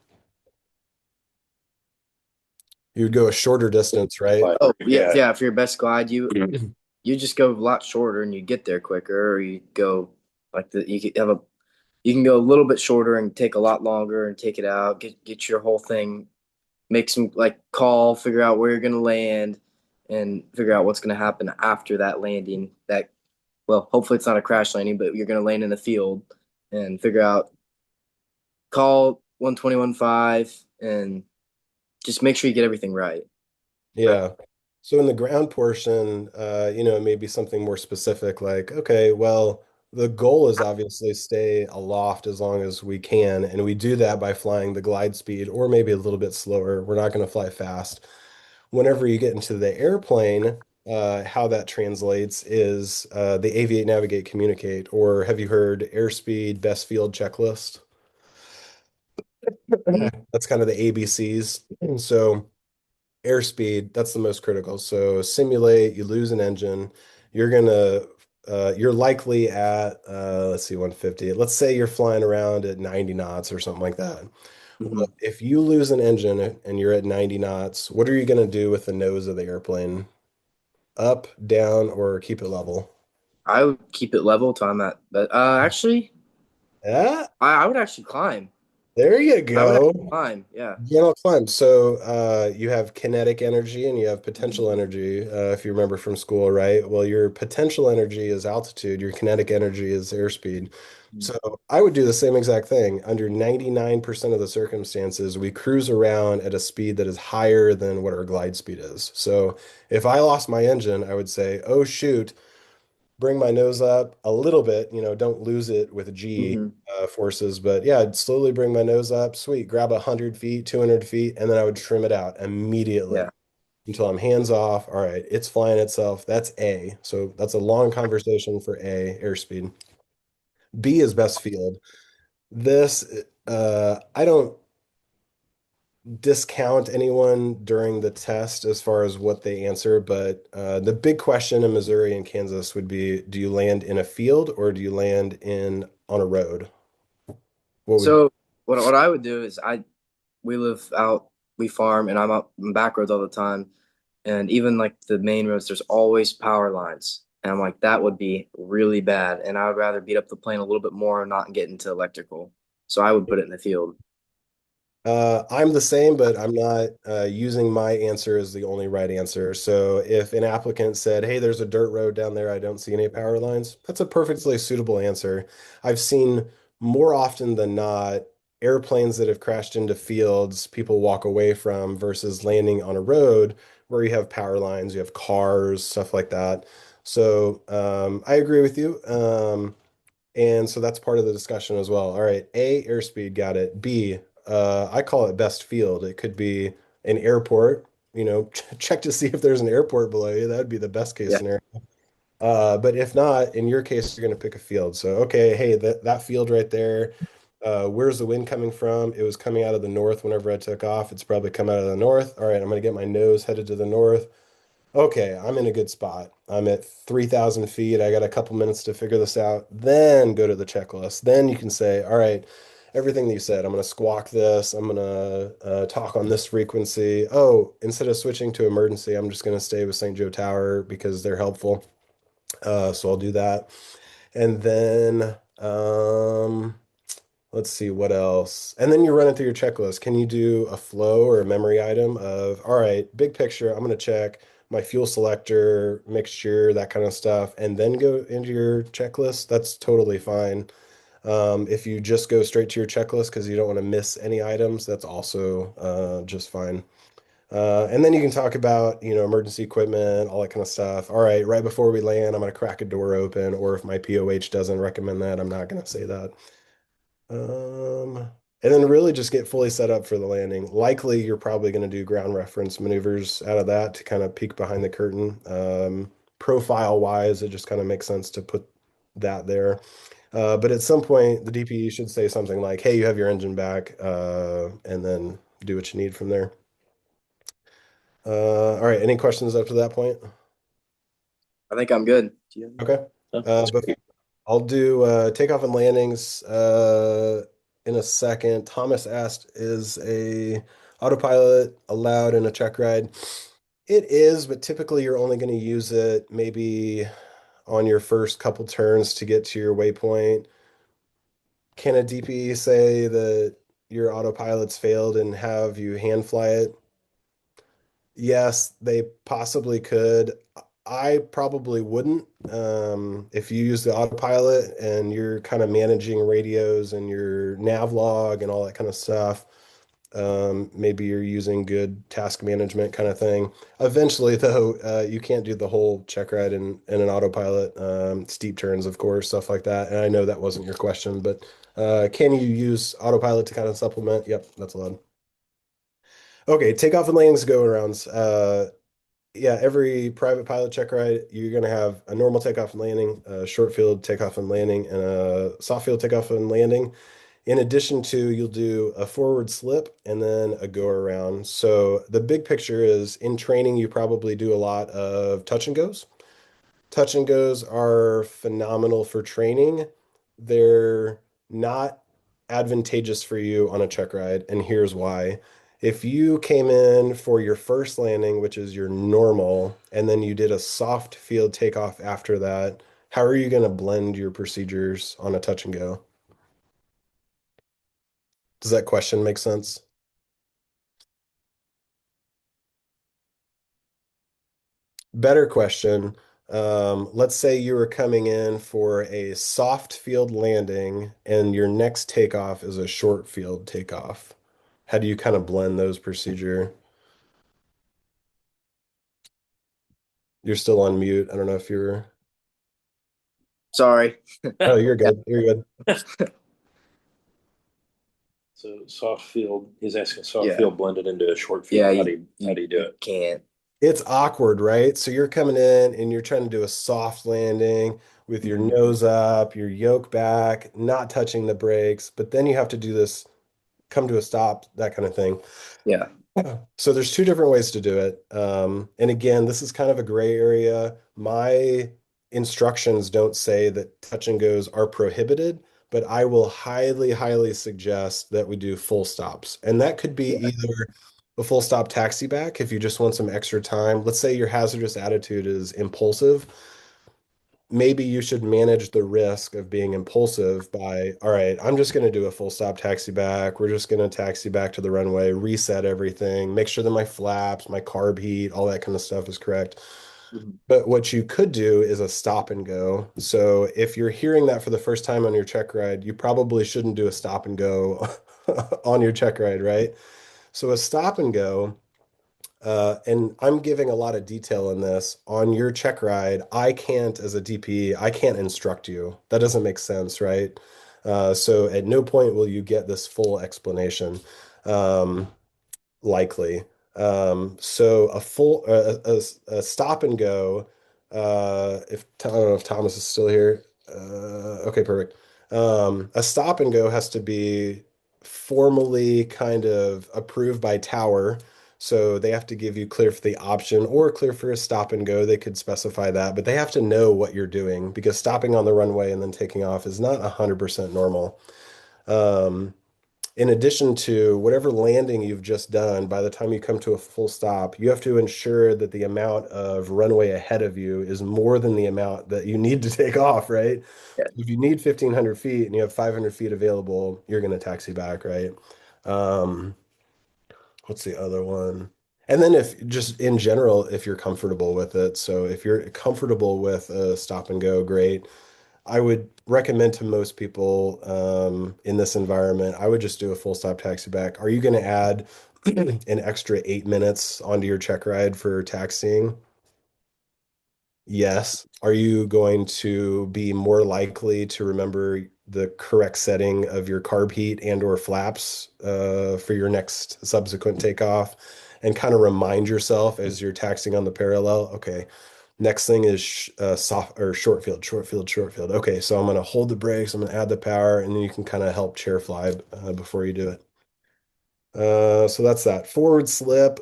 You would go a shorter distance, right? Oh yeah. For your best glide, you just go a lot shorter and you get there quicker, or you go you can go a little bit shorter and take a lot longer and take it out, get your whole thing, make some call, figure out where you're gonna land, and figure out what's gonna happen after that landing. Hopefully it's not a crash landing, but you're gonna land in the field, and figure out, call 121.5 and just make sure you get everything right. Yeah. So in the ground portion, it may be something more specific like, okay, well, the goal is obviously stay aloft as long as we can, and we do that by flying the glide speed or maybe a little bit slower. We're not going to fly fast. Whenever you get into the airplane, how that translates is the aviate, navigate, communicate, or have you heard airspeed, best field checklist? That's kind of the ABCs. So airspeed, that's the most critical. So simulate, you lose an engine, you're likely at let's see, 150. Let's say you're flying around at 90 knots or something like that. Mm-hmm. Well, if you lose an engine and you're at 90 knots, what are you going to do with the nose of the airplane? Up, down, or keep it level? I would keep it level till I'm at, but actually, Yeah, I would actually climb. there you I would actually go. climb. Yeah. General climb. So you have kinetic energy and you have potential energy, if you remember from school, right? Well, your potential energy is altitude, your kinetic energy is airspeed. So I would do the same exact thing. Under 99% of the circumstances, we cruise around at a speed that is higher than what our glide speed is. So if I lost my engine, I would say, oh, shoot, bring my nose up a little bit, don't lose it with G Mm-hmm. forces, but yeah, I'd slowly bring my nose up, sweet, grab 100 feet, 200 feet, and then I would trim it out immediately Yeah. until I'm hands off. All right, it's flying itself. That's A. So that's a long conversation for A, airspeed. B is best field. This, I don't discount anyone during the test as far as what they answer, but the big question in Missouri and Kansas would be, do you land in a field or do you land in on a road? What would So what I would do is we live out, we farm, and I'm up in back roads all the time. And even like the main roads, there's always power lines. And I'm like, that would be really bad. And I would rather beat up the plane a little bit more and not get into electrical. So I would put it in the field. I'm the same, but I'm not using my answer as the only right answer. So if an applicant said, "Hey, there's a dirt road down there, I don't see any power lines," that's a perfectly suitable answer. I've seen more often than not airplanes that have crashed into fields people walk away from versus landing on a road where you have power lines, you have cars, stuff like that. So I agree with you. And so that's part of the discussion as well. All right, A, airspeed, got it. B, I call it best field. It could be an airport, check to see if there's an airport below you. That would be the best case Yeah. scenario. But if not, in your case, you're going to pick a field. So, okay, hey, that field right there, where's the wind coming from? It was coming out of the north whenever I took off. It's probably come out of the north. All right, I'm going to get my nose headed to the north. Okay, I'm in a good spot. I'm at 3,000 feet. I got a couple minutes to figure this out. Then go to the checklist. Then you can say, all right, everything that you said, I'm going to squawk this. I'm going to talk on this frequency. Oh, instead of switching to emergency, I'm just going to stay with St. Joe Tower because they're helpful. So I'll do that. And then let's see what else. And then you run it through your checklist. Can you do a flow or a memory item of, all right, big picture, I'm going to check my fuel selector, mixture, that kind of stuff, and then go into your checklist? That's totally fine. If you just go straight to your checklist because you don't want to miss any items, that's also just fine. And then you can talk about, emergency equipment, all that kind of stuff. All right, right before we land, I'm going to crack a door open, or if my POH doesn't recommend that, I'm not going to say that. And then really just get fully set up for the landing. Likely, you're probably going to do ground reference maneuvers out of that to kind of peek behind the curtain. Profile wise, it just kind of makes sense to put that there. But at some point, the DPE should say something like, "Hey, you have your engine back," and then do what you need from there. All right, any questions up to that point? I think I'm good. Okay. But I'll do takeoff and landings in a second. Thomas asked, is a autopilot allowed in a check ride? It is, but typically you're only going to use it maybe on your first couple turns to get to your waypoint. Can a DPE say that your autopilot's failed and have you hand fly it? Yes, they possibly could. I probably wouldn't. If you use the autopilot and you're kind of managing radios and your nav log and all that kind of stuff, maybe you're using good task management kind of thing. Eventually, though, you can't do the whole check ride in an autopilot, steep turns, of course, stuff like that. And I know that wasn't your question, but can you use autopilot to kind of supplement? Yep, that's allowed. Okay, takeoff and landings go arounds. Yeah, every private pilot check ride, you're going to have a normal takeoff and landing, a short field takeoff and landing, and a soft field takeoff and landing. In addition to, you'll do a forward slip and then a go around. So the big picture is in training, you probably do a lot of touch and goes. Touch and goes are phenomenal for training. They're not advantageous for you on a check ride, and here's why. If you came in for your first landing, which is your normal, and then you did a soft field takeoff after that, how are you going to blend your procedures on a touch and go? Does that question make sense? Better question. Let's say you were coming in for a soft field landing and your next takeoff is a short field takeoff. How do you kind of blend those procedure? You're still on mute. I don't know if you're. Sorry. Oh, you're good. You're good. So soft field, he's asking soft Yeah. field blended into a short field. Yeah, How do you do it? Can't. It's awkward, right? So you're coming in and you're trying to do a soft landing with your nose up, your yoke back, not touching the brakes, but then you have to do this, come to a stop, that kind of thing. Yeah. So there's two different ways to do it. And again, this is kind of a gray area. My instructions don't say that touch and goes are prohibited, but I will highly, highly suggest that we do full stops. And that could be either a full stop taxi back if you just want some extra time. Let's say your hazardous attitude is impulsive. Maybe you should manage the risk of being impulsive by, all right, I'm just going to do a full stop taxi back. We're just going to taxi back to the runway, reset everything, make sure that my flaps, my carb heat, all that kind of stuff is correct. But what you could do is a stop and go. So if you're hearing that for the first time on your check ride, you probably shouldn't do a stop and go on your check ride, right? So a stop and go. And I'm giving a lot of detail in this. On your check ride, I can't, as a DP, I can't instruct you. That doesn't make sense, right? So at no point will you get this full explanation, likely. So a stop and go, if I don't know if Thomas is still here. Okay, perfect. A stop and go has to be formally kind of approved by Tower. So they have to give you clear for the option or clear for a stop and go. They could specify that, but they have to know what you're doing because stopping on the runway and then taking off is not 100% normal. Um, in addition to whatever landing you've just done, by the time you come to a full stop, you have to ensure that the amount of runway ahead of you is more than the amount that you need to take off, right? Yeah. If you need 1,500 feet and you have 500 feet available, you're going to taxi back, right? What's the other one? And then if just in general, if you're comfortable with it. So if you're comfortable with a stop and go, great. I would recommend to most people in this environment, I would just do a full stop taxi back. Are you going to add an extra 8 minutes onto your check ride for taxiing? Yes. Are you going to be more likely to remember the correct setting of your carb heat and or flaps for your next subsequent takeoff and kind of remind yourself as you're taxiing on the parallel, okay, next thing is soft or short field, short field, short field. Okay, so I'm going to hold the brakes, I'm going to add the power, and then you can kind of help chair fly before you do it. So that's that. Forward slip.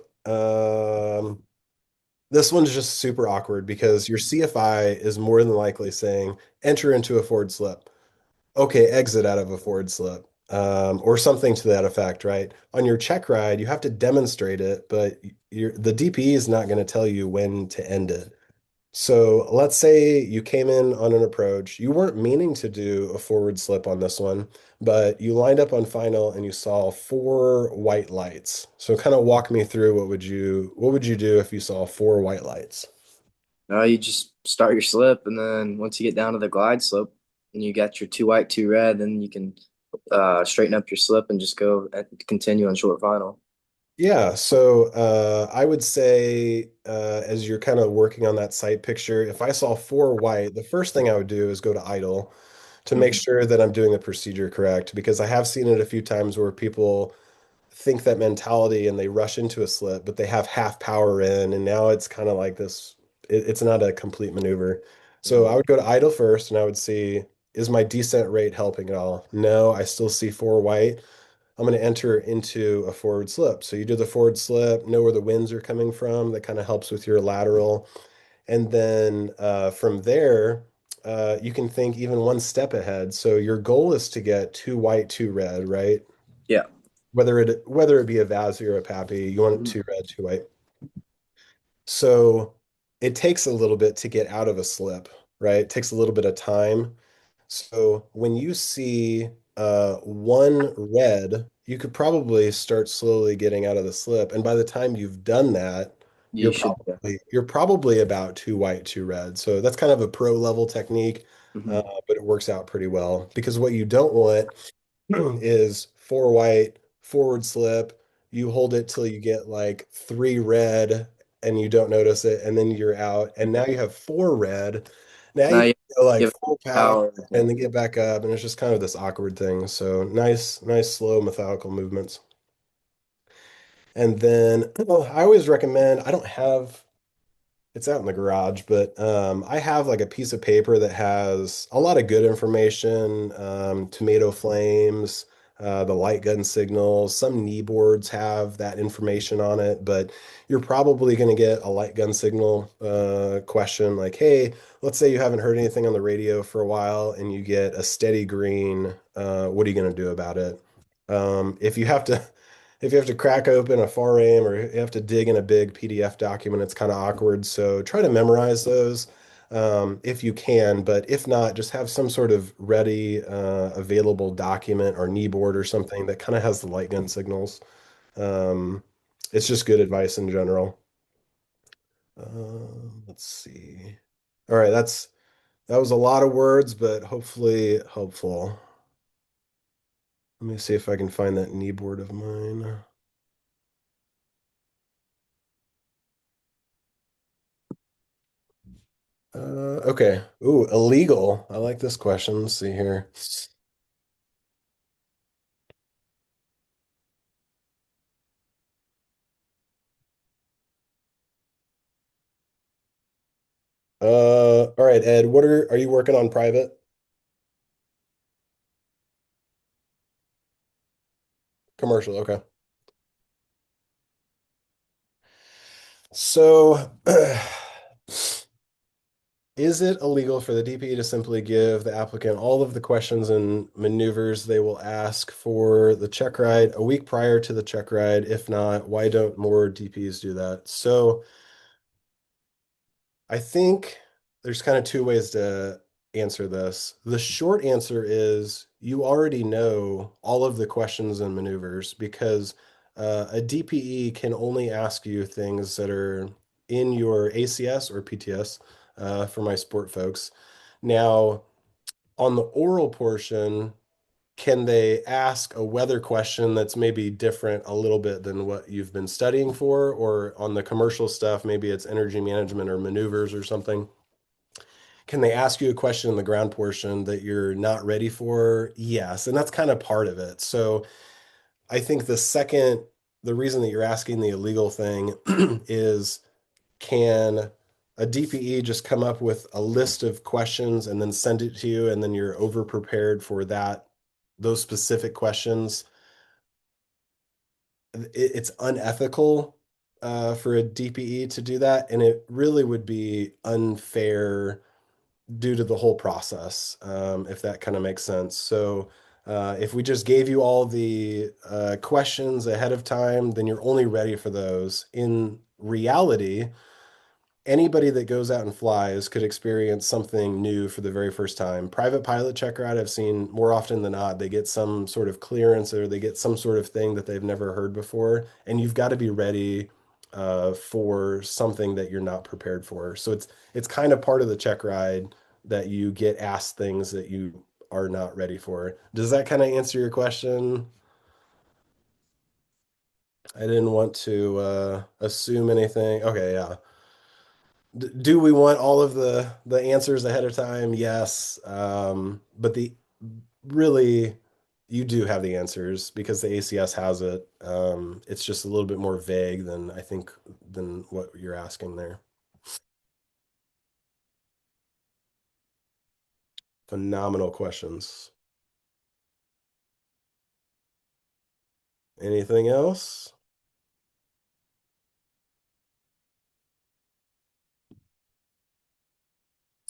This one's just super awkward because your CFI is more than likely saying enter into a forward slip. Okay, exit out of a forward slip. Or something to that effect, right? On your check ride, you have to demonstrate it, but the DP is not going to tell you when to end it. So let's say you came in on an approach. You weren't meaning to do a forward slip on this one, but you lined up on final and you saw four white lights. So kind of walk me through what would you do if you saw four white lights? You just start your slip, and then once you get down to the glide slope, and you got your two white, two red, then you can straighten up your slip and just go and continue on short final. Yeah, so I would say as you're kind of working on that sight picture, if I saw four white, the first thing I would do is go to idle to make Mhm. sure that I'm doing the procedure correct, because I have seen it a few times where people think that mentality and they rush into a slip, but they have half power in, and now it's kind of like this, it's not a complete maneuver. So I Mhm. would go to idle first and I would see, is my descent rate helping at all? No, I still see four white. I'm going to enter into a forward slip. So you do the forward slip, know where the winds are coming from. That kind of helps with your lateral. And then from there, you can think even one step ahead. So your goal is to get two white, two red, right? Yeah. Whether it be a Vazzy or a Pappy, you want it Mhm. two red, two white. So it takes a little bit to get out of a slip, right? It takes a little bit of time. So when you see one red, you could probably start slowly getting out of the slip. And by the time you've done that, You should. Yeah. you're probably about two white, two red. So that's kind of a pro level technique, Mhm. but it works out pretty well because what you don't want is four white, forward slip. You hold it till you get like three red and you don't notice it, and then you're out. And now you have four red. Now Now you you go like give full power power. Yeah. and then get back up, and it's just kind of this awkward thing. So nice, nice, slow, methodical movements. And then I always recommend, I don't have it's out in the garage, but I have like a piece of paper that has a lot of good information, tomato flames, the light gun signals. Some knee boards have that information on it, but you're probably going to get a light gun signal question like, hey, let's say you haven't heard anything on the radio for a while and you get a steady green. What are you going to do about it? If you have to if you have to crack open a FAR aim or you have to dig in a big PDF document, it's kind of awkward. So try to memorize those if you can, but if not, just have some sort of ready, available document or knee board or something that kind of has the light gun signals. Um, it's just good advice in general. Let's see. All right, that was a lot of words, but hopefully helpful. Let me see if I can find that knee board of mine. Okay. Ooh, illegal. I like this question. Let's see here. All right, Ed, what are you working on private? Commercial, okay. So, is it illegal for the DPE to simply give the applicant all of the questions and maneuvers they will ask for the check ride a week prior to the check ride? If not, why don't more DPs do that? So, I think there's kind of two ways to answer this. The short answer is you already know all of the questions and maneuvers because a DPE can only ask you things that are in your ACS or PTS for my sport folks. Now, on the oral portion, can they ask a weather question that's maybe different a little bit than what you've been studying for? Or on the commercial stuff, maybe it's energy management or maneuvers or something. Can they ask you a question in the ground portion that you're not ready for? Yes, and that's kind of part of it. So I think the reason that you're asking the illegal thing is can a DPE just come up with a list of questions and then send it to you and then you're over prepared for those specific questions? It's unethical for a DPE to do that, and it really would be unfair due to the whole process, if that kind of makes sense. So, if we just gave you all the questions ahead of time, then you're only ready for those. In reality, anybody that goes out and flies could experience something new for the very first time. Private pilot check ride, I've seen more often than not, they get some sort of clearance or they get some sort of thing that they've never heard before, and you've got to be ready for something that you're not prepared for. So it's kind of part of the check ride that you get asked things that you are not ready for. Does that kind of answer your question? I didn't want to assume anything. Okay, yeah. Do we want all of the answers ahead of time? Yes. But the really you do have the answers because the ACS has it. It's just a little bit more vague than I think than what you're asking there. Phenomenal questions. Anything else?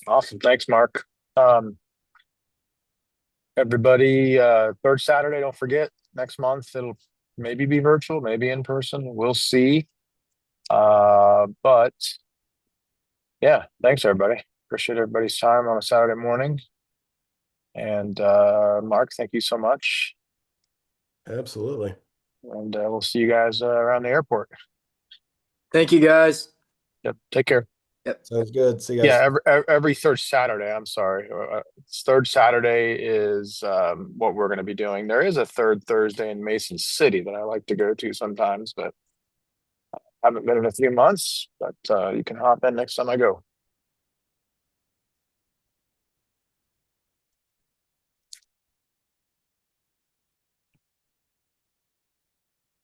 Awesome. Thanks, Mark. Um, Everybody, third Saturday, don't forget, next month it'll maybe be virtual, maybe in person. We'll see. But yeah, thanks everybody. Appreciate everybody's time on a Saturday morning. And Mark, thank you so much. Absolutely. And we'll see you guys around the airport. Thank you, guys. Yep. Take care. Yep. Sounds good. See you guys. Yeah, every third Saturday. I'm sorry. Third Saturday is what we're going to be doing. There is a third Thursday in Mason City that I like to go to sometimes, but I haven't been in a few months. But you can hop in next time I go.